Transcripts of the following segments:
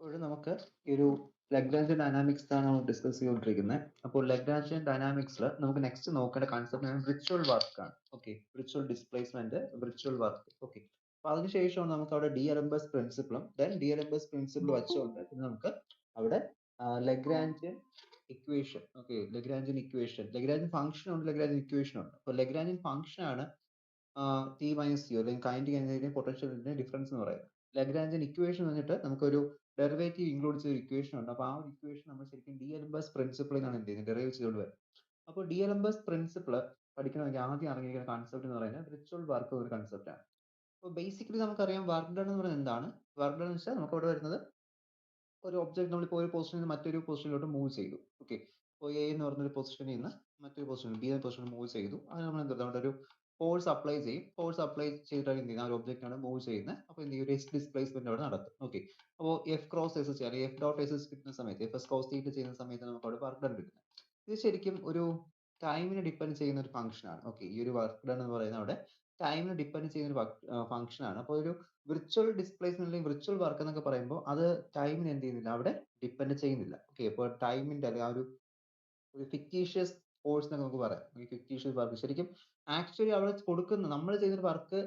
ഇപ്പോൾ നമുക്ക് ഈ ഒരു ലഗ്രാഞ്ച് ഡൈനാമിക്സ് ആണ് നമ്മൾ ഡിസ്കസ് ചെയ്തുകൊണ്ടിരിക്കുന്നത്. അപ്പോൾ ലഗ്രാഞ്ച് ഡൈനാമിക്സിൽ നമുക്ക് നെക്സ്റ്റ് നോക്കേണ്ട കൺസെപ്റ്റ് വിർച്വൽ വർക്ക് ആണ്. Okay, virtual displacement, virtual work. Okay, അപ്പൊ അതിനുശേഷം നമുക്ക് അവിടെ DLMS പ്രിൻസിപ്പിളും DLMS പ്രിൻസിപ്പിൾ വെച്ചുകൊണ്ട് പിന്നെ നമുക്ക് അവിടെ Lagrangian equation, okay, Lagrangian equation, Lagrangian function ഉണ്ട്, ലഗ്രാഞ്ചിയൻ ഇക്വേഷൻ ഉണ്ട്. അപ്പോൾ ലഗ്രാഞ്ചിയൻ ഫംഗ്ഷൻ ആണ് ടി മൈനസ് യു അല്ലെങ്കിൽ കൈനറ്റിക് എനർജിയുടെയും പൊട്ടൻഷ്യലിന്റെയും ഡിഫറൻസ് എന്ന് പറയുന്നത്. ലഗ്രാഞ്ചിയൻ ഇക്വേഷൻ വന്നിട്ട് നമുക്കൊരു ഡെറിവേറ്റീവ് ഇൻക്ലൂഡ് ചെയ്ത ഇക്വേഷൻ ഉണ്ട്. അപ്പോൾ ആ ഒരു ഇക്വേഷൻ നമ്മൾ ശരിക്കും DLMS പ്രിൻസിപ്പിളിൽ നിന്നാണ് എന്ത് ചെയ്യുന്നത്, ഡെറൈവ് ചെയ്തുകൊണ്ട് വരുന്നത്. അപ്പോൾ DLMS പ്രിൻസിപ്പിൾ പഠിക്കണമെങ്കിൽ ആദ്യം അറിഞ്ഞിരിക്കുന്ന കൺസെപ്റ്റ് എന്ന് പറയുന്നത് വിർച്വൽ വർക്ക് ഒരു കൺസെപ്റ്റ് ആണ്. അപ്പോൾ ബേസിക്കലി നമുക്കറിയാം വർക്ക് ഡൺ എന്ന് പറയുന്നത് എന്താണ്. വർക്ക് ഡൺ എന്ന് വെച്ചാൽ നമുക്ക് അവിടെ വരുന്നത് ഒരു ഒബ്ജക്ട് നമ്മളിപ്പോൾ ഒരു പൊസിഷനിൽ നിന്ന് മറ്റൊരു പൊസിഷനിലോട്ട് മൂവ് ചെയ്തു. ഓക്കെ, ഇപ്പോൾ എ എന്ന് പറഞ്ഞൊരു പൊസിഷനിൽ നിന്ന് മറ്റൊരു പൊസിഷൻ ബി എന്ന പൊസിഷനിൽ മൂവ് ചെയ്തു. അത് നമ്മൾ എന്താ അവിടെ ഒരു ഫോഴ്സ് അപ്ലൈ ചെയ്യും. ഫോഴ്സ് അപ്ലൈ ചെയ്തിട്ടാണ് എന്ത് ചെയ്യുന്നത്, ആ ഒരു ഒബ്ജക്റ്റാണ് മൂവ് ചെയ്യുന്നത്. അപ്പോൾ എന്ത് ചെയ്യും, ഒരു ഡിസ്പ്ലേസ്മെന്റ് അവിടെ നടത്തും. ഓക്കെ, അപ്പോൾ എഫ് ക്രോസ് എസ് ചെയ്യാൻ എഫ് ഡോട്ട് എസ് കിട്ടുന്ന സമയത്ത് എഫ് എസ് ക്രോസ് തീറ്റ ചെയ്യുന്ന സമയത്ത് നമുക്ക് അവിടെ വർക്ക് ഡൺ കിട്ടുന്നത്. ഇത് ശരിക്കും ഒരു ടൈമിനെ ഡിപ്പെൻഡ് ചെയ്യുന്ന ഒരു ഫംഗ്ഷൻ ആണ്. ഓക്കെ, ഈ ഒരു വർക്ക് ഡൺ എന്ന് പറയുന്നത് അവിടെ ടൈമിനെ ഡിപ്പെൻഡ് ചെയ്യുന്ന ഒരു ഫംഗ്ഷൻ ആണ്. അപ്പോൾ ഒരു വിർച്വൽ ഡിസ്പ്ലേസ്മെന്റ് അല്ലെങ്കിൽ വിർച്വൽ വർക്ക് എന്നൊക്കെ പറയുമ്പോൾ അത് ടൈമിന് എന്ത് ചെയ്യുന്നില്ല, അവിടെ ഡിപ്പെൻഡ് ചെയ്യുന്നില്ല. ഓക്കെ, അപ്പോൾ ടൈമിന്റെ അല്ലെങ്കിൽ ആ ഒരു ഫിക്റ്റീഷ്യസ് ഫോഴ്സ് എന്നൊക്കെ നമുക്ക് പറയാം. ഈ ഫിക്റ്റീഷ്യസ് വർക്ക് ശരിക്കും ആക്ച്വലി അവിടെ കൊടുക്കുന്ന നമ്മൾ ചെയ്യുന്ന വർക്ക്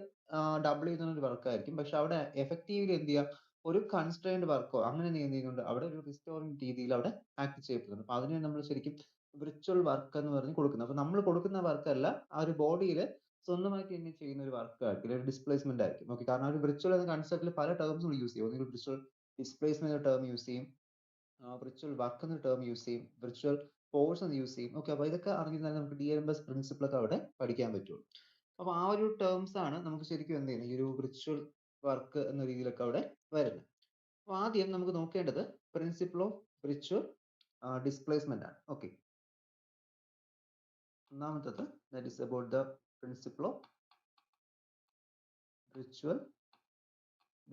ഡബിൾ ചെയ്യുന്ന ഒരു വർക്ക് ആയിരിക്കും. പക്ഷെ അവിടെ എഫക്റ്റീവ്ലി എന്ത് ചെയ്യുക, ഒരു കൺസ്ട്രെയിൻഡ് വർക്കോ അങ്ങനെ ചെയ്യുന്നുണ്ട് അവിടെ ഒരു റിസ്റ്റോറിംഗ് രീതിയിൽ അവിടെ ആക്ട് ചെയ്യപ്പെടുന്നുണ്ട്. അപ്പൊ അതിനെ നമ്മൾ ശരിക്കും വിർച്വൽ വർക്ക് എന്ന് പറഞ്ഞ് കൊടുക്കുന്നത്. അപ്പൊ നമ്മൾ കൊടുക്കുന്ന വർക്ക് അല്ല, ആ ഒരു ബോഡിയിൽ സ്വന്തമായിട്ട് തന്നെ ചെയ്യുന്ന ഒരു വർക്ക് ആയിരിക്കും, ഒരു ഡിസ്പ്ലേസ്മെന്റ് ആയിരിക്കും. ഓക്കെ, കാരണം ഒരു വിർച്വൽ എന്ന കൺസെപ്റ്റിൽ പല ടേംസും യൂസ് ചെയ്യും. ഒന്നുകിൽ വിർച്വൽ ഡിസ്പ്ലേസ്മെന്റ് എന്ന ടേം യൂസ് ചെയ്യും, വിർച്വൽ വർക്ക് എന്ന ടേം യൂസ് ചെയ്യും, വിർച്വൽ ഫോഴ്സ് എന്ന് യൂസ് ചെയ്യും. ഓക്കെ, അപ്പൊ ഇതൊക്കെ അറിഞ്ഞാൽ നമുക്ക് DLMS പ്രിൻസിപ്പിൾ ഒക്കെ അവിടെ പഠിക്കാൻ പറ്റുള്ളൂ. അപ്പൊ ആ ഒരു ടേംസ് ആണ് നമുക്ക് ശരിക്കും എന്ത് ചെയ്യുന്നത്, ഈ ഒരു വിർച്വൽ വർക്ക് എന്ന രീതിയിലൊക്കെ അവിടെ വരുന്നത്. അപ്പൊ ആദ്യം നമുക്ക് നോക്കേണ്ടത് പ്രിൻസിപ്പിൾ ഓഫ് വിർച്വൽ ഡിസ്പ്ലേസ്മെന്റ് ആണ്. ഓക്കെ, ഒന്നാമത്തത് that is about the principle of virtual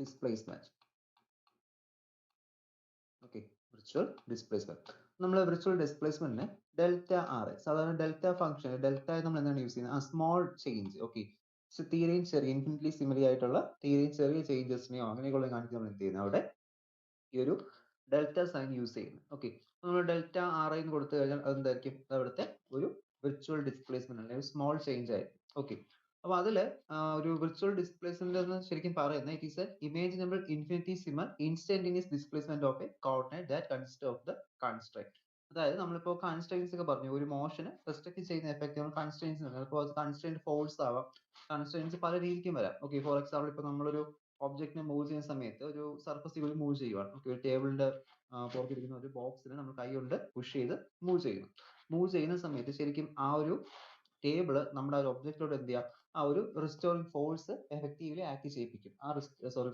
displacement. Okay, virtual displacement. നമ്മൾ വിർച്വൽ ഡിസ്പ്ലേസ്മെന്റിന് ഡെൽറ്റ ആർ, സാധാരണ ഡെൽറ്റ ഫംഗ്ഷൻ, ഡെൽറ്റ നമ്മൾ എന്താണ് യൂസ് ചെയ്യുന്നത്, സ്മോൾ ചേഞ്ച്. ഓക്കെ, തീരെയും ചെറിയ ഇൻഫിനിറ്റ്ലി സിമിലർ ആയിട്ടുള്ള തീരെയും ചെറിയ ചേഞ്ചസിനെയോ അങ്ങനെയുള്ള കാണിച്ച് നമ്മൾ എന്ത് ചെയ്യുന്നത്, അവിടെ ഈ ഒരു ഡെൽറ്റ സൈൻ യൂസ് ചെയ്യുന്നത്. ഓക്കെ, നമ്മൾ ഡെൽറ്റ ആർ എന്ന് കൊടുത്തു കഴിഞ്ഞാൽ അതെന്തായിരിക്കും, അത് അവിടുത്തെ ഒരു വിർച്വൽ ഡിസ്പ്ലേസ്മെന്റ് അല്ലെങ്കിൽ സ്മോൾ ചേഞ്ച് ആയിരിക്കും. ഓക്കെ, അപ്പൊ അതില് ഒരു വിർച്വൽ ഡിസ്പ്ലേസ്മെന്റ് എന്ന് ശരിക്കും പറയുന്നത് it is a imaginable infinitesimal instantaneous displacement of a coordinate that consist of the constraint. അതായത് നമ്മളിപ്പോ കൺസ്ട്രെയിൻസ് ഒക്കെ പറഞ്ഞു, ഒരു മോഷന് റെസ്ട്രിക്ട് ചെയ്യുന്ന എഫക്ട് നമ്മൾ കൺസ്ട്രെയിൻസ് ഉണ്ട്. അപ്പോൾ കൺസ്ട്രെയിന്റ് ഫോഴ്സ് ആവാം, കൺസ്ട്രെയിൻസ് പല രീതിക്കും വരാം. ഓക്കെ, ഫോർ എക്സാമ്പിൾ ഇപ്പൊ നമ്മളൊരു ഒബ്ജക്റ്റിനെ മൂവ് ചെയ്യുന്ന സമയത്ത് ഒരു സർഫസിൽ കൂടി മൂവ് ചെയ്യുവാണ്. ഓക്കെ, ഒരു ടേബിളിന്റെ പുറത്തിരിക്കുന്ന ഒരു ബോക്സിനെ നമ്മൾ കൈ കൊണ്ട് പുഷ് ചെയ്ത് മൂവ് ചെയ്യുന്നു. മൂവ് ചെയ്യുന്ന സമയത്ത് ശരിക്കും ആ ഒരു ടേബിള് നമ്മുടെ ഒരു ഒബ്ജക്റ്റിലോട് എന്ത് ചെയ്യുക, ആ ഒരു റിസ്റ്റോറിംഗ് ഫോഴ്സ് എഫക്റ്റീവ്ലി ആക്ട് ചെയ്യിപ്പിക്കും. ആ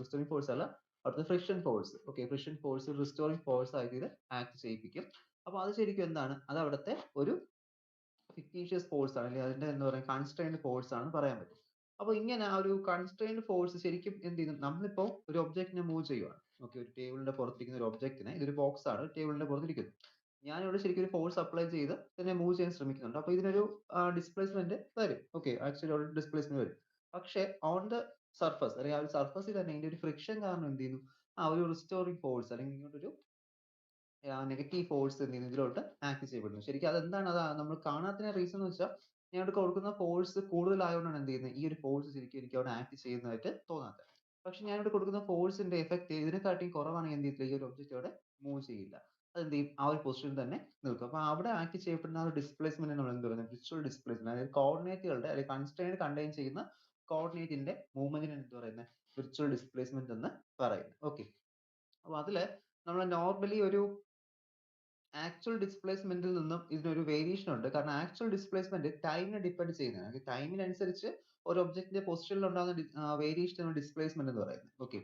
റിസ്റ്റോറിംഗ് ഫോഴ്സ് അല്ല, അവിടുത്തെ friction force. Okay, friction force restoring force ആയിട്ട് ഇത് ആക്ട് ചെയ്യിപ്പിക്കും. അപ്പൊ അത് ശരിക്കും എന്താണ്, അത് അവിടുത്തെ ഒരു ഫിക്റ്റീഷ്യസ് ഫോഴ്സ് ആണ്, അല്ലെങ്കിൽ അതിന്റെ എന്താ പറയുക കൺസ്ട്രെയിൻഡ് ഫോഴ്സ് ആണെന്ന് പറയാൻ പറ്റും. അപ്പൊ ഇങ്ങനെ ആ ഒരു കൺസ്ട്രെയിൻഡ് ഫോഴ്സ് ശരിക്കും എന്ത് ചെയ്യുന്നു, നമ്മളിപ്പോ ഒരു ഒബ്ജക്റ്റിനെ മൂവ് ചെയ്യുവാണ്. ഓക്കെ, ഒരു ടേബിളിന്റെ പുറത്തിരിക്കുന്ന ഒരു ഒബ്ജക്റ്റിനെ, ഇതൊരു ബോക്സ് ആണ്, ടേബിളിന്റെ പുറത്തിരിക്കുന്നു. ഞാനിവിടെ ശരിക്കും ഒരു ഫോഴ്സ് അപ്ലൈ ചെയ്ത് ഇതിനെ മൂവ് ചെയ്യാൻ ശ്രമിക്കുന്നുണ്ട്. അപ്പൊ ഇതിനൊരു ഡിസ്പ്ലേസ്മെന്റ് വരും. ഓക്കെ, ആക്ച്വലി ഒരു ഡിസ്പ്ലേസ്മെന്റ് വരും. പക്ഷെ ഓൺ ദ സർഫസ് അല്ലെങ്കിൽ ആ ഒരു സർഫസിൽ തന്നെ ഇതിന്റെ ഒരു ഫ്രിക്ഷൻ കാരണം എന്ത് ചെയ്യുന്നു, ആ ഒരു റിസ്റ്റോറിംഗ് ഫോഴ്സ് അല്ലെങ്കിൽ ഇങ്ങോട്ടൊരു നെഗറ്റീവ് ഫോഴ്സ് എന്ത് ചെയ്യുന്നു, ഇതിലോട്ട് ആക്ട് ചെയ്യപ്പെടുന്നു. ശരിക്കും അതെന്താണ്, അത് നമ്മൾ കാണാത്തതിന് റീസൺ എന്ന് വെച്ചാൽ ഞാൻ ഇവിടെ കൊടുക്കുന്ന ഫോഴ്സ് കൂടുതലായതുകൊണ്ടാണ് എന്ത് ചെയ്യുന്നത്, ഈ ഒരു ഫോഴ്സ് ശരിക്കും എനിക്ക് അവിടെ ആക്ട് ചെയ്യുന്നതായിട്ട് തോന്നാത്തത്. പക്ഷെ ഞാൻ ഇവിടെ കൊടുക്കുന്ന ഫോഴ്സിന്റെ എഫക്ട് ഇതിനെക്കാട്ടി കുറവാണെങ്കിൽ എന്ത് ചെയ്യില്ല, ഈ ഒരു ഒബ്ജക്റ്റ് അവിടെ മൂവ് ചെയ്യില്ല. അതെന്ത് ചെയ്യും, ആ ഒരു പൊസിഷനിൽ തന്നെ നിൽക്കും. അപ്പൊ അവിടെ ആക്ട് ചെയ്യപ്പെടുന്ന ആ ഒരു ഡിസ്പ്ലേസ്മെന്റ് നമ്മൾ എന്ത് പറയുന്നത്, വിർച്വൽ ഡിസ്പ്ലേസ്മെന്റ്. അതായത് കോർഡിനേറ്റുകളുടെ അല്ലെങ്കിൽ കൺസ്ട്രെയിന്റ് കണ്ടെയ്ൻ ചെയ്യുന്ന കോർഡിനേറ്റിന്റെ മൂവ്മെന്റിന് എന്ത് പറയുന്നത്, വിർച്വൽ ഡിസ്പ്ലേസ്മെന്റ് എന്ന് പറയുന്നത്. ഓക്കെ, അപ്പൊ അതില് നമ്മൾ നോർമലി ഒരു ആക്ച്വൽ ഡിസ്പ്ലേസ്മെന്റിൽ നിന്നും ഇതിനൊരു വേരിയേഷൻ ഉണ്ട്. കാരണം ആക്ച്വൽ ഡിസ്പ്ലേസ്മെന്റ് ടൈമിനെ ഡിപ്പെൻഡ് ചെയ്യുന്നതാണ്. ടൈമിനനുസരിച്ച് ഒരു ഒബ്ജക്റ്റിന്റെ പൊസിഷനിൽ ഉണ്ടാകുന്ന വേരിയേഷൻ ഡിസ്പ്ലേസ്മെന്റ് എന്ന് പറയുന്നത്. ഓക്കെ,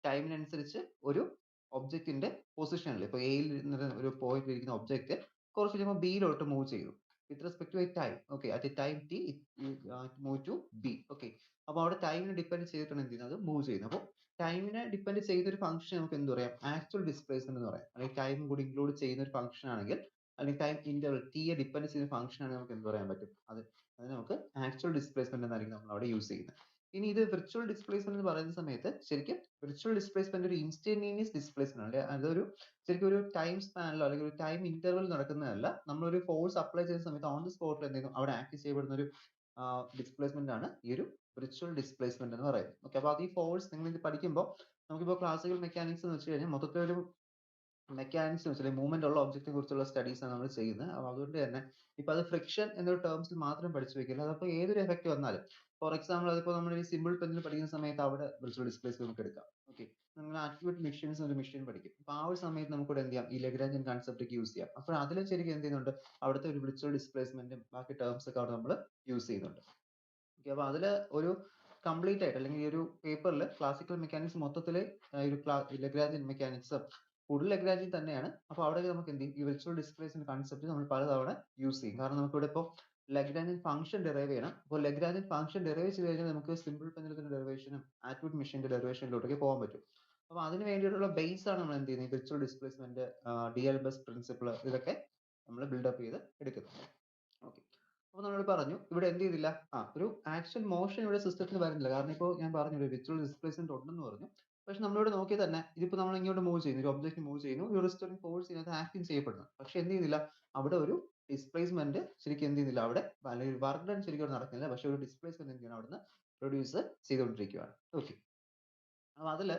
ടൈമിനനുസരിച്ച് ഒരു ഒബ്ജക്റ്റിന്റെ പൊസിഷനിൽ ഇപ്പൊ എയിൽ ഒരു പോയിന്റ് ഇരിക്കുന്ന ഒബ്ജക്റ്റ് കുറച്ച് കഴിയുമ്പോൾ ബിയിലോട്ട് മൂവ് ചെയ്തു with respect to a time. Okay, at a time T move to B. Okay, അപ്പൊ അവിടെ ടൈമിനെ ഡിപ്പെൻഡ് ചെയ്തിട്ടാണ് എന്ത് ചെയ്യുന്നത്, മൂവ് ചെയ്യുന്നത്. അപ്പോൾ ടൈമിനെ ഡിപ്പെൻഡ് ചെയ്ത ഒരു ഫംഗ്ഷൻ നമുക്ക് എന്ത് പറയാം, ആക്ച്വൽ ഡിസ്പ്ലേസ്മെന്റ് എന്ന് പറയാം. അല്ലെങ്കിൽ ടൈം കൂടി ഇൻക്ലൂഡ് ചെയ്യുന്ന ഒരു ഫംഗ്ഷൻ ആണെങ്കിൽ, അല്ലെങ്കിൽ ടൈം ഇന്റർവൽ ടിയെ ഡിപ്പെൻഡ് ചെയ്യുന്ന ഫംഗ്ഷൻ ആണെങ്കിൽ നമുക്ക് എന്ത് പറയാൻ പറ്റും, അത് നമുക്ക് ആക്ച്വൽ ഡിസ്പ്ലേസ്മെന്റ് എന്നായിരിക്കും നമ്മൾ അവിടെ യൂസ് ചെയ്യുന്നത്. ഇനി ഇത് വിർച്വൽ ഡിസ്പ്ലേസ്മെന്റ് എന്ന് പറയുന്ന സമയത്ത് ശരിക്കും വിർച്വൽ ഡിസ്പ്ലേസ്മെന്റ് ഒരു ഇൻസ്റ്റന്റേനിയസ് ഡിസ്പ്ലേസ്മെന്റ് ആണ്. അതൊരു ശരിക്കും ഒരു ടൈം സ്പാനിലോ അല്ലെങ്കിൽ ഒരു ടൈം ഇന്റർവൽ നടക്കുന്നതല്ല. നമ്മളൊരു ഫോഴ്സ് അപ്ലൈ ചെയ്യുന്ന സമയത്ത് ഓൺ ദി സ്പോട്ടിൽ എന്തെങ്കിലും അവിടെ ആക്ട് ചെയ്യപ്പെടുന്ന ഒരു ഡിസ്പ്ലേസ്മെന്റ് ആണ് ഈ ഒരു വിർച്വൽ ഡിസ്പ്ലേസ്മെന്റ് എന്ന് പറയുന്നത്. ഓക്കെ, അപ്പോൾ അത് ഈ ഫോഴ്സ് നിങ്ങൾ ഇത് പഠിക്കുമ്പോൾ നമുക്കിപ്പോൾ ക്ലാസിക്കൽ മെക്കാനിക്സ് എന്ന് വെച്ച് കഴിഞ്ഞാൽ മൊത്തത്തിൽ ഒരു മെക്കാനിക്സ് വെച്ചാൽ മൂവ്മെന്റ് ഉള്ള ഒബ്ജക്റ്റിനെ കുറിച്ചുള്ള സ്റ്റഡീസ് ആണ് നമ്മൾ ചെയ്യുന്നത്. അപ്പോൾ അതുകൊണ്ട് തന്നെ ഇപ്പൊ അത് ഫ്രിക്ഷൻ എന്നൊരു ടേംസിൽ മാത്രം പഠിച്ചു വെക്കില്ല. അതപ്പോൾ ഏതൊരു എഫക്റ്റ് വന്നാലും ഫോർ എക്സാമ്പിൾ അതിപ്പോൾ നമ്മൾ ഈ സിമ്പിൾ പെന്നിൽ പഠിക്കുന്ന സമയത്ത് അവിടെ വിർച്വൽ ഡിസ്പ്ലേസ്മെന്റ് നമുക്ക് എടുക്കാം. ഓക്കെ, നമ്മൾ ആക്ടിവേറ്റ് മെഷീൻസ് ഒരു മെഷീൻ പഠിക്കും. അപ്പോൾ ആ ഒരു സമയത്ത് നമുക്ക് ഇവിടെ എന്ത് ചെയ്യാം, ഈ ലഗ്രാഞ്ചിയൻ കൺസെപ്റ്റ് യൂസ് ചെയ്യാം. അപ്പോൾ അതിൽ ശരിക്കും എന്ത് ചെയ്യുന്നുണ്ട്, അവിടുത്തെ ഒരു വിർച്വൽ ഡിസ്പ്ലേസ്മെന്റും ബാക്കി ടേംസ് ഒക്കെ അവിടെ നമ്മൾ യൂസ് ചെയ്യുന്നുണ്ട്. ഓക്കെ, അപ്പോൾ അതിൽ ഒരു കംപ്ലീറ്റ് ആയിട്ട് അല്ലെങ്കിൽ ഈ ഒരു പേപ്പറിൽ ക്ലാസിക്കൽ മെക്കാനിക്സ് മൊത്തത്തിൽ ഒരു ലഗ്രാഞ്ചിയൻ മെക്കാനിക്സ് ഫുൾ ലഗ്രാഞ്ചിയൻ തന്നെയാണ്. അപ്പോൾ അവിടെ നമുക്ക് എന്ത് ചെയ്യും, ഈ വിർച്വൽ ഡിസ്പ്ലേസ്മെന്റ് കൺസെപ്റ്റ് നമ്മൾ പലതവണ യൂസ് ചെയ്യും. കാരണം നമുക്ക് ഇവിടെ ഇപ്പോൾ ലഗ്രാഞ്ചിയൻ ഫംഗ്ഷൻ ഡെറൈവ് ചെയ്യണം. അപ്പോൾ ലഗ്രാഞ്ചിയൻ ഫംഗ്ഷൻ ഡെറൈവ് ചെയ്ത് കഴിഞ്ഞാൽ നമുക്ക് സിമ്പിൾ പെൻഡുലത്തിന്റെ ഡെറിവേഷനും ആക്ടിവേറ്റ് മെഷീന്റെ ഡെറിവേഷനിലോട്ടൊക്കെ പോകാൻ പറ്റും. അപ്പോൾ അതിന് വേണ്ടിയിട്ടുള്ള ബേസ് ആണ് നമ്മൾ എന്ത് ചെയ്യുന്നത്, വിർച്വൽ ഡിസ്പ്ലേസ്മെന്റ്, DLBus പ്രിൻസിപ്പിൾ, ഇതൊക്കെ നമ്മൾ ബിൽഡപ്പ് ചെയ്ത് എടുക്കുന്നത്. ഓക്കെ, അപ്പോൾ നമ്മൾ പറഞ്ഞു ഇവിടെ എന്ത് ചെയ്തില്ല, ഒരു ആക്ച്വൽ മോഷൻ ഇവിടെ സിസ്റ്റത്തിന് വരുന്നില്ല. കാരണം ഇപ്പോൾ ഞാൻ പറഞ്ഞു ഒരു വിർച്വൽ ഡിസ്പ്ലേസ്മെന്റ് ഉണ്ടെന്ന് പറഞ്ഞു. പക്ഷെ നമ്മളിവിടെ നോക്കിയാൽ തന്നെ ഇതിപ്പോൾ നമ്മൾ ഇങ്ങോട്ട് മൂവ് ചെയ്യുന്നു, ഒരു ഒബ്ജക്റ്റ് മൂവ് ചെയ്യുന്നു, ഒരു റെസ്റ്റോറിംഗ് ഫോഴ്സ് ഇതിനകത്ത് ആക്ടിങ് ചെയ്യപ്പെടുന്നു. പക്ഷെ എന്ത് ചെയ്യുന്നില്ല, അവിടെ ഒരു ഡിസ്പ്ലേസ്മെന്റ് ശരിക്കും എന്ത് ചെയ്യുന്നില്ല, അവിടെ അല്ലെങ്കിൽ വർക്ക് ഡൺ ശരിക്കും അവിടെ നടക്കുന്നില്ല. പക്ഷെ ഒരു ഡിസ്പ്ലേസ്മെന്റ് എന്ത് ചെയ്യണം, അവിടുന്ന് പ്രൊഡ്യൂസ് ചെയ്തുകൊണ്ടിരിക്കുകയാണ്. ഓക്കെ, അപ്പോൾ അതിൽ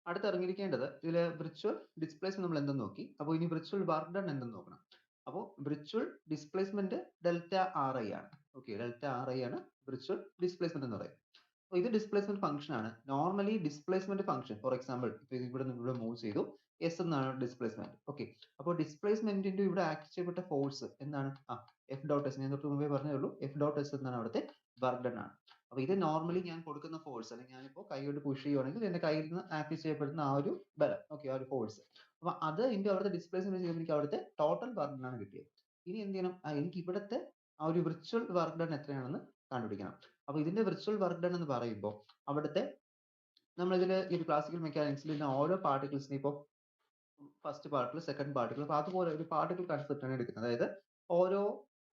അടുത്തിറങ്ങിയിരിക്കേണ്ടത് ഇതിൽ വിർച്വൽ ഡിസ്പ്ലേസ്മെന്റ് നമ്മൾ എന്തെന്ന് നോക്കി. അപ്പോൾ ഇനി വിർച്വൽ വർക്ക് ഡൺ എന്തെന്ന് നോക്കണം. അപ്പോൾ virtual displacement delta R I ആണ്. ഓക്കെ, ഡെൽറ്റ ആർ ഐ ആണ് വിർച്വൽ ഡിസ്പ്ലേസ്മെന്റ് എന്ന് പറയുന്നത്. അപ്പോൾ ഇത് ഡിസ്പ്ലേസ്മെന്റ് ഫംഗ്ഷൻ ആണ്. Normally displacement function for example ഇപ്പോൾ ഇത് ഇവിടെ നിന്ന് ഇവിടെ മൂവ് ചെയ്തു, എസ് എന്നാണ് ഡിസ്പ്ലേസ്മെന്റ്. ഓക്കെ, അപ്പോൾ ഡിസ്പ്ലേസ്മെന്റിന്റെ ഇവിടെ ആക്ട് ചെയ്യപ്പെട്ട ഫോഴ്സ് എന്താണ്, എഫ് ഡോട്ട് എസ്. ഞാൻ തൊട്ട് മുമ്പേ പറഞ്ഞേ ഉള്ളൂ, എഫ് ഡോട്ട് എസ് എന്നാണ് അവിടുത്തെ വർക്ക് ഡൺ ആണ്. അപ്പോൾ ഇത് നോർമലി ഞാൻ കൊടുക്കുന്ന ഫോഴ്സ്, അല്ലെങ്കിൽ ഞാനിപ്പോൾ കൈ കൊണ്ട് പുഷ് ചെയ്യുവാണെങ്കിൽ എന്റെ കയ്യിൽ നിന്ന് ആക്ട് ചെയ്യപ്പെടുന്ന ആ ഒരു ബലം, ഓക്കെ, ആ ഒരു ഫോഴ്സ്. അപ്പൊ അത് ഇതിന്റെ അവിടുത്തെ ഡിസ്പ്ലേസ്മെന്റ് ചെയ്യുമ്പോൾ എനിക്ക് അവിടുത്തെ ടോട്ടൽ വർക്ക് ഡൺ ആണ് കിട്ടിയത്. ഇനി എന്ത് ചെയ്യണം, എനിക്ക് ഇവിടുത്തെ ആ ഒരു വിർച്വൽ വർക്ക് ഡൺ എത്രയാണെന്ന് കണ്ടുപിടിക്കണം. അപ്പൊ ഇതിന്റെ വിർച്വൽ വർക്ക് ഡൺ എന്ന് പറയുമ്പോൾ അവിടുത്തെ നമ്മളിതിൽ ഈ ക്ലാസിക്കൽ മെക്കാനിക്സിൽ ഇതിന്റെ ഓരോ പാർട്ടിക്കിൾസിനെ ഇപ്പോൾ ഫസ്റ്റ് പാർട്ടിക്കിൾ, സെക്കൻഡ് പാർട്ടിക്കിൾ, അപ്പൊ അതുപോലെ ഒരു പാർട്ടിക്കിൾ കൺസെപ്റ്റ് ആണ് എടുക്കുന്നത്. അതായത് ഓരോ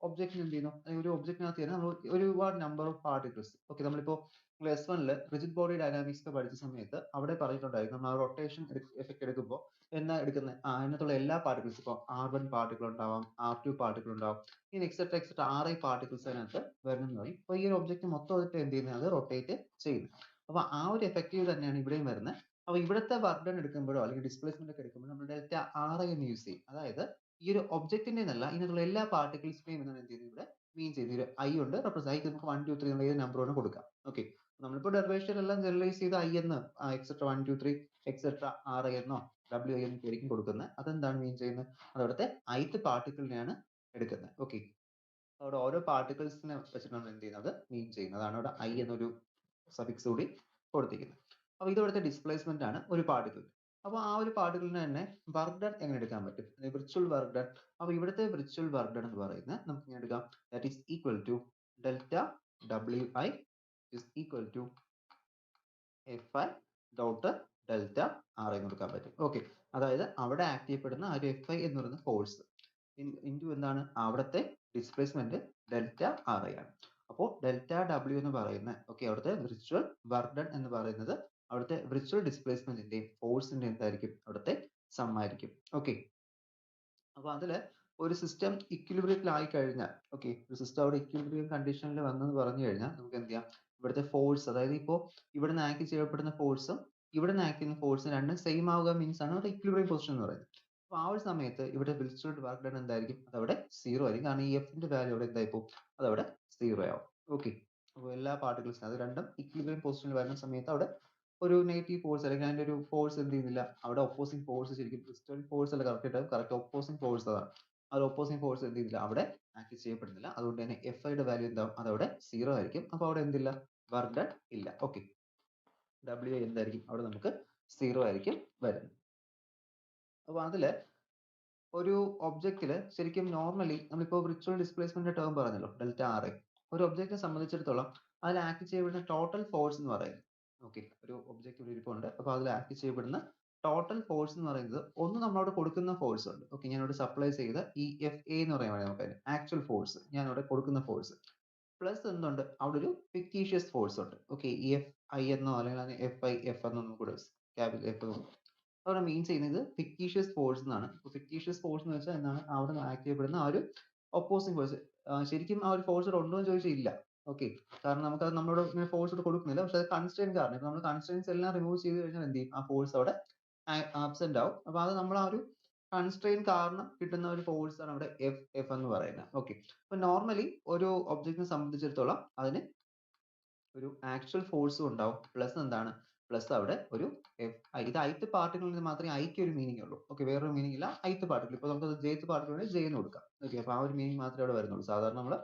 ഒബ്ജക്റ്റിന് എന്ത് ചെയ്യുന്നു, ഒരു ഒബ്ജക്റ്റിനകത്ത് തന്നെ നമ്മൾ ഒരുപാട് നമ്പർ ഓഫ് പാർട്ടിക്കിൾസ്. ഓക്കെ, നമ്മളിപ്പോ S1 റിജിഡ് ബോഡി ഡൈനാമിക്സ് പഠിച്ച സമയത്ത് അവിടെ പറഞ്ഞിട്ടുണ്ടായിരുന്നു, നമ്മൾ ആ റൊട്ടേഷൻ എഫക്ട് എടുക്കുമ്പോൾ എന്നാ എടുക്കുന്നത്, അതിനകത്തുള്ള എല്ലാ പാർട്ടിക്കിൾസ്, ഇപ്പോൾ R1 പാർട്ടിക്കിൾ ഉണ്ടാവാം, R2 പാർട്ടിക്കിൾ ഉണ്ടാവും, ഇനി എക്സെട്ര എക്സെട്ര RI പാർട്ടിക്കിൾസ് അതിനകത്ത് വരുന്നതെന്ന് പറയും. അപ്പോൾ ഈ ഒരു ഒബ്ജക്റ്റ് മൊത്തമായിട്ട് എന്ത് ചെയ്യുന്നത്, അത് റൊട്ടേറ്റ് ചെയ്യുന്നു. അപ്പൊ ആ ഒരു എഫക്റ്റീവ് തന്നെയാണ് ഇവിടെയും വരുന്നത്. അപ്പൊ ഇവിടുത്തെ വർക്ക് ഡൺ എടുക്കുമ്പോഴോ അല്ലെങ്കിൽ ഡിസ്പ്ലേസ്മെന്റ് ഒക്കെ എടുക്കുമ്പോഴോ നമ്മൾ ഡെൽറ്റ ആർ ഐ എന്ന് യൂസ് ചെയ്യും. അതായത് ഈ ഒരു ഒബ്ജക്റ്റിന്റെ എന്നല്ല, ഇതിനുള്ള എല്ലാ പാർട്ടിക്കിൾസിനെയും എന്ത് ചെയ്യുന്നത്, ഇവിടെ മീൻ ചെയ്ത് ഒരു ഐ ഉണ്ട് റെപ്രസെന്റ്, ഐക്ക് നമുക്ക് 1 2 3 എന്നുള്ള ഏത് നമ്പർ വേണം കൊടുക്കാം. ഓക്കെ, നമ്മളിപ്പോൾ ഡെറിവേഷൻ എല്ലാം ജനറലൈസ് ചെയ്ത് ഐ എന്ന് എക്സെട്ര 1 2 3 എക്സെട്ര ആർ ഐ എന്നോ WI എന്നൊക്കെ ആയിരിക്കും കൊടുക്കുന്നത്. അതെന്താണ് മീൻ ചെയ്യുന്നത്, അതവിടുത്തെ ith പാർട്ടിക്കിളിനെയാണ് എടുക്കുന്നത്. ഓക്കെ, അവിടെ ഓരോ പാർട്ടിക്കിൾസിനെ വെച്ചിട്ട് നമ്മൾ എന്ത് ചെയ്യുന്നത്, മീൻ ചെയ്യുന്നത്. അതാണ് അവിടെ ഐ എന്നൊരു സഫിക്സ് കൂടി കൊടുത്തിരിക്കുന്നത്. അപ്പോൾ ഇത് ഇവിടുത്തെ ഡിസ്പ്ലേസ്മെന്റ് ആണ് ഒരു പാർട്ടിക്കിൾ. അപ്പോൾ ആ ഒരു പാർട്ടിക്കിളിന് തന്നെ വർക്ക് ഡൺ എങ്ങനെ എടുക്കാൻ പറ്റും, വിർച്വൽ വർക്ക് ഡൺ. അപ്പോൾ ഇവിടുത്തെ വിർച്വൽ വർക്ക് ഡൺ എന്ന് പറയുന്നത് നമുക്ക് ഇങ്ങനെ എടുക്കാം, that is equal to delta WI is equal to FI dot delta R എന്ന് കൊടുക്കാൻ പറ്റും. ഓക്കെ, അതായത് അവിടെ ആക്ട് ചെയ്യപ്പെടുന്ന ആ ഒരു FI എന്ന് പറയുന്ന ഫോഴ്സ് ഇൻറ്റു എന്താണ്, അവിടുത്തെ ഡിസ്പ്ലേസ്മെന്റ് ഡെൽറ്റ ആർ ഐ ആണ്. അപ്പോൾ ഡെൽറ്റ W എന്ന് പറയുന്ന ഓക്കെ അവിടുത്തെ വിർച്വൽ വർക്ക് ഡൺ എന്ന് പറയുന്നത് അവിടുത്തെ വിർച്വൽ ഡിസ്പ്ലേസ്മെന്റിന്റെയും ഫോഴ്സിന്റെയും എന്തായിരിക്കും, അവിടുത്തെ സം ആയിരിക്കും. ഓക്കെ, അപ്പൊ അതില് ഒരു സിസ്റ്റം ഇക്വിലിബ്രിയത്തിലായി കഴിഞ്ഞാൽ, ഓക്കെ, ഒരു സിസ്റ്റം അവിടെ ഇക്വിലിബ്രിയം കണ്ടീഷനിൽ വന്നെന്ന് പറഞ്ഞു കഴിഞ്ഞാൽ നമുക്ക് എന്ത് ചെയ്യാം, ഇവിടുത്തെ ഫോഴ്സ്, അതായത് ഇപ്പോൾ ഇവിടെ നിന്ന് ആക്ട് ചെയ്യപ്പെടുന്ന ഫോഴ്സും ഇവിടെ നിന്ന് ആക്ട് ചെയ്യുന്ന ഫോഴ്സും രണ്ടും സെയിം ആവുക മീൻസ് ആണ് അവിടെ ഇക്വിലിബ്രിയം പൊസിഷൻ എന്ന് പറയുന്നത്. അപ്പൊ ആ ഒരു സമയത്ത് ഇവിടെ വിർച്വൽ വർക്ക് ഡൺ എന്തായിരിക്കും, അതവിടെ സീറോ ആയിരിക്കും. കാരണം ഈ എഫിന്റെ വാല്യൂ അവിടെ എന്തായി പോകും, അതവിടെ സീറോ ആവും. ഓക്കെ, അപ്പോൾ എല്ലാ പാർട്ടിക്കിൾസിനും അത് രണ്ടും ഇക്വിലിബ്രിയം പൊസിഷനിൽ വരുന്ന സമയത്ത് അവിടെ ഒരു നെഗറ്റീവ് ഫോഴ്സ് അല്ലെങ്കിൽ അതിന്റെ ഒരു ഫോഴ്സ് എന്ത് ചെയ്യുന്നില്ല, അവിടെ ഓപ്പോസിംഗ് ഫോഴ്സ് ശരിക്കും ഹിസ്റ്റോറിക് ഫോഴ്സ് അല്ല കറക്റ്റ് ഓപ്പോസിംഗ് ഫോഴ്സ് അതാണ്. ആ ഓപ്പോസിംഗ് ഫോഴ്സ് എന്ത് ചെയ്യുന്നില്ല, അവിടെ ആക്ട് ചെയ്യപ്പെടുന്നില്ല. അതുകൊണ്ട് തന്നെ FI യുടെ വാല്യൂ എന്താവും, അതവിടെ സീറോ ആയിരിക്കും. അപ്പൊ അവിടെ എന്തില്ല, വർക്ക് ഡൺ ഇല്ല. ഓക്കെ, WI എന്തായിരിക്കും, അവിടെ നമുക്ക് സീറോ ആയിരിക്കും വരുന്നത്. അപ്പൊ അതില് ഒരു ഒബ്ജക്റ്റില് ശരിക്കും നോർമലി നമ്മളിപ്പോ വിർച്വൽ ഡിസ്പ്ലേസ്മെന്റ് ടേം പറഞ്ഞല്ലോ, ഡെൽറ്റ ആർ ഐ. ഒരു ഒബ്ജക്റ്റിനെ സംബന്ധിച്ചിടത്തോളം അതിൽ ആക്ട് ചെയ്യപ്പെടുന്ന ടോട്ടൽ ഫോഴ്സ് എന്ന് പറയുന്നത്, ഓക്കെ, ഒരു ഒബ്ജക്റ്റ് ഇവിടെ ഇരിപ്പുണ്ട്. അപ്പൊ അതിൽ ആക്ട് ചെയ്യപ്പെടുന്ന ടോട്ടൽ ഫോഴ്സ് എന്ന് പറയുന്നത് ഒന്ന് നമ്മളവിടെ കൊടുക്കുന്ന ഫോഴ്സ് ഉണ്ട്. ഓക്കെ, ഞാനിവിടെ സപ്ലൈ ചെയ്ത ഈ FA എന്ന് പറയാൻ നമുക്ക് ആക്ച്വൽ ഫോഴ്സ്, ഞാനിവിടെ കൊടുക്കുന്ന ഫോഴ്സ്. പ്ലസ് എന്തുണ്ട്, അവിടെ ഒരു ഫിക്റ്റീഷ്യസ് ഫോഴ്സ് ഉണ്ട്. ഓക്കെ, എഫ് ഐ എന്നോ അല്ലെങ്കിൽ എഫ് ഐ എഫ് എന്നൊന്നും കൂടെ ക്യാപിറ്റൽ എഫ് അവിടെ മീൻ ചെയ്യുന്നത് ഫിക്റ്റീഷ്യസ് ഫോഴ്സ് എന്നാണ്. ഫിക്റ്റീഷ്യസ് ഫോഴ്സ് എന്ന് വെച്ചാൽ എന്താണ്, അവിടെ നിന്ന് ആക്ട് ചെയ്യപ്പെടുന്ന ആ ഒരു ഒപ്പോസിംഗ് ഫോഴ്സ്. ശരിക്കും ആ ഒരു ഫോഴ്സ് ഇവിടെ ഉണ്ടോ എന്ന് ചോദിച്ചാൽ ഇല്ല. ഓക്കെ, കാരണം നമുക്ക് അത് നമ്മളോട് ഇങ്ങനെ ഫോഴ്സ് ഇവിടെ കൊടുക്കുന്നില്ല. പക്ഷെ അത് കൺസ്ട്രെയിൻ കാരണം ഇപ്പൊ നമ്മൾ കൺസ്ട്രെയിൻസ് എല്ലാം റിമൂവ് ചെയ്ത് കഴിഞ്ഞാൽ എന്ത് ചെയ്യും, ആ ഫോഴ്സ് അവിടെ ആബ്സെന്റ് ആവും. അപ്പൊ അത് നമ്മൾ ആ ഒരു കൺസ്ട്രെയിൻ കാരണം കിട്ടുന്ന ഒരു ഫോഴ്സ് ആണ് അവിടെ എഫ് എഫ് എന്ന് പറയുന്നത്. ഓക്കെ, അപ്പൊ നോർമലി ഒരു ഒബ്ജക്റ്റിനെ സംബന്ധിച്ചിടത്തോളം അതിന് ഒരു ആക്ച്വൽ ഫോഴ്സും ഉണ്ടാവും, പ്ലസ് എന്താണ്, പ്ലസ് അവിടെ ഒരു ഇത് ith പാർട്ടിക്കിളിന് മാത്രമേ ഐക്ക് ഒരു മീനിങ് ഉള്ളൂ. ഓക്കെ, വേറൊരു മീനിങ് ഇല്ല. ith പാർട്ടിക്കിൾ ഇപ്പൊ നമുക്ക് jth പാർട്ടിക്കിൾ വേണമെങ്കിൽ j എന്ന് കൊടുക്കാം. ഓക്കെ, അപ്പൊ ആ ഒരു മീനിങ് മാത്രമേ അവിടെ വരുന്നുള്ളൂ. സാധാരണ നമ്മൾ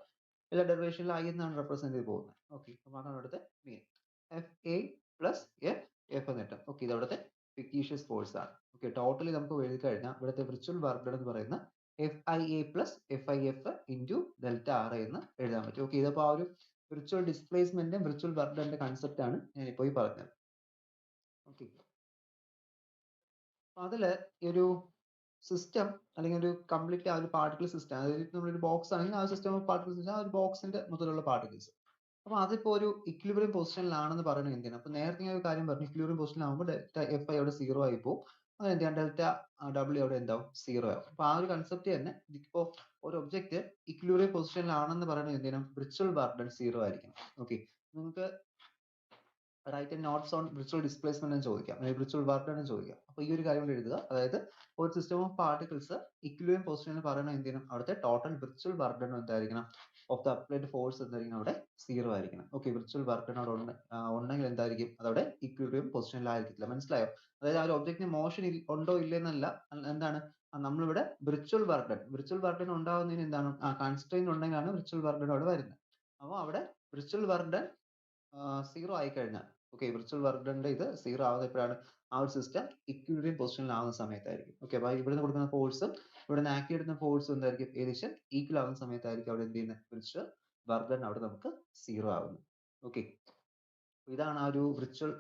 എല്ലാ ഡെറിവേഷനിലും ഐ എന്നാണ് റെപ്രസെന്റ് ചെയ്ത് പോകുന്നത്. ഓക്കെ, അപ്പൊ അതാണ് അവിടുത്തെ meaning. F A plus F F എന്ന് കിട്ടും. ഓക്കെ, ഇത് അവിടുത്തെ ഫിക്റ്റീഷ്യസ് ഫോഴ്സ് ആണ്. ഓക്കെ, ടോട്ടലി നമുക്ക് എഴുതി കഴിഞ്ഞാൽ ഇവിടുത്തെ വിർച്വൽ വർക്ക് ഡൺ എന്ന് പറയുന്ന F I A plus F I F into delta R എന്ന് എഴുതാൻ പറ്റും. ഓക്കെ, ഇതിപ്പോ ആ ഒരു വിർച്വൽ ഡിസ്പ്ലേസ്മെന്റ് വിർച്വൽ വർക്ക് ഡന്റെ കൺസെപ്റ്റ് ആണ് ഞാൻ ഇപ്പോൾ ഈ പറഞ്ഞത്. ഓക്കെ, അതില് ഒരു സിസ്റ്റം അല്ലെങ്കിൽ ഒരു കംപ്ലീറ്റ് ആ ഒരു പാർട്ടിക്കിൾ സിസ്റ്റം, അതായത് നമ്മളൊരു ബോക്സ് ആണെങ്കിൽ ആ സിസ്റ്റം ഓഫ് പാർട്ടിക്കിൾസ് വെച്ചാൽ ആ ഒരു ബോക്സിന്റെ മുതലുള്ള പാർട്ടിക്കിൾസ്. അപ്പൊ അതിപ്പോ ഒരു ഇക്വിലിബ്രിയം പൊസിഷനിലാണെന്ന് പറയുന്നത് എന്തിനാണ്, അപ്പൊ നേരത്തെ ഞാൻ ഒരു കാര്യം പറഞ്ഞു, ഇക്വിലിബ്രിയം പൊസിഷനിലാകുമ്പോൾ ഡെൽറ്റ എഫ് ഐ അവിടെ സീറോ ആയി പോകും. അങ്ങനെ എന്ത് ചെയ്യാം, ഡെൽറ്റ ഡബ്ല്യു അവിടെ എന്താവും, സീറോ ആവും. അപ്പൊ ആ ഒരു കൺസെപ്റ്റ് തന്നെ ഇപ്പോ ഒരു ഒബ്ജക്റ്റ് ഇക്വിലിബ്രിയം പൊസിഷനിലാണെന്ന് പറയുന്നത് എന്തിനാണ്, വിർച്വൽ വർക്ക് ഡൺ സീറോ ആയിരിക്കണം. ഓക്കെ, നിങ്ങൾക്ക് write notes on virtual displacement എന്ന് ചോദിക്കാം, വിർച്വൽ വർക്ക് ഡൺ എന്ന് ചോദിക്കാം. അപ്പൊ ഈ ഒരു കാര്യം കൂടി എഴുതുക, അതായത് ഒരു സിസ്റ്റം ഓഫ് പാർട്ടിക്കിൾസ് ഇക്വിലിബ്രിയം പൊസിഷനിൽ പറയുന്നത് എന്തിനും അവിടുത്തെ ടോട്ടൽ വിർച്വൽ വർക്ക് ഡൺ എന്തായിരിക്കണം, ഓഫ് ദ അപ്ലൈഡ് ഫോഴ്സ് എന്തായിരിക്കണം, അവിടെ സീറോ ആയിരിക്കണം. ഓക്കെ, വിർച്വൽ വർക്ക് ഡൺ അവിടെ ഉണ്ടെങ്കിൽ എന്തായിരിക്കും, അതവിടെ ഇക്വിലിബ്രിയം പൊസിഷനിലായിരിക്കില്ല. മനസ്സിലായോ? അതായത് ആ ഒരു ഒബ്ജക്റ്റിന് മോഷൻ ഉണ്ടോ ഇല്ലെന്നല്ല, എന്താണ് നമ്മളിവിടെ വിർച്വൽ വർക്ക് ഡൺ ഉണ്ടാകുന്നതിന് എന്താണ്, കൺസ്ട്രെയിൻ ഉണ്ടെങ്കിലാണ് വിർച്വൽ വർക്ക് ഡൺ അവിടെ വരുന്നത്. അപ്പോൾ അവിടെ വിർച്വൽ വർക്ക് ഡൺ സീറോ ആയി കഴിഞ്ഞാൽ, ഓക്കെ, വിർച്വൽ വർക്ക് ഡൺ ഇത് സീറോ ആവുന്നത് എപ്പോഴാണ്, ആ ഒരു സിസ്റ്റം ഇക്വിലിബ്രിയം പൊസിഷനിൽ ആവുന്ന സമയത്തായിരിക്കും. ഓക്കെ, അപ്പൊ ഇവിടുന്ന് കൊടുക്കുന്ന ഫോഴ്സും ഇവിടുന്ന് ആക്ട് ചെയ്യുന്ന ഫോഴ്സും എന്തായിരിക്കും, ഏകദേശം ഈക്വൽ ആവുന്ന സമയത്തായിരിക്കും അവിടെ എന്ത് ചെയ്യുന്നത്, വിർച്വൽ വർക്ക് ഡൺ അവിടെ നമുക്ക് സീറോ ആവുന്നത്. ഓക്കെ, ഇതാണ് ആ ഒരു വിർച്വൽ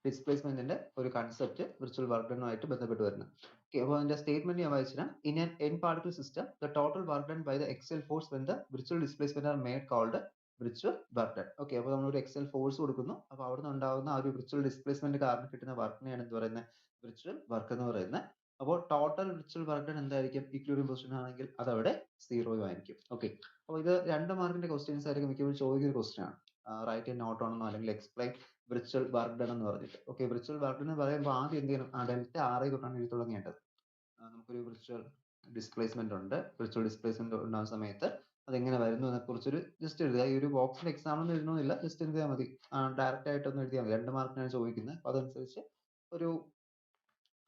ഡിസ്പ്ലേസ്മെന്റിന്റെ ഒരു കൺസെപ്റ്റ് വിർച്വൽ വർക്ക് ഡണ്ണുമായിട്ട് ബന്ധപ്പെട്ട് വരുന്നത്. ഓക്കെ, അപ്പോൾ അതിന്റെ സ്റ്റേറ്റ്മെന്റ് ഞാൻ വായിച്ചുതരാം. In an n particle system the total work done by the axial force when the virtual displacement are made called virtual work done. Okay, അപ്പോൾ നമ്മൾ ഒരു എക്സൽ ഫോഴ്സ് കൊടുക്കുന്നു, അപ്പോൾ അവിടെ നിന്ന് ഉണ്ടാകുന്ന ആ ഒരു വിർച്വൽ ഡിസ്പ്ലേസ്മെന്റ് കാരണം കിട്ടുന്ന വർക്കിനെയാണ് എന്ത് പറയുന്നത്, വിർച്വൽ വർക്ക് എന്ന് പറയുന്നത്. അപ്പോൾ ടോട്ടൽ വിർച്വൽ വർക്ക് ഡൺ എന്തായിരിക്കും, ഇക്വിലിബ്രിയം പൊസിഷൻ ആണെങ്കിൽ അത് അവിടെ സീറോ ആയിരിക്കും. ഓക്കെ, അപ്പോൾ ഇത് 2 മാർക്കിന്റെ ക്വസ്റ്റ്യൻസ് ആയിരിക്കും മിക്കപ്പോഴും ചോദിക്കുന്ന ക്വസ്റ്റ്യൻ ആണ്. റൈറ്റ് എ നോട്ട് ഓൺ എന്നോ അല്ലെങ്കിൽ എക്സ്പ്ലെയിൻ വിർച്വൽ വർക്ക് ഡൺ എന്ന് പറഞ്ഞിട്ട്. ഓക്കെ, വിർച്വൽ വർക്ക് ഡൺ എന്ന് പറയുമ്പോൾ ആദ്യം എന്ത് ചെയ്യണം, ഡെൽറ്റ ആർ തൊട്ടാണ് എഴുതി തുടങ്ങേണ്ടത്. നമുക്കൊരു വിർച്വൽ ഡിസ്പ്ലേസ്മെന്റ് ഉണ്ട്, വിർച്വൽ ഡിസ്പ്ലേസ്മെന്റ് ഉണ്ടാകുന്ന സമയത്ത് അതെങ്ങനെ വരുന്നു എന്നതിനെ കുറിച്ചൊരു ജസ്റ്റ് എഴുതുക. ഈ ഒരു ബോക്സിന്റെ എക്സാം ഒന്നും എഴുതണമെന്നില്ല, ജസ്റ്റ് എഴുതിയാൽ മതി. ഡയറക്റ്റ് ആയിട്ട് ഒന്ന് എഴുതിയാൽ മതി. 2 മാർക്കിനാണ് ചോദിക്കുന്നത്, അപ്പൊ അതനുസരിച്ച് ഒരു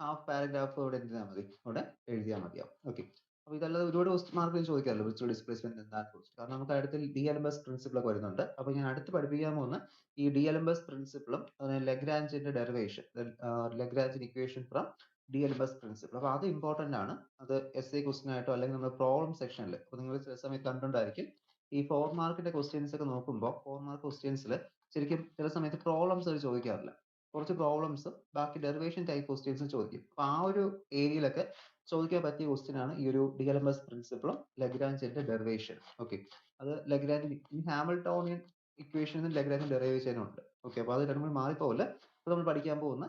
ഹാഫ് പാരഗ്രാഫ് ഇവിടെ എഴുതിയാൽ മതി, അവിടെ എഴുതിയാൽ മതിയാവും. ഓക്കെ, അപ്പൊ ഇതല്ലാതെ ഒരുപാട് മാർക്കിൽ ചോദിക്കാറില്ല വിർച്വൽ ഡിസ്പ്ലേസ്മെന്റ് എന്താണെന്ന് കുറിച്ച്, കാരണം നമുക്ക് അടുത്ത ഡി എൽഎംഎസ് പ്രിൻസിപ്പിൾ ഒക്കെ വരുന്നുണ്ട്. അപ്പൊ ഞാൻ അടുത്ത് പഠിപ്പിക്കാൻ പോകുന്ന ഈ ഡി എൽഎംഎസ് പ്രിൻസിപ്പിളും ലഗ്രാഞ്ചിന്റെ derivation, Lagrangian equation from D'Alembert's principle, അപ്പൊ അത് ഇമ്പോർട്ടന്റ് ആണ്. അത് എസ്എ ക്വസ്റ്റ്യൻ ആയിട്ടോ അല്ലെങ്കിൽ നമ്മുടെ പ്രോബ്ലം സെക്ഷനിൽ, അപ്പൊ നിങ്ങൾ ചില സമയത്ത് കണ്ടിട്ടുണ്ടായിരിക്കും ഈ 4 മാർക്കിന്റെ ക്വസ്റ്റ്യൻസ് ഒക്കെ നോക്കുമ്പോൾ 4 മാർക്ക് ക്വസ്റ്റ്യൻസിൽ ശരിക്കും ചില സമയത്ത് പ്രോബ്ലംസ് അവർ ചോദിക്കാറില്ല, കുറച്ച് പ്രോബ്ലംസ് ബാക്കി ഡെറിവേഷൻ ടൈപ്പ് ക്വസ്റ്റ്യൻസ് ചോദിക്കും. അപ്പൊ ആ ഒരു ഏരിയയിലൊക്കെ ചോദിക്കാൻ പറ്റിയ ക്വസ്റ്റ്യൻ ആണ് ഈ ഒരു ഡി എൽ എം എസ് പ്രിൻസിപ്പിളും ലഗ്രാഞ്ചിന്റെ ഡെറിവേഷൻ. ഓക്കെ, അത് ലഗ്രാഞ്ച് ഈ ഹാമിൽട്ടോണിയൻ ഇക്വേഷനും ലഗ്രാഞ്ച് ഡെറിവേഷനും ഉണ്ട്. ഓക്കെ, അപ്പൊ അത് രണ്ടും മാറിപ്പോലെ നമ്മൾ പഠിക്കാൻ പോകുന്ന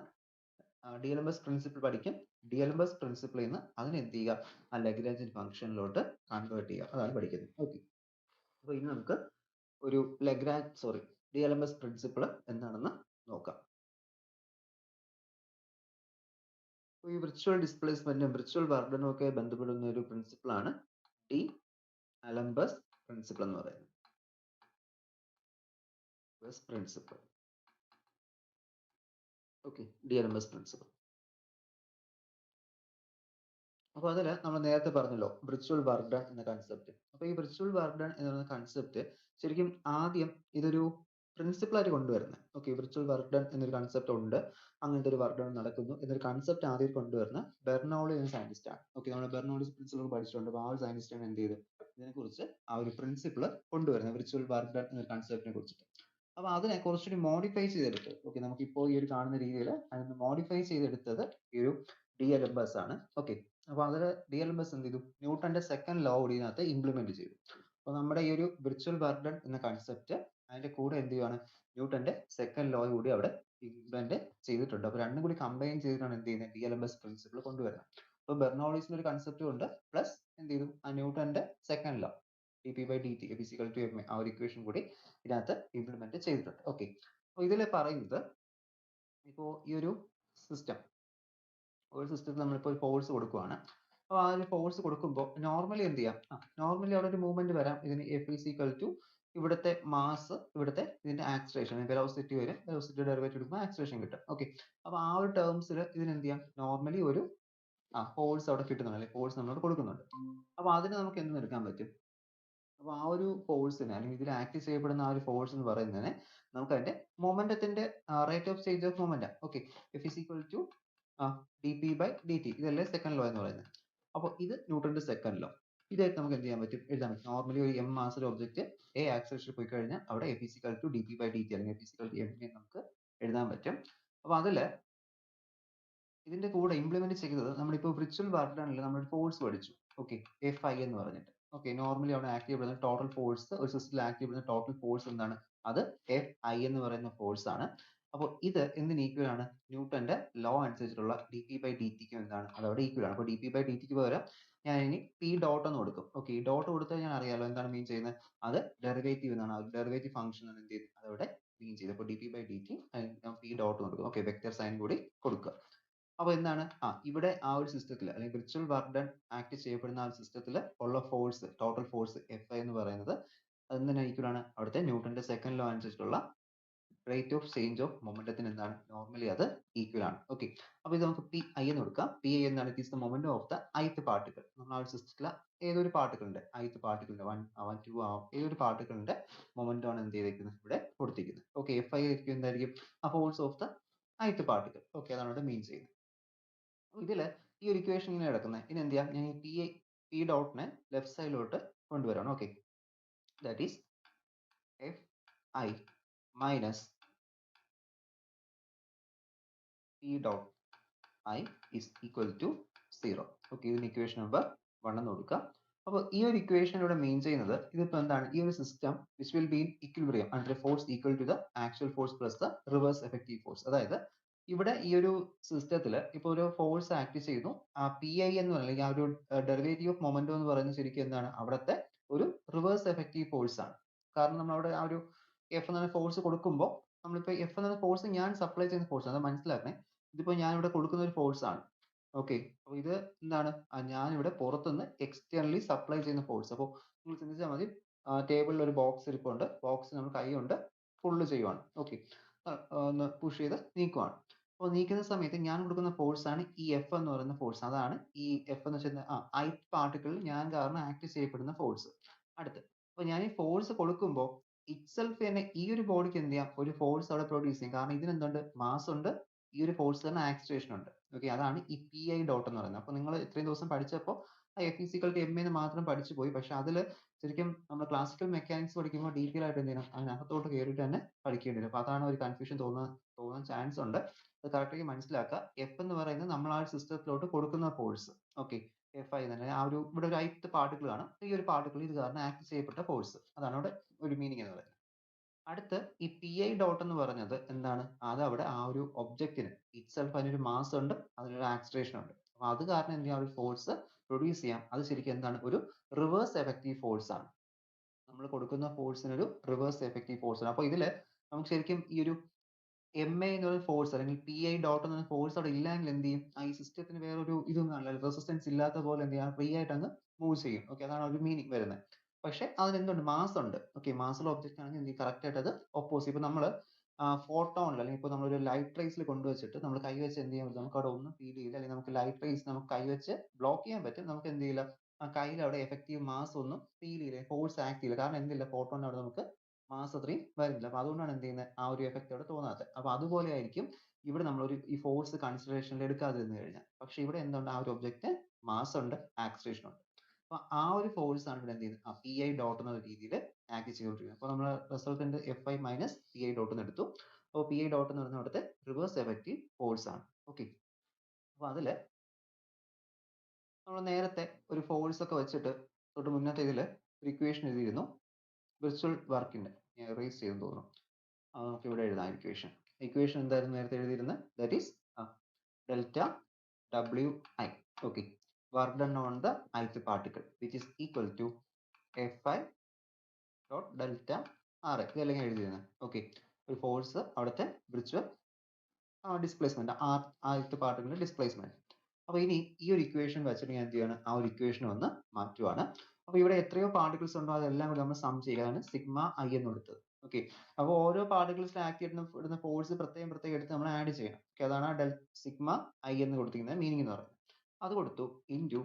D'Alembert's principle പഠിക്കും. ഡി എൽ എം എസ് പ്രിൻസിപ്പിളിൽ നിന്ന് അതിനെ എന്ത് ചെയ്യുക, ആ ലഗ്രാഞ്ചിൻ ഫംഗ്ഷനിലോട്ട് കൺവേർട്ട് ചെയ്യുക, അതാണ് പഠിക്കുന്നത്. ഓക്കെ, അപ്പൊ ഇനി നമുക്ക് ഒരു D'Alembert's principle എന്താണെന്ന് നോക്കാം. ഈ വിർച്വൽ ഡിസ്പ്ലേസ്മെന്റും വിർച്വൽ വർക്ക് ഡണും ഒക്കെ ബന്ധപ്പെടുന്ന ഒരു പ്രിൻസിപ്പിൾ ആണ് ഡി അലംബസ് പ്രിൻസിപ്പിൾ എന്ന് പറയുന്നത്. Principle. Okay, D'Alembert's principle. അപ്പൊ അതിൽ നമ്മൾ നേരത്തെ പറഞ്ഞല്ലോ വിർച്വൽ വർക്ക് ഡൺ എന്ന കൺസെപ്റ്റ്. അപ്പൊ ഈ വിർച്വൽ വർക്ക് ഡൺ എന്ന കൺസെപ്റ്റ് ശരിക്കും ആദ്യം ഇതൊരു പ്രിൻസിപ്പിൾ ആയിട്ട് കൊണ്ടുവരുന്നത്. ഓക്കെ, വിർച്വൽ വർക്ക് ഡൺ എന്നൊരു കൺസെപ്റ്റ് ഉണ്ട്, അങ്ങനത്തെ ഒരു വർക്ക് ഡൺ നടക്കുന്നു എന്നൊരു കൺസെപ്റ്റ് ആദ്യം കൊണ്ടുവരുന്ന ബെർണൗളി എന്ന സയന്റിസ്റ്റ് ആണ്. ഓക്കെ, നമ്മൾ ബെർണൗളിസ് പ്രിൻസിപ്പിൾ പഠിച്ചിട്ടുണ്ട്. അപ്പോൾ ആ ഒരു സയന്റിസ്റ്റ് ആണ് എന്ത് ചെയ്ത് ഇതിനെക്കുറിച്ച് ആ ഒരു പ്രിൻസിപ്പിൾ കൊണ്ടുവരുന്നത്, വിർച്വൽ വർക്ക് ഡൺ എന്ന കൺസെപ്റ്റിനെ കുറിച്ചിട്ട്. അപ്പൊ അതിനെ കുറച്ചുകൂടി മോഡിഫൈ ചെയ്തെടുത്ത്, ഓക്കെ, നമുക്കിപ്പോൾ ഈ ഒരു കാണുന്ന രീതിയിൽ അതിനെ മോഡിഫൈ ചെയ്തെടുത്തത് ഈ ഒരു ഡി എലംബസ് ആണ്. ഓക്കെ, അപ്പൊ അതിൽ ഡി എലംബസ് എന്ത് ചെയ്തു, ന്യൂട്ടന്റെ സെക്കൻഡ് ലോ കൂടി ഇതിനകത്ത് ഇംപ്ലിമെന്റ് ചെയ്തു. അപ്പോൾ നമ്മുടെ ഈ ഒരു വിർച്വൽ ബർഡൻ എന്ന കൺസെപ്റ്റ് അതിന്റെ കൂടെ എന്ത് ചെയ്യുവാണ്, ന്യൂട്ടന്റെ സെക്കൻഡ് ലോ കൂടി അവിടെ ഇംപ്ലിമെന്റ് ചെയ്തിട്ടുണ്ട്. അപ്പോൾ രണ്ടും കൂടി കമ്പൈൻ ചെയ്തിട്ടാണ് എന്ത് ചെയ്യുന്നത്, DLMS പ്രിൻസിപ്പിൾ കൊണ്ടുവരുന്നത്. അപ്പോൾ ബെർണോളിസിന്റെ ഒരു കൺസെപ്റ്റും ഉണ്ട്, പ്ലസ് എന്ത് ചെയ്തു ആ ന്യൂട്ടന്റെ സെക്കൻഡ് ലോ dp/dt = ma ആ ഒരു ഇക്വേഷൻ കൂടി ഇതിനകത്ത് ഇംപ്ലിമെന്റ് ചെയ്തിട്ടുണ്ട്. ഓക്കെ, അപ്പോൾ ഇതിൽ പറയുന്നത് ഇപ്പോൾ ഈ ഒരു സിസ്റ്റത്തിൽ നമ്മളിപ്പോൾ ഒരു ഫോഴ്സ് കൊടുക്കുവാണ്. അപ്പോൾ ആ ഒരു ഫോഴ്സ് കൊടുക്കുമ്പോൾ നോർമലി എന്ത് ചെയ്യാം, നോർമലി അവിടെ ഒരു മൂവ്മെന്റ് വരാം. ഇതിന് F ഇവിടുത്തെ മാസ്, ഇവിടുത്തെ ഇതിന്റെ ആക്സിലറേഷൻ, വെലോസിറ്റി വരും, വെലോസിറ്റി ഡെറിവേറ്റീവ് എടുക്കുമ്പോൾ ആക്സിലറേഷൻ കിട്ടും. ഓക്കെ, അപ്പോൾ ആ ഒരു ടേംസിൽ ഇതിന് എന്ത് ചെയ്യാം, നോർമലി ഒരു ഫോഴ്സ് അവിടെ കിട്ടുന്നുണ്ട്, അല്ലെങ്കിൽ ഫോഴ്സ് നമ്മളോട് കൊടുക്കുന്നുണ്ട്. അപ്പോൾ അതിന് നമുക്ക് എന്തെന്ന് എടുക്കാൻ പറ്റും, അപ്പോൾ ആ ഒരു ഫോഴ്സിനെ അല്ലെങ്കിൽ ഇതിൽ ആക്ട് ചെയ്യപ്പെടുന്ന ആ ഒരു ഫോഴ്സ് എന്ന് പറയുന്നതിനെ നമുക്ക് അതിന്റെ മൊമെന്റത്തിന്റെ rate of change of momentum, okay, F dp/dt, ഇതല്ലേ സെക്കൻഡ് ലോ എന്ന് പറയുന്നത്. അപ്പോൾ ഇത് ന്യൂട്ടന്റെ സെക്കൻഡ് ലോ. ഇതായിട്ട് നമുക്ക് എന്ത് ചെയ്യാൻ പറ്റും, എഴുതാൻ പറ്റും. നോർമലി ഒരു m mass object a acceleration പോയി കഴിഞ്ഞാൽ അവിടെ F dp/dt അല്ലെങ്കിൽ F m നമുക്ക് എഴുതാൻ പറ്റും. അപ്പോൾ അതില് ഇതിന്റെ കൂടെ ഇംപ്ലിമെന്റ് ചെയ്തത് നമ്മളിപ്പോൾ വിർച്വൽ ബർഡനിൽ നമ്മൾ ഫോഴ്സ് പഠിച്ചു. ഓക്കെ, Fi എന്ന് പറഞ്ഞിട്ട്. ഓക്കെ, നോർമലി അവിടെ ആക്ട് ചെയ്യപ്പെടുന്ന ടോട്ടൽ ഫോഴ്സ്, ഒരു സിസ്റ്റത്തിൽ ആക്ട് ചെയ്യപ്പെടുന്ന ടോട്ടൽ ഫോഴ്സ് എന്താണ്, അത് Fi എന്ന് പറയുന്ന ഫോഴ്സ് ആണ്. അപ്പോൾ ഇത് എന്തിന് ഈക്വൽ ആണ്, ന്യൂട്ടന്റെ ലോ അനുസരിച്ചിട്ടുള്ള dp/dt ക്ക് എന്താണ്, അത് അവിടെ ഈക്വൽ ആണ്. അപ്പോൾ dp/dt ക്ക് പകരം ഞാൻ ഇനി p ഡോട്ട് എന്ന് കൊടുക്കും. ഓക്കെ, ഈ ഡോട്ട് കൊടുത്താൽ ഞാൻ അറിയാലോ എന്താണ് മീൻ ചെയ്യുന്നത്, അത് ഡെറിവേറ്റീവ് എന്നാണ്, ഡെറിവേറ്റീവ് ഫംഗ്ഷൻ ആണ് എന്ത് ചെയ്ത് അതവിടെ മീൻ ചെയ്ത്. അപ്പോൾ dp/dt p ഡോട്ട് കൊടുക്കും. ഓക്കെ, വെക്റ്റർ സൈൻ കൂടി കൊടുക്കുക. അപ്പോൾ എന്താണ്, ഇവിടെ ആ ഒരു സിസ്റ്റത്തിൽ അല്ലെങ്കിൽ വിർച്വൽ ബർഡൻ ആക്ട് ചെയ്യപ്പെടുന്ന ആ ഒരു സിസ്റ്റത്തിൽ ഉള്ള ഫോഴ്സ്, ടോട്ടൽ ഫോഴ്സ് Fi എന്ന് പറയുന്നത് അതെന്തിന് ഈക്വൽ ആണ്, അവിടുത്തെ ന്യൂട്ടന്റെ സെക്കൻഡ് ലോ അനുസരിച്ചുള്ള റേറ്റ് ഓഫ് ചേഞ്ച് ഓഫ് മൊമെന്റത്തിന് എന്താണ്, നോർമലി അത് ഈക്വൽ ആണ്. ഓക്കെ, അപ്പോൾ ഇത് നമുക്ക് Pi എന്ന് കൊടുക്കാം. Pi എന്താണ്, it is the momentum of the ith particle. നമ്മൾ ആ ഒരു സിസ്റ്റത്തിലെ ഏതൊരു പാർട്ടിക്കിളിന്റെ ith പാർട്ടിക്കിളിന്റെ 1 ആവാം 2 ആവാം ഏതൊരു പാർട്ടിക്കിളിന്റെ മൊമെന്റം ആണ് എന്ത് ചെയ്തിരിക്കുന്നത്, ഇവിടെ കൊടുത്തിരിക്കുന്നത്. ഓക്കെ, Fi ആയിരിക്കും എന്തായിരിക്കും, ആ force of the ith particle. Okay, അതാണ് ഇവിടെ മീൻ ചെയ്യുന്നത്. ഇതില് ഈ ഒരു ഇക്വേഷൻ ഇങ്ങനെ കിടക്കുന്നത്, ഇനി എന്ത് ചെയ്യാം, ഞാൻ ഈ p ഡോട്ടിനെ ലെഫ്റ്റ് സൈഡിലോട്ട് കൊണ്ടുവരാണ്. Okay, that is Fi minus p dot i is equal to 0. Okay, ഇതിന് ഇക്വേഷൻ നമ്പർ 1 എന്ന് കൊടുക്കാം. അപ്പോൾ ഈ ഒരു ഇക്വേഷൻ ഇവിടെ മെയിൻ ചെയ്യുന്നത്, ഇതിപ്പോൾ എന്താണ്, ഈ ഒരു system which will be in equilibrium under force equal to the actual force plus the reverse effective force. അതായത് ഇവിടെ ഈ ഒരു സിസ്റ്റത്തിൽ ഇപ്പോൾ ഒരു ഫോഴ്സ് ആക്ട് ചെയ്യുന്നു, ആ Pi എന്ന് പറയുന്നത് ആ ഒരു ഡെറിവേറ്റീവ് ഓഫ് മൊമെന്റം എന്ന് പറയുന്നത് ശരിക്കും എന്താണ്, അവിടുത്തെ ഒരു റിവേഴ്സ് എഫക്റ്റീവ് ഫോഴ്സ് ആണ്. കാരണം നമ്മൾ അവിടെ ആ ഒരു F എന്ന ഫോഴ്സ് കൊടുക്കുമ്പോൾ, നമ്മളിപ്പോൾ F എന്ന ഫോഴ്സ് ഞാൻ സപ്ലൈ ചെയ്യുന്ന ഫോഴ്സ്, അത് മനസ്സിലാക്കണേ. ഇതിപ്പോൾ ഞാൻ ഇവിടെ കൊടുക്കുന്ന ഒരു ഫോഴ്സ് ആണ്. ഓക്കെ, അപ്പോൾ ഇത് എന്താണ്, ഞാനിവിടെ പുറത്തുനിന്ന് എക്സ്റ്റേണലി സപ്ലൈ ചെയ്യുന്ന ഫോഴ്സ്. അപ്പോൾ നിങ്ങൾ ചിന്തിച്ചാൽ മതി, ടേബിളിൽ ഒരു ബോക്സ് ഇരിപ്പുണ്ട്, ബോക്സ് നമ്മൾ കൈ കൊണ്ട് പുള്ള് ചെയ്യുവാണ്. ഓക്കെ, ഒന്ന് പുഷ് ചെയ്ത് നീക്കുവാണ്. അപ്പോൾ നീക്കുന്ന സമയത്ത് ഞാൻ കൊടുക്കുന്ന ഫോഴ്സ് ആണ് ഈ F എന്ന് പറയുന്ന ഫോഴ്സ്. അതാണ് ഈ F എന്ന് വെച്ചാൽ ith പാർട്ടിക്കിളിൽ ഞാൻ കാരണം ആക്ട് ചെയ്യപ്പെടുന്ന ഫോഴ്സ്. അടുത്ത്, അപ്പോൾ ഞാൻ ഈ ഫോഴ്സ് കൊടുക്കുമ്പോൾ ഇറ്റ്സെൽഫ് തന്നെ ഈ ഒരു ബോഡിക്ക് എന്ത് ചെയ്യാം, ഒരു ഫോഴ്സ് അവിടെ പ്രൊഡ്യൂസ് ചെയ്യും. കാരണം ഇതിന് എന്തുണ്ട്, മാസ് ഉണ്ട്, ഈ ഒരു ഫോഴ്സ് തന്നെ ആക്സിലറേഷൻ ഉണ്ട്. ഓക്കെ, അതാണ് ഈ Pi ഡോട്ട് എന്ന് പറയുന്നത്. അപ്പോൾ നിങ്ങൾ ഇത്രയും ദിവസം പഠിച്ചപ്പോൾ F m എന്ന് മാത്രം പഠിച്ചു പോയി. പക്ഷെ അതിൽ ശരിക്കും നമ്മൾ ക്ലാസിക്കൽ മെക്കാനിക്സ് പഠിക്കുമ്പോൾ ഡീറ്റെയിൽ ആയിട്ട് എന്ത് ചെയ്യണം, അതിനകത്തോട്ട് കയറിയിട്ട് തന്നെ പഠിക്കേണ്ടി വരും. അപ്പോൾ അതാണ് ഒരു കൺഫ്യൂഷൻ തോന്നാൻ ചാൻസ് ഉണ്ട്. അത് കറക്റ്റായി മനസ്സിലാക്കുക. F എന്ന് പറയുന്നത് നമ്മൾ ആ ഒരു സിസ്റ്റത്തിലോട്ട് കൊടുക്കുന്ന ഫോഴ്സ്. ഓക്കെ, Fi തന്നെ ആ ഒരു ഇവിടെ ഒരു ith പാർട്ടിക്കിൾ ആണ്, ഈ ഒരു പാർട്ടിക്കിൾ ഇത് കാരണം ആക്ട് ചെയ്യപ്പെട്ട ഫോഴ്സ്. അതാണ് അവിടെ ഒരു മീനിങ് എന്ന് പറയുന്നത്. അടുത്ത് ഈ Pi ഡോട്ട് എന്ന് പറഞ്ഞത് എന്താണ്, അത് അവിടെ ആ ഒരു ഒബ്ജക്റ്റിന് ഇറ്റ്സെൽഫ് അതിനൊരു മാസ് ഉണ്ട്, അതിനൊരു ആക്സിലറേഷൻ ഉണ്ട്. അപ്പൊ അത് കാരണം എന്ത് ചെയ്യാം, ഒരു ഫോഴ്സ് പ്രൊഡ്യൂസ് ചെയ്യാം. അത് ശരിക്കും എന്താണ്, ഒരു റിവേഴ്സ് എഫക്റ്റീവ് ഫോഴ്സ് ആണ്. നമ്മൾ കൊടുക്കുന്ന ഫോഴ്സിന് ഒരു റിവേഴ്സ് എഫക്റ്റീവ് ഫോഴ്സ് ആണ്. അപ്പോൾ ഇതില് നമുക്ക് ശരിക്കും ഈ ഒരു MA എന്ന് പറയുന്ന ഫോഴ്സ് അല്ലെങ്കിൽ Pi ഡോട്ട് എന്ന ഫോഴ്സ് അവിടെ ഇല്ലെങ്കിൽ എന്ത് ചെയ്യും, ഈ സിസ്റ്റത്തിന് വേറൊരു ഇതൊന്നും അല്ല, റെസിസ്റ്റൻസ് ഇല്ലാത്ത പോലെ എന്ത് ചെയ്യാം, ഫ്രീ ആയിട്ട് അങ്ങ് മൂവ് ചെയ്യും. ഓക്കെ, അതാണ് ഒരു മീനിങ് വരുന്നത്. പക്ഷെ അതിന് എന്തുണ്ട്, മാസ് ഉണ്ട്. ഓക്കെ, മാസുള്ള ഒബ്ജക്റ്റ് ആണെങ്കിൽ എന്ത് ചെയ്യും, കറക്റ്റ് ആയിട്ട് അത് ഒപ്പോസ്. ഇപ്പൊ നമ്മൾ ഫോട്ടോണിൽ അല്ലെങ്കിൽ ഇപ്പോൾ നമ്മളൊരു ലൈറ്റ് റേസിൽ കൊണ്ടുവച്ചിട്ട് നമ്മൾ കൈ വെച്ച് എന്ത് ചെയ്യാൻ പറ്റും, നമുക്ക് അവിടെ ഒന്നും ഫീൽ ചെയ്യില്ല. അല്ലെങ്കിൽ നമുക്ക് ലൈറ്റ് റേസ് നമുക്ക് കൈ വെച്ച് ബ്ലോക്ക് ചെയ്യാൻ പറ്റും, നമുക്ക് എന്ത് ചെയ്യില്ല, ആ കയ്യിൽ അവിടെ എഫക്റ്റീവ് മാസ് ഒന്നും ഫീൽ ചെയ്യില്ല, ഫോഴ്സ് ആക്ട് ചെയ്യില്ല. കാരണം എന്തില്ല, ഫോട്ടോൺ അവിടെ നമുക്ക് മാസ് അത്രയും വരുന്നില്ല. അപ്പൊ അതുകൊണ്ടാണ് എന്ത് ചെയ്യുന്നത്, ആ ഒരു എഫക്റ്റ് അവിടെ തോന്നാത്തത്. അപ്പൊ അതുപോലെ ആയിരിക്കും ഇവിടെ നമ്മളൊരു ഈ ഫോഴ്സ് കൺസിഡറേഷനിൽ എടുക്കാതിരുന്നു കഴിഞ്ഞാൽ. പക്ഷെ ഇവിടെ എന്തുണ്ട്, ആ ഒരു ഒബ്ജക്റ്റ് മാസ് ഉണ്ട്, ആക്സിലറേഷൻ ഉണ്ട്. അപ്പൊ ആ ഒരു ഫോഴ്സ് ആണ് ഇവിടെ എന്ത് ചെയ്യുന്നത്, Pi ഡോട്ട് എന്ന രീതിയിൽ ആക്ട് ചെയ്തുകൊണ്ടിരിക്കുന്നത്. അപ്പൊ നമ്മൾ resultant Fi minus Pi dot എന്ന് എടുത്തു. അപ്പോൾ Pi ഡോട്ട് എന്ന് പറയുന്നത് അവിടുത്തെ റിവേഴ്സ് എഫക്റ്റീവ് ഫോഴ്സ് ആണ്. ഓക്കെ, അപ്പൊ അതില് നമ്മൾ നേരത്തെ ഒരു ഫോഴ്സ് ഒക്കെ വെച്ചിട്ട് തൊട്ട് മുന്നത്തെ ഇതില് ഒരു ഇക്വേഷൻ എഴുതിയിരുന്നു വിർച്വൽ വർക്കിന്റെ. ഞാൻ എറേസ് ചെയ്തു തോന്നുന്നു. നമുക്ക് ഇവിടെ എഴുതാം ഇക്വേഷൻ എന്തായിരുന്നു നേരത്തെ എഴുതിയിരുന്നത്? That is delta W I. Okay, work done on the ith particle which is equal to Fi dot delta R. ഇതല്ലെങ്കിൽ എഴുതിയിരുന്നത്. ഓക്കെ, ഒരു ഫോഴ്സ്, അവിടുത്തെ വിർച്വൽ ഡിസ്പ്ലേസ്മെന്റ്, ith പാർട്ടിക്കിളിന്റെ ഡിസ്പ്ലേസ്മെന്റ്. അപ്പൊ ഇനി ഈ ഒരു ഇക്വേഷൻ വെച്ചിട്ട് ഞാൻ എന്ത് ചെയ്യാണ്, ആ ഒരു ഇക്വേഷൻ ഒന്ന് മാറ്റുവാണ്. അപ്പൊ ഇവിടെ എത്രയോ പാർട്ടിക്കിൾസ് ഉണ്ടോ അതെല്ലാം കൂടി നമ്മൾ സം ചെയ്യുകയാണ് സിഗ്മ ഐ എന്ന് എടുത്തത്. ഓക്കെ, അപ്പോൾ ഓരോ പാർട്ടിക്കിൾസിൽ ആക്ട് ചെയ്യുന്ന ഫോഴ്സ് പ്രത്യേകം എടുത്ത് നമ്മൾ ആഡ് ചെയ്യണം. ഓക്കെ, അതാണ് സിഗ്മ ഐ എന്ന് കൊടുത്തിരിക്കുന്നത് മീനിങ് എന്ന് പറയുന്നത്. അത് കൊടുത്തു into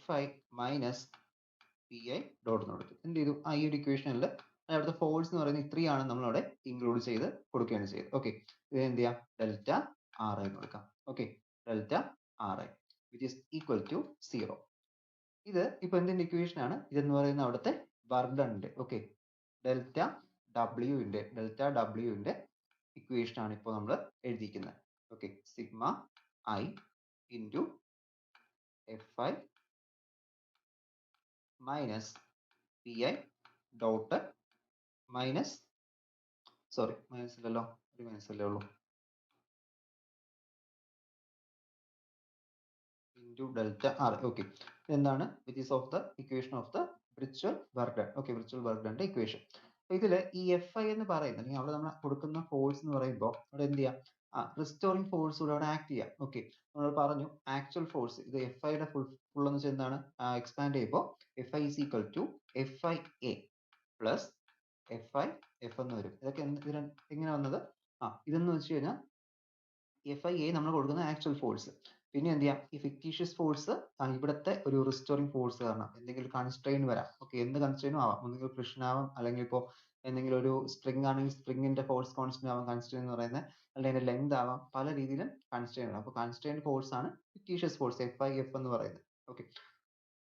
Fi minus P I dot എന്ന് കൊടുത്തു. എന്ത് ചെയ്തു, ഈ ഒരു ഇക്വേഷനിൽ അവിടുത്തെ ഫോഴ്സ് എന്ന് പറയുന്നത് ഇത്രയാണ് നമ്മളവിടെ ഇൻക്ലൂഡ് ചെയ്ത് കൊടുക്കുകയാണ് ചെയ്തത്. ഓക്കെ, ഇത് എന്ത് ചെയ്യാം, ഡെൽറ്റ ആർ എന്ന് കൊടുക്കാം. Okay, delta R I which is equal to 0. ഇത് ഇപ്പൊ എന്തിന്റെ ഇക്വേഷൻ ആണ്? ഇതെന്ന് പറയുന്ന അവിടുത്തെ വർക്ക് ഡണ്ണിന്റെ, ഓക്കെ, ഡെൽറ്റ ഡബ്ല്യുവിന്റെ ഇക്വേഷൻ ആണ് ഇപ്പോൾ നമ്മൾ എഴുതിയിരിക്കുന്നത്. Okay, sigma I into Fi minus P I dot minus ഇല്ലല്ലോ, ഒരു മൈനസ് അല്ലേ ഉള്ളൂ, ഇൻറ്റു ഡെൽറ്റ ആർ. ഓക്കെ, എന്താണ് which is of the equation of the virtual work done. Okay, virtual work ഡണ്ണിന്റെ ഇക്വേഷൻ. ഇതില് ഈ Fi എന്ന് പറയുന്നത്, അല്ലെങ്കിൽ അവിടെ നമ്മൾ കൊടുക്കുന്ന ഫോഴ്സ് എന്ന് പറയുമ്പോൾ അവിടെ എന്ത് ചെയ്യാം, റിസ്റ്റോറിംഗ് ഫോഴ്സ് കൂടെ അവിടെ ആക്ട് ചെയ്യാം. ഓക്കെ, നമ്മൾ പറഞ്ഞു ആക്ച്വൽ ഫോഴ്സ്, ഇത് Fi യുടെ ഫുൾ എന്ന് വെച്ചാൽ എന്താണ്, എക്സ്പാൻഡ് ചെയ്യുമ്പോൾ Fi is equal to Fi A plus Fi F എന്ന് വരും. ഇതൊക്കെ എങ്ങനെ വന്നത്? ഇതെന്ന് വെച്ച് കഴിഞ്ഞാൽ Fi A നമ്മൾ കൊടുക്കുന്ന ആക്ച്വൽ ഫോഴ്സ്, പിന്നെ എന്ത് ചെയ്യാം, ഈ ഫിക്റ്റീഷ്യസ് ഫോഴ്സ് ഇവിടുത്തെ ഒരു റിസ്റ്റോറിംഗ് ഫോഴ്സ് കാരണം എന്തെങ്കിലും കൺസ്ട്രെയിൻ വരാം. ഓക്കെ, എന്ത് കൺസ്ട്രെയിനും ആവാം, ഒന്നുകിൽ ഫ്രിക്ഷൻ ആവാം, അല്ലെങ്കിൽ ഇപ്പോൾ എന്തെങ്കിലും ഒരു സ്പ്രിംഗ് ആണെങ്കിൽ സ്പ്രിംഗിന്റെ ഫോഴ്സ് കോൺസ്റ്റന്റ് ആവാം കൺസ്ട്രെയിൻ എന്ന് പറയുന്നത്, അല്ലെങ്കിൽ അതിന്റെ ലെങ്ത് ആവാം, പല രീതിയിലും കൺസ്ട്രെയിൻ ആണ്. അപ്പോൾ കൺസ്ട്രെയിൻ ഫോഴ്സ് ആണ് ഫിക്റ്റീഷ്യസ് ഫോഴ്സ് Fi F എന്ന് പറയുന്നത്. ഓക്കെ,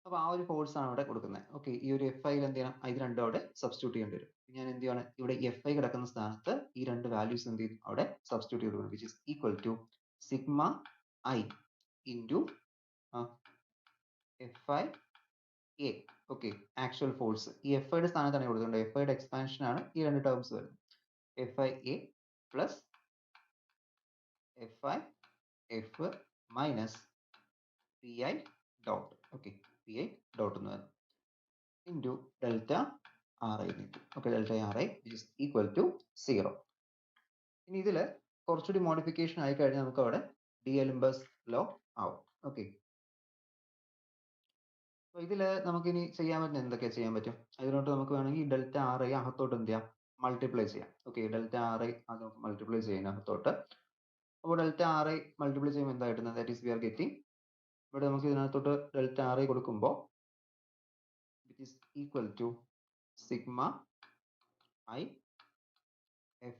അപ്പോൾ ആ ഒരു ഫോഴ്സ് ആണ് ഇവിടെ കൊടുക്കുന്നത്. ഓക്കെ, ഈ ഒരു Fi എന്ത് ചെയ്യണം, ഇത് രണ്ടും അവിടെ സബ്സ്റ്റിറ്റ്യൂട്ട് ചെയ്യേണ്ടി വരും. ഞാൻ എന്ത് ചെയ്യാണ്, ഇവിടെ Fi കിടക്കുന്ന സ്ഥാനത്ത് ഈ രണ്ട് വാല്യൂസ് എന്ത് ചെയ്യും, അവിടെ സബ്സ്റ്റിറ്റ്യൂട്ട് ചെയ്ത് കൊടുക്കും, which is equal to sigma I into Fi A. Okay, actual force ഈ Fi യുടെ സ്ഥാനത്താണ് കൊടുക്കുന്നത്. Fi യുടെ എക്സ്പാൻഷൻ ആണ് ഈ രണ്ട് ടേംസ് വരുന്നത്. Fi A plus Fi F minus P I dot. Okay, P I dot എന്ന് വരുന്നത് ഇൻറ്റു ഡെൽറ്റ ആർ ഐ കിട്ടും. Okay, delta R I which is equal to 0. ഇനി ഇതിൽ കുറച്ചുകൂടി മോഡിഫിക്കേഷൻ ആയി കഴിഞ്ഞാൽ നമുക്ക് അവിടെ ഡി-എൽംബേർട്സ് ലോ ആവും. ഓക്കെ, അപ്പോൾ ഇതിൽ നമുക്കിനി ചെയ്യാൻ പറ്റുന്ന എന്തൊക്കെ ചെയ്യാൻ പറ്റും, അതിനോട്ട് നമുക്ക് വേണമെങ്കിൽ ഡെൽറ്റ ആർ ഐ അകത്തോട്ട് എന്ത് ചെയ്യാം, മൾട്ടിപ്ലൈ ചെയ്യാം. ഓക്കെ, ഡെൽറ്റ ആർ ഐ അത് നമുക്ക് മൾട്ടിപ്ലൈ ചെയ്യാൻ അകത്തോട്ട്. അപ്പോൾ ഡെൽറ്റ ആർ ഐ മൾട്ടിപ്ലൈ ചെയ്യുമ്പോൾ എന്താ കിട്ടുന്നത്, that is we are getting, ഇവിടെ നമുക്ക് ഇതിനകത്തോട്ട് ഡെൽറ്റ ആർ ഐ കൊടുക്കുമ്പോൾ it is equal to sigma I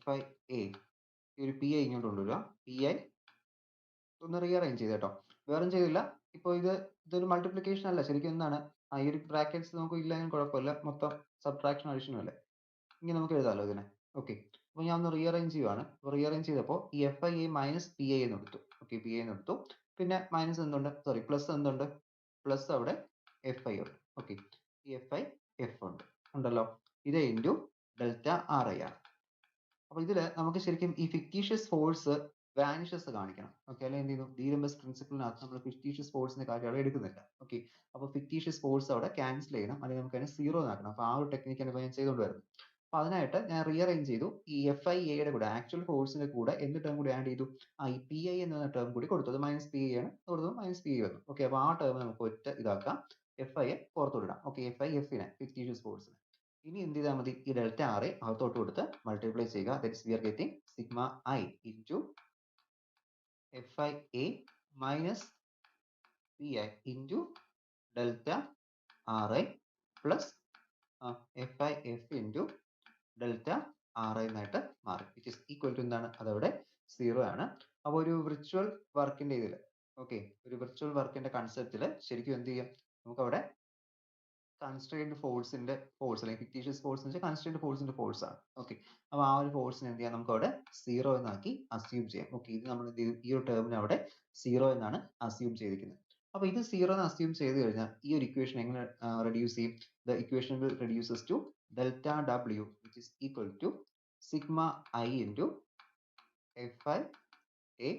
Fi A. ഈ ഒരു പി ഐ ഇങ്ങോട്ട് കൊണ്ടുവരിക, പി ഐ ഒന്ന് റീഅറേഞ്ച് ചെയ്ത് കേട്ടോ, വേറെ ചെയ്തില്ല. ഇപ്പോൾ ഇതൊരു മൾട്ടിപ്ലിക്കേഷൻ അല്ല, ശരിക്കും എന്താണ്, ഈ ഒരു ബ്രാക്കറ്റ്സ് നമുക്ക് ഇല്ലെങ്കിൽ കുഴപ്പമില്ല, മൊത്തം സബ്ട്രാക്ഷൻ അഡീഷനും അല്ലേ, ഇങ്ങനെ നമുക്ക് എഴുതാമല്ലോ ഇതിനെ. ഓക്കെ, അപ്പോൾ ഞാൻ ഒന്ന് റീഅറേഞ്ച് ചെയ്യുവാണ്. റീഅറേഞ്ച് ചെയ്തപ്പോൾ ഈ Fi A minus P i എന്ന് എടുത്തു. ഓക്കെ, പി ഐ എന്ന് എടുത്തു, പിന്നെ മൈനസ് എന്തുണ്ട്, പ്ലസ് എന്തുണ്ട്, പ്ലസ് അവിടെ Fi ഉണ്ട്. ഓക്കെ, ഈ Fi F ഉണ്ടല്ലോ, ഇത് ഇൻറ്റു ഡെൽറ്റ ആർ ഐ ആണ്. അപ്പോൾ ഇതിൽ നമുക്ക് ശരിക്കും ഈ ഫിക്റ്റീഷ്യസ് ഫോഴ്സ് വാനിഷസ് കാണിക്കണം. ഓക്കെ, അല്ലെങ്കിൽ എന്ത് ചെയ്യുന്നു, ഡി-എൽംബേർട്സ് പ്രിൻസിപ്പിളിനകത്ത് നമ്മൾ ഫിക്റ്റീഷ്യസ് ഫോഴ്സിന്റെ കാര്യം അവിടെ എടുക്കുന്നില്ല. ഓക്കെ, അപ്പോൾ ഫിക്റ്റീഷ്യസ് ഫോഴ്സ് അവിടെ ക്യാൻസൽ ചെയ്യണം, അല്ലെങ്കിൽ നമുക്ക് അതിനെ 0 ആക്കണം. അപ്പോൾ ആ ഒരു ടെക്നിക്കാണ് ഇപ്പോൾ ഞാൻ ചെയ്തുകൊണ്ട് വരുന്നത്. അപ്പോൾ അതിനായിട്ട് ഞാൻ റീഅറേഞ്ച് ചെയ്തു, ഈ Fi A യുടെ കൂടെ ആക്ച്വൽ ഫോഴ്സിന്റെ കൂടെ എന്ത് ടേം കൂടി ആഡ് ചെയ്തു, ഈ പി ഐ എന്ന ടേം കൂടി കൊടുത്തു. അത് മൈനസ് പി ഐ ആണ് കൊടുത്തത്, മൈനസ് പി ഐ വന്നു. ഓക്കെ, അപ്പോൾ ആ ടേം നമുക്ക് ഒറ്റ ഇതാക്കാം, Fi യെ പുറത്തോട്ടിടാം. ഓക്കെ, Fi F നെ ഫിക്റ്റീഷ്യസ് ഫോഴ്സിനെ. ഇനി എന്ത് ചെയ്താൽ മതി, ഈ ഡെൽറ്റ ആർ ഐ അകത്തോട്ട് കൊടുത്ത് മൾട്ടിപ്ലൈ ചെയ്യുക. That is we are getting sigma I into Fi A minus P I into delta R I plus Fi F into delta R I എന്നായിട്ട് മാറി, വിച്ച് ഈസ് ഈക്വൽ ടു എന്താണ്, അതവിടെ 0 ആണ്. അപ്പോൾ ഒരു വിർച്വൽ വർക്കിന്റെ ഇതിൽ, ഓക്കെ, ഒരു വിർച്വൽ വർക്കിന്റെ കൺസെപ്റ്റിൽ ശരിക്കും എന്ത് ചെയ്യാം, നമുക്കവിടെ കൺസ്ട്രെയിൻഡ് ഫോഴ്സിന്റെ ഫോഴ്സ്, അല്ലെങ്കിൽ ഫിക്റ്റീഷ്യസ് ഫോഴ്സ് എന്ന് വെച്ചാൽ കൺസ്ട്രെയിൻഡ് ഫോഴ്സിന്റെ ഫോഴ്സ് ആണ്. ഓക്കെ, അപ്പോൾ ആ ഒരു ഫോഴ്സിനെ എന്ത് ചെയ്യാം, നമുക്ക് അവിടെ 0 എന്നാക്കി അസ്യൂം ചെയ്യാം. ഓക്കെ, ഇത് നമ്മൾ എന്ത് ചെയ്തു, ഈ ഒരു ടേമിന് അവിടെ 0 എന്നാണ് അസ്യൂം ചെയ്തിരിക്കുന്നത്. അപ്പോൾ ഇത് 0 എന്ന് അസ്യൂം ചെയ്ത് കഴിഞ്ഞാൽ ഈ ഒരു ഇക്വേഷൻ എങ്ങനെ റെഡ്യൂസ് ചെയ്യും? The equation will reduces to delta W which is equal to sigma I into F I A.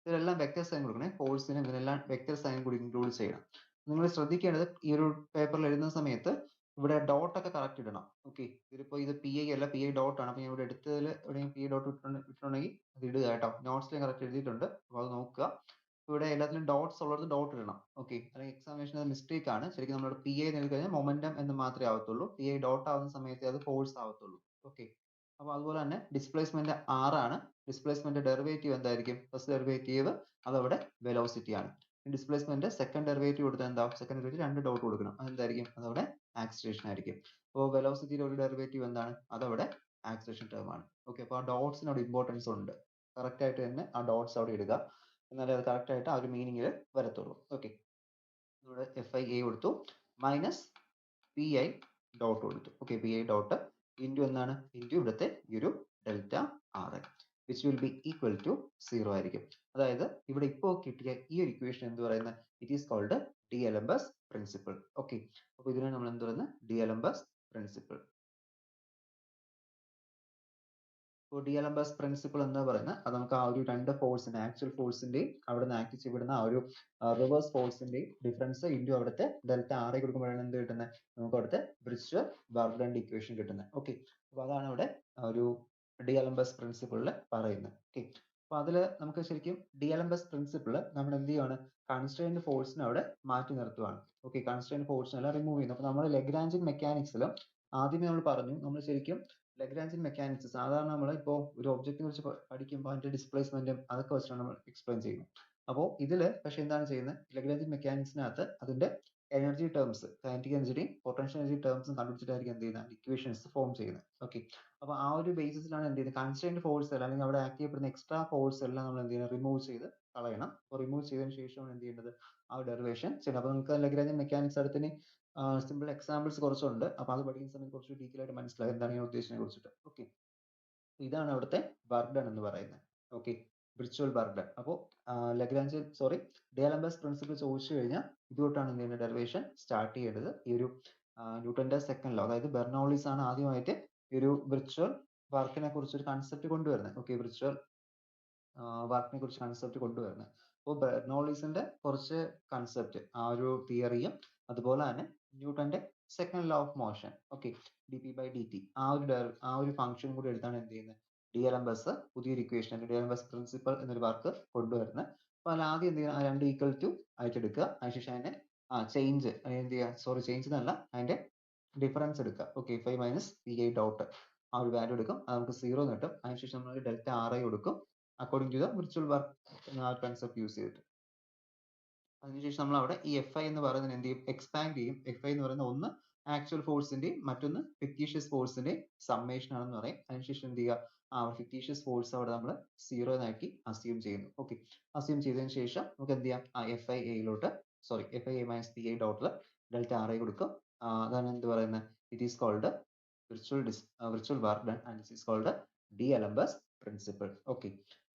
ഇതിലെല്ലാം വെക്റ്റർ സൈൻ കൊടുക്കണേ, ഫോഴ്സിനും ഇതിനെല്ലാം വെക്റ്റർ സൈൻ കൂടി ഇൻക്ലൂഡ് ചെയ്യണം. നിങ്ങൾ ശ്രദ്ധിക്കേണ്ടത് ഈ ഒരു പേപ്പറിൽ എഴുതുന്ന സമയത്ത് ഇവിടെ ഡോട്ട് ഒക്കെ കറക്റ്റ് ഇടണം. ഓക്കെ, ഇതിപ്പോൾ ഇത് പി ഐ അല്ല, പി ഐ ഡോട്ട് ആണ്. അപ്പോൾ ഞാൻ ഇവിടെ എടുത്തതിൽ എവിടെയും പി ഐ ഡോട്ട് ഇട്ടിട്ടുണ്ടെങ്കിൽ അത് ഇടുക കേട്ടോ. നോട്ട്സിൽ കറക്റ്റ് എഴുതിയിട്ടുണ്ട്, അപ്പോൾ അത് നോക്കുക. ഇവിടെ എല്ലാത്തിലും ഡോട്ട്സ് ഉള്ളത് ഡോട്ട് ഇടണം. ഓക്കെ, അല്ലെങ്കിൽ എക്സാമിനേഷൻ മിസ്റ്റേക്ക് ആണ്. ശരിക്കും നമ്മുടെ പി ഐ എഴുതി കഴിഞ്ഞാൽ മൊമെന്റം എന്ന് മാത്രമേ ആവത്തുള്ളൂ. പി ഐ ഡോട്ട് ആവുന്ന സമയത്ത് അത് ഫോഴ്സ് ആവത്തുള്ളൂ. ഓക്കെ, അപ്പോൾ അതുപോലെ തന്നെ ഡിസ്പ്ലേസ്മെന്റ് ആണ്. ഡിസ്പ്ലേസ്മെന്റ് ഡെറിവേറ്റീവ് എന്തായിരിക്കും? ഫസ്റ്റ് ഡെറിവേറ്റീവ് അതവിടെ വെലോസിറ്റി ആണ്. ഡിസ്പ്ലേസ്മെന്റ് സെക്കൻഡ് ഡെറിവേറ്റീവ് കൊടുത്താൽ എന്താ? സെക്കൻഡ് ഡെറിവേറ്റീവ് 2 ഡോട്ട് കൊടുക്കണം. അതെന്തായിരിക്കും? അതവിടെ ആക്സിലറേഷൻ ആയിരിക്കും. അപ്പോൾ വെലോസിറ്റിയുടെ ഒരു ഡെറിവേറ്റീവ് എന്താണ്? അതവിടെ ആക്സിലറേഷൻ ടേം ആണ്. ഓക്കെ, അപ്പോൾ ആ ഡോട്ട്സിനോട് ഇമ്പോർട്ടൻസ് ഉണ്ട്. കറക്റ്റ് ആയിട്ട് തന്നെ ആ ഡോട്ട്സ് അവിടെ ഇടുക, എന്നാലേ അത് കറക്റ്റ് ആയിട്ട് ആ ഒരു മീനിങ്ങിൽ വരത്തുള്ളൂ. ഓക്കെ, ഇവിടെ എഫ് ഐ എ കൊടുത്തു, മൈനസ് പി ഐ ഡോട്ട് കൊടുത്തു. Okay, P I dot into എന്താണ്? ഇൻറ്റു ഇവിടുത്തെ ഈ ഒരു delta R I which will be equal to 0 ആയിരിക്കും. അതായത് ഇവിടെ ഇപ്പോൾ കിട്ടിയ ഈ ഒരു ഇക്വേഷൻ എന്ത് പറയുന്നത്? It is called D'Alembert's principle. Okay, അപ്പോൾ ഇതിനെ നമ്മൾ എന്ത് പറയുന്നത്? D'Alembert's principle. ഇപ്പോൾ ഡിഎലംബസ് പ്രിൻസിപ്പിൾ എന്താ പറയുന്നത്? അത് നമുക്ക് ആ ഒരു രണ്ട് ഫോഴ്സിന്റെ ആക്ച്വൽ ഫോഴ്സിന്റെയും അവിടെ നിന്ന് ആക്ട് ചെയ്യപ്പെടുന്ന ആ ഒരു റിവേഴ്സ് ഫോഴ്സിന്റെയും ഡിഫറൻസ് ഇൻറ്റു അവിടുത്തെ ഡെൽറ്റ ആർ ഐ കൊടുക്കുമ്പോഴാണ് എന്ത് കിട്ടുന്നത്? നമുക്ക് അവിടുത്തെ ബ്രിസ്റ്റൽ ബർഗ്ലൻഡ് ഇക്വേഷൻ കിട്ടുന്നത്. ഓക്കെ, അപ്പോൾ അതാണ് ഇവിടെ ഒരു ഡിഎലംബസ് പ്രിൻസിപ്പിളിൽ പറയുന്നത്. ഓക്കെ, അപ്പോൾ അതിൽ നമുക്ക് ശരിക്കും ഡിഎലംബസ് പ്രിൻസിപ്പിൾ നമ്മൾ എന്ത് ചെയ്യുവാണ്? കൺസ്ട്രെയിൻഡ് ഫോഴ്സിനെ അവിടെ മാറ്റി നിർത്തുവാണ്. ഓക്കെ, കൺസ്ട്രെയിൻഡ് ഫോഴ്സിനെല്ലാം റിമൂവ് ചെയ്യുന്നു. അപ്പോൾ നമ്മൾ ലഗ്രാഞ്ചിയൻ മെക്കാനിക്സിലും ആദ്യമേ നമ്മൾ പറഞ്ഞു, നമ്മൾ ശരിക്കും ലഗ്രാഞ്ചിയൻ മെക്കാനിക്സ് സാധാരണ നമ്മൾ ഇപ്പോൾ ഒരു ഒബ്ജക്റ്റിനെ കുറിച്ച് പഠിക്കുമ്പോൾ അതിന്റെ ഡിസ്പ്ലേസ്മെന്റും അതൊക്കെ വെച്ചിട്ടാണ് നമ്മൾ എക്സ്പ്ലെയിൻ ചെയ്യുന്നത്. അപ്പോൾ ഇതിൽ പക്ഷേ എന്താണ് ചെയ്യുന്നത്? ലഗ്രാഞ്ചിയൻ മെക്കാനിക്സിനകത്ത് അതിന്റെ എനർജി ടേംസ്, കൈനറ്റിക് എനർജിയും പൊട്ടൻഷ്യൽ എനർജി ടേംസും കണ്ടുപിടിച്ചിട്ടായിരിക്കും എന്ത് ചെയ്യുന്നത്? ഇക്വേഷൻസ് ഫോം ചെയ്യുന്നത്. ഓക്കെ, അപ്പോൾ ആ ഒരു ബേസിസിലാണ് എന്ത് ചെയ്യുന്നത്? കൺസ്ട്രെയിൻഡ് ഫോഴ്സ് അല്ലെങ്കിൽ അവിടെ ആക്ട് ചെയ്യപ്പെടുന്ന എക്സ്ട്രാ ഫോഴ്സ് എല്ലാം നമ്മൾ എന്ത് ചെയ്യണം? റിമൂവ് ചെയ്ത് കളയണം. അപ്പോൾ റിമൂവ് ചെയ്തതിനു ശേഷമാണ് എന്ത് ചെയ്യേണ്ടത്? ആ ഡെറിവേഷൻ ചെയ്യണം. അപ്പോൾ നമുക്ക് ലഗ്രാഞ്ചിയൻ മെക്കാനിക്സ് അടുത്തിന് സിമ്പിൾ എക്സാമ്പിൾസ് കുറച്ചുണ്ട്. അപ്പോൾ അത് പഠിക്കുന്ന സമയത്ത് കുറച്ച് ഡീറ്റെയിൽ ആയിട്ട് മനസ്സിലായി എന്താണ് ഞാൻ ഉദ്ദേശിച്ചതിനെ കുറിച്ചിട്ട്. ഓക്കെ, ഇതാണ് അവിടുത്തെ വർക്ക് ഡൺ എന്ന് പറയുന്നത്. Okay, virtual work done. അപ്പോൾ ലഗ്രാഞ്ചിയൻ ഡിഎലംബസ് പ്രിൻസിപ്പിൾ ചോദിച്ചു കഴിഞ്ഞാൽ ഇതുകൊണ്ടാണ് എന്ത് ചെയ്യുന്നത്? ഡെറിവേഷൻ സ്റ്റാർട്ട് ചെയ്യേണ്ടത്. ഈ ഒരു ന്യൂട്ടന്റെ സെക്കൻഡ് ലോ, അതായത് ബെർണോളിസ് ആണ് ആദ്യമായിട്ട് ഈ ഒരു വിർച്വൽ വർക്കിനെ കുറിച്ച് ഒരു കൺസെപ്റ്റ് കൊണ്ടുവരുന്നത്. ഓക്കെ, വിർച്വൽ വർക്കിനെ കുറിച്ച് കൺസെപ്റ്റ് കൊണ്ടുവരുന്നത്. അപ്പോൾ ബെർണോളിസിന്റെ കുറച്ച് കൺസെപ്റ്റ്, ആ ഒരു തിയറിയും അതുപോലെ തന്നെ ന്യൂട്ടന്റെ second law of motion, okay, D P by D T, ആ ഒരു ഫംഗ്ഷൻ കൂടി എടുത്താണ് എന്ത് ചെയ്യുന്നത്? ഡിഎലംബസ് പുതിയൊരു ഇക്വേഷൻ, ഡിഎലംബസ് പ്രിൻസിപ്പൽ എന്നൊരു വർക്ക് കൊണ്ടുവരുന്നത്. അപ്പോൾ അതിൽ ആദ്യം എന്ത് ചെയ്യുക? 2 ഈക്വൽ ടു ആയിട്ട് എടുക്കുക. അതിനുശേഷം അതിന്റെ ചേഞ്ച് എന്ത് ചെയ്യുക? ചേഞ്ച് എന്നല്ല, അതിന്റെ ഡിഫറൻസ് എടുക്കുക. Okay, F I minus P I dot ആ ഒരു വാല്യൂ എടുക്കും, അത് നമുക്ക് 0 എന്ന് കിട്ടും. അതിനുശേഷം നമ്മൾ ഡെൽറ്റ ആർ ഐ കൊടുക്കും according to the virtual work എന്ന ആ കൺസെപ്റ്റ് യൂസ് ചെയ്തിട്ട്. അതിനുശേഷം നമ്മൾ അവിടെ ഈ എഫ് ഐ എന്ന് പറയുന്നത് എന്ത് ചെയ്യും? എക്സ്പാൻഡ് ചെയ്യും. എഫ് ഐ എന്ന് പറയുന്നത് ഒന്ന് ആക്ച്വൽ ഫോഴ്സിന്റെയും മറ്റൊന്ന് ഫിക്റ്റീഷ്യസ് ഫോഴ്സിന്റെയും സമ്മേഷൻ ആണെന്ന് പറയും. അതിനുശേഷം എന്ത് ചെയ്യുക? ഫിക്റ്റീഷ്യസ് ഫോഴ്സ് അവിടെ നമ്മൾ 0 എന്നാക്കി അസ്യൂം ചെയ്യുന്നു. ഓക്കെ, അസ്യൂം ചെയ്തതിനു ശേഷം നമുക്ക് എന്ത് ചെയ്യാം? എഫ് ഐ എയിലോട്ട് F I A minus P I ഡോട്ടിൽ ഡെൽറ്റ ആർ ഐ കൊടുക്കും. അതാണ് എന്ത് പറയുന്നത്? It is called virtual work done and it is called D'Alembert's principle. Okay,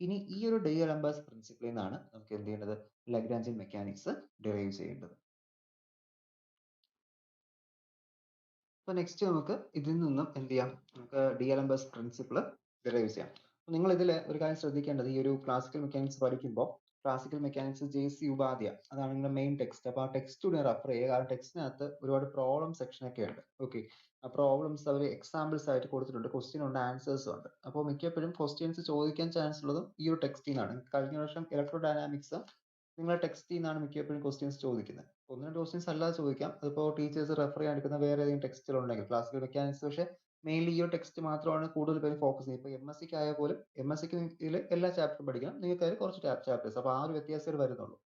ഇനി ഈ ഒരു ഡിഎലംബസ് പ്രിൻസിപ്പിളിൽ നിന്നാണ് നമുക്ക് എന്ത് ചെയ്യേണ്ടത്? ലഗ്രാഞ്ചിയൻ മെക്കാനിക്സ് ഡിറൈവ് ചെയ്യേണ്ടത്. അപ്പോൾ നെക്സ്റ്റ് നമുക്ക് ഇതിൽ നിന്നും എന്ത് ചെയ്യാം? നമുക്ക് ഡിഎലംബസ് പ്രിൻസിപ്പിൾ ഡിറൈവ് ചെയ്യാം. അപ്പോൾ നിങ്ങൾ ഇതിൽ ഒരു കാര്യം ശ്രദ്ധിക്കേണ്ടത്, ഈ ഒരു ക്ലാസിക്കൽ മെക്കാനിക്സ് പഠിക്കുമ്പോൾ ക്ലാസിക്കൽ മെക്കാനിക്സ് JC ഉപാധ്യ, അതാണ് നിങ്ങളുടെ മെയിൻ ടെക്സ്റ്റ്. അപ്പോൾ ആ ടെക്സ്റ്റ് കൂടി റെഫർ ചെയ്യുക. കാരണം ടെക്സ്റ്റിനകത്ത് ഒരുപാട് പ്രോബ്ലം സെക്ഷൻ ഒക്കെ ഉണ്ട്. ഓക്കെ, ആ പ്രോബ്ലംസ് അവർ എക്സാമ്പിൾസ് ആയിട്ട് കൊടുത്തിട്ടുണ്ട്. ക്വസ്റ്റ്യൻ ഉണ്ട്, ആൻസേഴ്സും ഉണ്ട്. അപ്പോൾ മിക്കപ്പോഴും ക്വസ്റ്റ്യൻസ് ചോദിക്കാൻ ചാൻസ് ഉള്ളതും ഈ ഒരു ടെക്സ്റ്റിൽ നിന്നാണ്. കഴിഞ്ഞ വർഷം ഇലക്ട്രോ ഡൈനാമിക്സ് നിങ്ങളുടെ ടെക്സ്റ്റിൽ നിന്നാണ് മിക്കപ്പോഴും ക്വസ്റ്റ്യൻസ് ചോദിക്കുന്നത്. ഒന്ന് രണ്ട് ക്വസ്റ്റ്യൻസ് അല്ലാതെ ചോദിക്കാം. അതിപ്പോൾ ടീച്ചേഴ്സ് റെഫർ ചെയ്യാൻ എടുക്കുന്ന വേറെ ഏതെങ്കിലും ടെക്സ്റ്റുകൾ ഉണ്ടെങ്കിൽ, ക്ലാസിക്കൽ മെക്കാനിക്സ് പക്ഷേ മെയിൻലി ഈ ഒരു ടെക്സ്റ്റ് മാത്രമാണ് കൂടുതൽ പേര് ഫോക്കസ് ചെയ്യുന്നത്. ഇപ്പോൾ MSc ആയാൽ പോലും MSc എല്ലാ ചാപ്റ്ററും പഠിക്കണം, നിങ്ങൾക്ക് അതിൽ കുറച്ച് ചാപ്റ്റേഴ്സ്. അപ്പോൾ ആ ഒരു വ്യത്യാസമേ വരുന്നുള്ളൂ.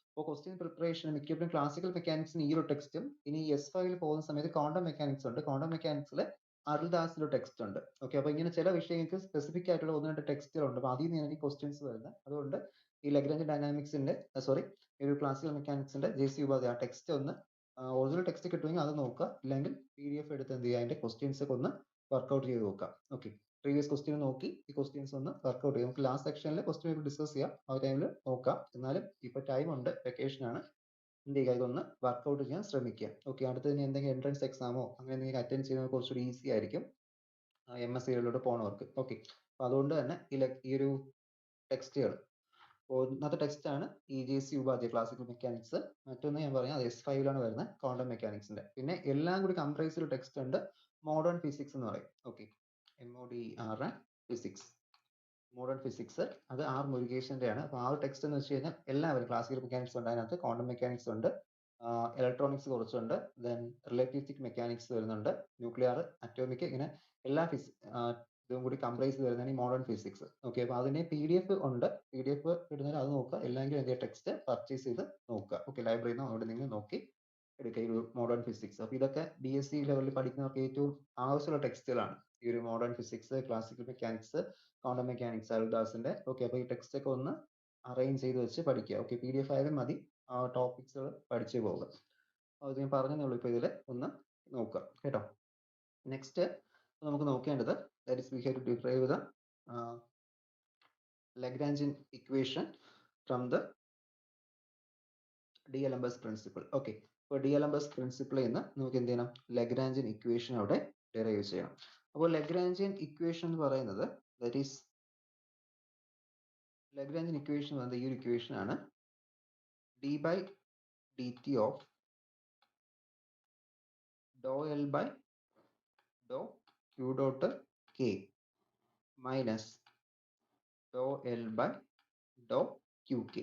അപ്പോൾ ക്വസ്റ്റ്യൻ പ്രിപ്പറേഷൻ മിക്കപ്പോഴും ക്ലാസിക്കൽ മെക്കാനിക്സിന് ഈ ഒരു ടെക്സ്റ്റും, ഇനി S5 പോകുന്ന സമയത്ത് ക്വാണ്ടം മെക്കാനിക്സ് ഉണ്ട്. ക്വാണ്ടം മെക്കാനിക്സിൽ അരുൾദാസിന്റെ ടെക്സ്റ്റ് ഉണ്ട്. ഓക്കെ, അപ്പോൾ ഇങ്ങനെ ചില വിഷയങ്ങൾക്ക് സ്പെസിഫിക് ആയിട്ടുള്ള ഒന്ന് രണ്ട് ടെക്സ്റ്റുകളുണ്ട്. അപ്പോൾ അതിൽ നിന്നാണ് ഈ ക്വസ്റ്റ്യൻസ് വരുന്നത്. അതുകൊണ്ട് ഈ ലഗ്രാഞ്ച് ഡൈനാമിക്സിന്റെ ഈ ഒരു ക്ലാസിക്കൽ മെക്കാനിക്സിന്റെ JC ഉപാധി ആ ടെക്സ്റ്റ് ഒന്ന് ഒറിജിനൽ ടെക്സ്റ്റ് കിട്ടുമെങ്കിൽ അത് നോക്കുക, ഇല്ലെങ്കിൽ PDF എടുത്ത് എന്ത് ചെയ്യുക? അതിന്റെ ക്വസ്റ്റ്യൻസ് ഒക്കെ ഒന്ന് വർക്ക്ഔട്ട് ചെയ്ത് നോക്കാം. ഓക്കെ, പ്രീവിയസ് ക്വസ്റ്റ്യൻ നോക്കി ഈ ക്വസ്റ്റ്യൻസ് ഒന്ന് വർക്ക്ഔട്ട് ചെയ്യാം. നമുക്ക് ലാസ്റ്റ് സെക്ഷനിൽ ക്വസ്റ്റ്യൻ പേപ്പർ ഡിസ്കസ് ചെയ്യാം, ആ ടൈമിൽ നോക്കാം. എന്നാലും ഇപ്പൊ ടൈം ഉണ്ട്, വെക്കേഷൻ ആണ്. എന്ത് ചെയ്യുക, ഇതൊന്ന് വർക്കൗട്ട് ചെയ്യാൻ ശ്രമിക്കുക. ഓക്കെ, അടുത്ത് ഇനി എന്തെങ്കിലും എൻട്രൻസ് എക്സാമോ അങ്ങനെ എന്തെങ്കിലും അറ്റൻഡ് ചെയ്യുന്നത് കുറച്ചുകൂടി ഈസി ആയിരിക്കും MSc പോണവർക്ക്. ഓക്കെ, അപ്പോൾ അതുകൊണ്ട് തന്നെ ഈ ഒരു ടെക്സ്റ്റുകൾ, ഒന്നാമത്തെ ടെക്സ്റ്റ് ആണ് EJC ഉപാധ്യായ ക്ലാസിക്കൽ മെക്കാനിക്സ്. മറ്റൊന്ന് ഞാൻ പറയാം, അത് S5 വരുന്നത് ക്വാണ്ടം മെക്കാനിക്സിന്റെ. പിന്നെ എല്ലാം കൂടി കംപ്രൈസ്ഡ് ടെക്സ്റ്റ് ഉണ്ട് മോഡേൺ ഫിസിക്സ് എന്ന് പറയും. Okay, MODERN physics, modern physics, അത് R മുരുകേശന്റെ ആണ്. അപ്പോൾ ആ ഒരു ടെക്സ്റ്റ് എന്ന് വെച്ച് കഴിഞ്ഞാൽ എല്ലാവരും ക്ലാസിക്കൽ മെക്കാനിക്സ് ഉണ്ട്, അതിനകത്ത് ക്വാണ്ടം മെക്കാനിക്സ് ഉണ്ട്, ഇലക്ട്രോണിക്സ് കുറച്ചുണ്ട്, ദെൻ റിലേറ്റിവിസ്റ്റിക് മെക്കാനിക്സ് വരുന്നുണ്ട്, ന്യൂക്ലിയർ, അറ്റോമിക്, ഇങ്ങനെ എല്ലാ ഇതും കൂടി കംപ്രൈസ് വരുന്നതാണ് ഈ മോഡേൺ ഫിസിക്സ്. ഓക്കെ, അപ്പോൾ അതിന് PDF ഉണ്ട്, PDF ഇടുന്നതിൽ അത് നോക്കുക, അല്ലെങ്കിൽ എന്തെങ്കിലും ടെക്സ്റ്റ് പർച്ചേസ് ചെയ്ത് നോക്കുക. ഓക്കെ, ലൈബ്രറിയിൽ നിന്ന് അവിടെ നിങ്ങൾ നോക്കി എടുക്കുക ഈ ഒരു മോഡേൺ ഫിസിക്സ്. അപ്പോൾ ഇതൊക്കെ BSc ലെവലിൽ പഠിക്കുന്നവർക്ക് ഏറ്റവും ആവശ്യമുള്ള ടെക്സ്റ്റുകളാണ് ഈ ഒരു modern physics, classical mechanics, quantum mechanics, അൽദാസിന്റെ. ഓക്കെ, അപ്പോൾ ഈ ടെക്സ്റ്റ് ഒക്കെ ഒന്ന് അറേഞ്ച് ചെയ്ത് വെച്ച് പഠിക്കുക. ഓക്കെ, PDF ആയാലും മതി, ടോപ്പിക്സുകൾ പഠിച്ചു പോകുക. അത് ഞാൻ പറഞ്ഞതേ ഉള്ളൂ, ഇപ്പോൾ ഇതിൽ ഒന്ന് നോക്കുക കേട്ടോ. നെക്സ്റ്റ് നമുക്ക് നോക്കേണ്ടത്, that is we have to derive the Lagrangian equation from the D'Alembert principle. Okay, അപ്പോൾ D'Alembert principle എന്ന് നമുക്ക് എന്ത് ചെയ്യണം, Lagrangian equation അവിടെ ഡെറൈവ് ചെയ്യണം. അപ്പോൾ Lagrangian equation എന്ന് പറയുന്നത്, that is Lagrangian equation എന്ന് പറയുന്നത് ഈ ഒരു ഇക്വേഷൻ ആണ്, d/dt of dou L by dou Q dot K minus dou L by dou QK.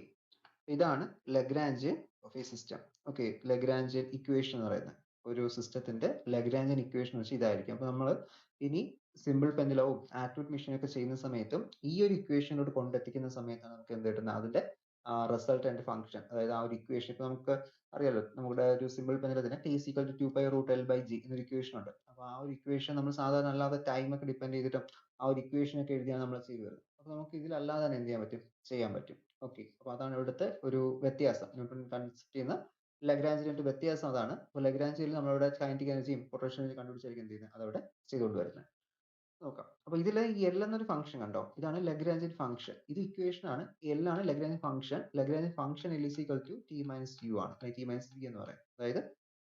ഇതാണ് Lagrangian of A system. Okay, Lagrangian equation എന്ന് പറയുന്നത് ഒരു സിസ്റ്റത്തിന്റെ ലഗ്രാഞ്ചിയൻ ഇക്വേഷൻ വെച്ച് ഇതായിരിക്കും. അപ്പോൾ നമ്മൾ ഇനി സിമ്പിൾ പെൻഡുലവും ആറ്റോമിക് മെഷീനൊക്കെ ചെയ്യുന്ന സമയത്തും ഈ ഒരു ഇക്വേഷനിലോട്ട് കൊണ്ടെത്തിക്കുന്ന സമയത്താണ് നമുക്ക് എന്ത് കിട്ടുന്നത്, അതിന്റെ റിസൾട്ടന്റ് ഫംഗ്ഷൻ, അതായത് ആ ഒരു ഇക്വേഷൻ. ഇപ്പൊ നമുക്ക് അറിയാലോ, നമ്മുടെ ഒരു സിമ്പിൾ പെൻഡുലത്തിന് T = 2π√L/g എന്നൊരു ഇക്വേഷൻ ഉണ്ട്. അപ്പോൾ ആ ഒരു ഇക്വേഷൻ നമ്മൾ സാധാരണ അല്ലാതെ ടൈം ഒക്കെ ഡിപ്പെൻഡ് ചെയ്തിട്ടും ആ ഒരു ഇക്വേഷൻ ഒക്കെ എഴുതിയാണ് നമ്മൾ ചെയ്തു വരുന്നത്. അപ്പോൾ നമുക്ക് ഇതിലല്ലാതെ തന്നെ എന്ത് ചെയ്യാൻ പറ്റും, ചെയ്യാൻ പറ്റും. ഓക്കെ, അപ്പോൾ അതാണ് ഇവിടുത്തെ ഒരു വ്യത്യാസം. ന്യൂട്ടൺ കൺസിഡർ ചെയ്യുന്ന ലഗ്രാഞ്ചിന്റെ വ്യത്യാസം അതാണ്. അപ്പോൾ ലഗ്രാഞ്ചിയിൽ നമ്മളിവിടെ കൈനറ്റിക് എനർജിയും പൊട്ടൻഷ്യൽ എനർജി കണ്ടുപിടിച്ചായിരിക്കും എന്ത് ചെയ്യുന്നത്, അതവിടെ ചെയ്തുകൊണ്ട് വരുന്നത്. നോക്കാം. അപ്പോൾ ഇതിൽ ഈ L എന്നൊരു ഫംഗ്ഷൻ കണ്ടോ, ഇതാണ് ലഗ്രാഞ്ചിയൻ ഫംഗ്ഷൻ. ഇത് ഇക്വേഷൻ ആണ്, L ആണ് Lagrangian function. Lagrangian function L = T - U ആണ്, T - V എന്ന് പറയും. അതായത്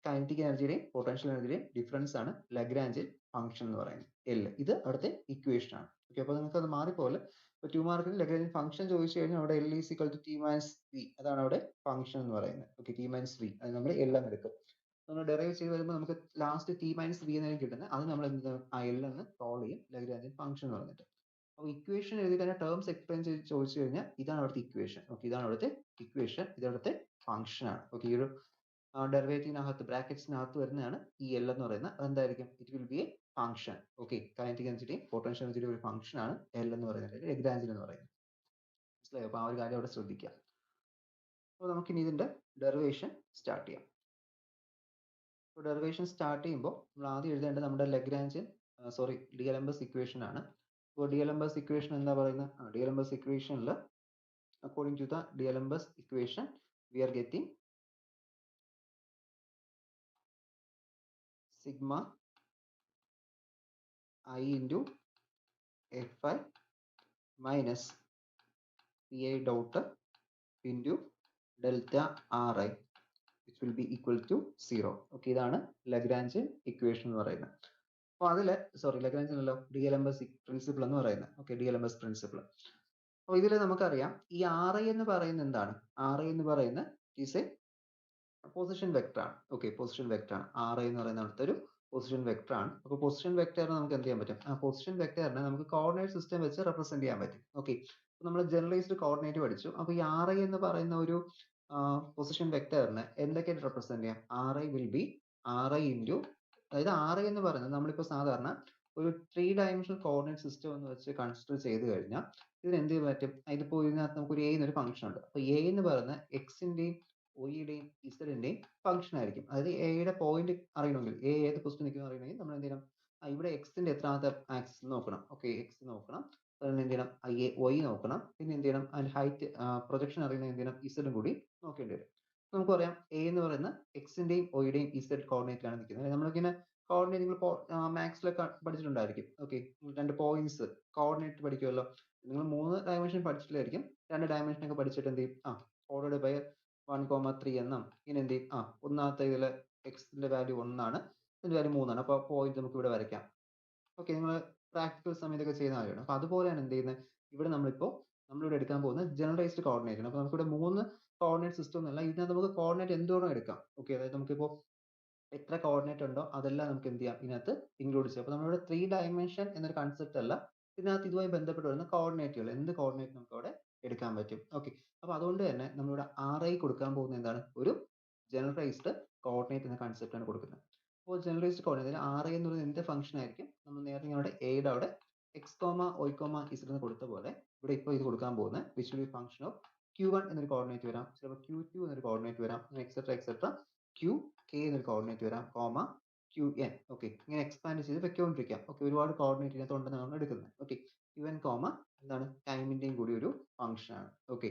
കൈനറ്റിക് എനർജിയുടെയും പൊട്ടൻഷ്യൽ എനർജിയുടെയും ഡിഫറൻസ് ആണ് ലഗ്രാഞ്ചിയൻ ഫംഗ്ഷൻ എന്ന് പറയുന്നത് L. ഇത് അവിടുത്തെ ഇക്വേഷൻ ആണ്. ഓക്കെ, അപ്പോൾ നിങ്ങൾക്ക് അത് മാറിപ്പോലെ. ഇപ്പോൾ 2 മാർക്കിന് ലഗ്രാഞ്ചിയൻ ഫംഗ്ഷൻ ചോദിച്ചു കഴിഞ്ഞാൽ അവിടെ L = T - V, അതാണ് അവിടെ ഫംഗ്ഷൻ എന്ന് പറയുന്നത്. ഓക്കെ, T - V, അത് നമ്മൾ L എന്ന് എടുക്കും. നമ്മൾ ഡെറൈവ് ചെയ്ത് വരുമ്പോൾ നമുക്ക് ലാസ്റ്റ് T - V എന്നാണ് കിട്ടുന്നത്. അത് നമ്മൾ എന്ത് ആ L എന്ന് സോൾവ് ചെയ്യും ലഗ്രാഞ്ചിയൻ ഫംഗ്ഷൻ എന്ന് പറഞ്ഞിട്ട്. അപ്പോൾ ഇക്വേഷൻ എഴുതി കഴിഞ്ഞാൽ ടേംസ് എക്സ്പ്ലെയിൻ ചെയ്ത് ചോദിച്ചു കഴിഞ്ഞാൽ ഇതാണ് അവിടുത്തെ ഇക്വേഷൻ. ഓക്കെ, ഇതാണ് അവിടുത്തെ ഇക്വേഷൻ, ഇത് അവിടുത്തെ ഫംഗ്ഷൻ ആണ്. ഓക്കെ, ഈ ഒരു ഡെറിവേറ്റീവിനകത്ത് ബ്രാക്കറ്റ്സിനകത്ത് വരുന്നതാണ് ഈ L എന്ന് പറയുന്നത്. അതെന്തായിരിക്കും, it will be a function. Okay, kinetic എനർജിയുടെയും പൊട്ടൻഷ്യൽ എനർജിയുടെയും ഒരു ഫംഗ്ഷൻ ആണ് L എന്ന് പറയുന്നത്, ലഗ്രാഞ്ചിയൻ എന്ന് പറയുന്നത്. മനസ്സിലായോ? അപ്പോൾ ആ ഒരു കാര്യം അവിടെ ശ്രദ്ധിക്കുക. അപ്പോൾ നമുക്കിനി ഇതിന്റെ ഡെറിവേഷൻ സ്റ്റാർട്ട് ചെയ്യാം. ഇപ്പോൾ ഡെറിവേഷൻ സ്റ്റാർട്ട് ചെയ്യുമ്പോൾ നമ്മൾ ആദ്യം എഴുതേണ്ടത് നമ്മുടെ ലഗ്രാഞ്ചിയൻ D'Alembert ഇക്വേഷൻ ആണ്. അപ്പോൾ D'Alembert ഇക്വേഷൻ എന്താ പറയുന്നത്, D'Alembert ഇക്വേഷനിൽ according to the D'Alembert equation we are getting sigma I into Fi minus Pi dot into delta Ri which will be equal to 0. Okay, ഇതാണ് ലഗ്രാഞ്ചിയൻ ഇക്വേഷൻ എന്ന് പറയുന്നത്. അപ്പോൾ അതില് ലഗ്രാഞ്ചിയൻ അല്ലോ, D'Alembert പ്രിൻസിപ്പിൾ എന്ന് പറയുന്നത്. Okay, D'Alembert principle. അപ്പോൾ ഇതിൽ നമുക്കറിയാം ഈ Ri എന്ന് പറയുന്നത് എന്താണ്, Ri എന്ന് പറയുന്നത് ഈസ് എ പൊസിഷൻ വെക്ടർ ആണ്. ഓക്കെ, പൊസിഷൻ വെക്ടർ ആണ് Ri എന്ന് പറയുന്ന അടുത്ത ഒരു പൊസിഷൻ വെക്ടർ ആണ്. അപ്പോൾ പൊസിഷൻ വെക്ടറിനെ നമുക്ക് എന്ത് ചെയ്യാൻ പറ്റും, ആ പൊസിഷൻ വെക്ടറിനെ നമുക്ക് കോർഡിനേറ്റ് സിസ്റ്റം വെച്ച് റെപ്രസെന്റ് ചെയ്യാൻ പറ്റും. ഓക്കെ, നമ്മൾ ജനറലൈസ്ഡ് കോർഡിനേറ്റ് പഠിച്ചു. അപ്പോൾ ഈ Ri എന്ന് പറയുന്ന ഒരു പൊസിഷൻ വെക്ടറിനെ എന്തൊക്കെയായിട്ട് റെപ്രസെന്റ് ചെയ്യാം, Ri will be Ri into, അതായത് Ri എന്ന് പറയുന്നത് നമ്മളിപ്പോൾ സാധാരണ ഒരു 3 ഡയമെൻഷണൽ കോർഡിനേറ്റ് സിസ്റ്റം എന്ന് വെച്ച് കൺസിഡർ ചെയ്ത് കഴിഞ്ഞാൽ ഇതിന് എന്ത് ചെയ്യാൻ പറ്റും, ഇതിപ്പോൾ ഇതിനകത്ത് നമുക്ക് ഒരു A എന്നൊരു ഫംഗ്ഷൻ ഉണ്ട്. അപ്പോൾ A എന്ന് പറയുന്ന എക്സിന്റെയും ഒയുടെയും ഇസഡിന്റെയും ഫംഗ്ഷൻ ആയിരിക്കും. അതായത് എയുടെ പോയിന്റ് അറിയണമെങ്കിൽ, എ ഏത് പൊസിഷൻ നിൽക്കുന്നു അറിയണമെങ്കിൽ നമ്മൾ എന്ത് ചെയ്യണം, ഇവിടെ എക്സിന്റെ എത്രാമത്തെ ആക്സിസ് നോക്കണം. ഓക്കെ, എക്സ് നോക്കണം, അതിന് എന്ത് ചെയ്യണം, വൈ നോക്കണം, പിന്നെ എന്ത് ചെയ്യണം, അതിന്റെ ഹൈറ്റ് പ്രൊജക്ഷൻ അറിയണമെങ്കിൽ എന്ത് ചെയ്യണം, ഇസഡും കൂടി നോക്കേണ്ടി വരും. നമുക്കറിയാം എ എന്ന് പറയുന്ന എക്സിന്റെയും ഒയുടെയും ഇസഡ് കോർഡിനേറ്റിലാണ് നിൽക്കുന്നത്. നമ്മളിങ്ങനെ കോർഡിനേറ്റ് നിങ്ങൾ മാത്സിലൊക്കെ പഠിച്ചിട്ടുണ്ടായിരിക്കും. ഓക്കെ, 2 പോയിന്റ്സ് കോർഡിനേറ്റ് പഠിക്കുമല്ലോ. നിങ്ങൾ 3 ഡയമെൻഷൻ പഠിച്ചിട്ടില്ലായിരിക്കും, 2 ഡയമെൻഷൻ ഒക്കെ പഠിച്ചിട്ട് എന്ത് ചെയ്യും, ഫോർവേഡ് ബൈ 1,3 എന്നും ഇങ്ങനെ എന്ത് ചെയ്യും ഒന്നാമത്തെ ഇതിൽ എക്സിന്റെ വാല്യൂ 1 ആണ്, ഇതിന്റെ വാല്യൂ 3 ആണ്. അപ്പോൾ പോയിന്റ് നമുക്ക് ഇവിടെ വരയ്ക്കാം. ഓക്കെ, നിങ്ങൾ പ്രാക്ടിക്കൽ സമയത്തൊക്കെ ചെയ്യുന്ന കാര്യമാണ്. അപ്പോൾ അതുപോലെയാണ് എന്ത് ചെയ്യുന്നത്, ഇവിടെ നമ്മളിവിടെ എടുക്കാൻ പോകുന്നത് ജനറലൈസ്ഡ് കോർഡിനേറ്റ് ആണ്. അപ്പോൾ നമുക്കിവിടെ 3 കോർഡിനേറ്റ് സിസ്റ്റം എന്നല്ല, ഇതിനകത്ത് നമുക്ക് കോർഡിനേറ്റ് എന്തുവേണോ എടുക്കാം. ഓക്കെ, അതായത് നമുക്കിപ്പോൾ എത്ര കോർഡിനേറ്റ് ഉണ്ടോ അതെല്ലാം നമുക്ക് എന്ത് ചെയ്യാം, ഇതിനകത്ത് ഇൻക്ലൂഡ് ചെയ്യാം. അപ്പോൾ നമ്മളിവിടെ 3 ഡയമെൻഷൻ എന്നൊരു കൺസെപ്റ്റ് അല്ല, ഇതിനകത്ത് ഇതുമായി ബന്ധപ്പെട്ട് വരുന്ന കോർഡിനേറ്റുകൾ, എന്ത് കോർഡിനേറ്റ് നമുക്ക് അവിടെ എടുക്കാൻ പറ്റും. ഓക്കെ, അപ്പോൾ അതുകൊണ്ട് തന്നെ നമ്മളിവിടെ RI കൊടുക്കാൻ പോകുന്നത് എന്താണ്, ഒരു ജനറലൈസ്ഡ് കോർഡിനേറ്റ് എന്ന കൺസെപ്റ്റ് ആണ് കൊടുക്കുന്നത്. അപ്പോൾ ജനറലൈസ്ഡ് കോർഡിനേറ്റ് RI എന്ന് പറയുന്നത് എന്ത് ഫംഗ്ഷൻ ആയിരിക്കും, നമ്മൾ നേരത്തെ അവിടെ എയുടെ അവിടെ x, y, z എന്ന് കൊടുത്ത പോലെ ഇവിടെ ഇപ്പോൾ ഇത് കൊടുക്കാൻ പോകുന്നത് which will B function of Q1 എന്നൊരു കോർഡിനേറ്റ് വരാം, ചിലപ്പോൾ Q2 എന്നൊരു കോർഡിനേറ്റ് വരാം, എക്സെട്ര QK എന്നൊരു കോർഡിനേറ്റ് വരാം, QN. ഓക്കെ, ഇങ്ങനെ എക്സ്പാൻഡ് ചെയ്ത് വെക്കൊണ്ടിരിക്കാം. ഓക്കെ, ഒരുപാട് കോർഡിനേറ്റ് ഇതിനകത്ത് ഉണ്ടെന്നാണ് നമ്മൾ എടുക്കുന്നത്. ഓക്കെ, QN എന്താണ്, ടൈമിന്റെയും കൂടി ഒരു ഫംഗ്ഷൻ ആണ്. ഓക്കെ,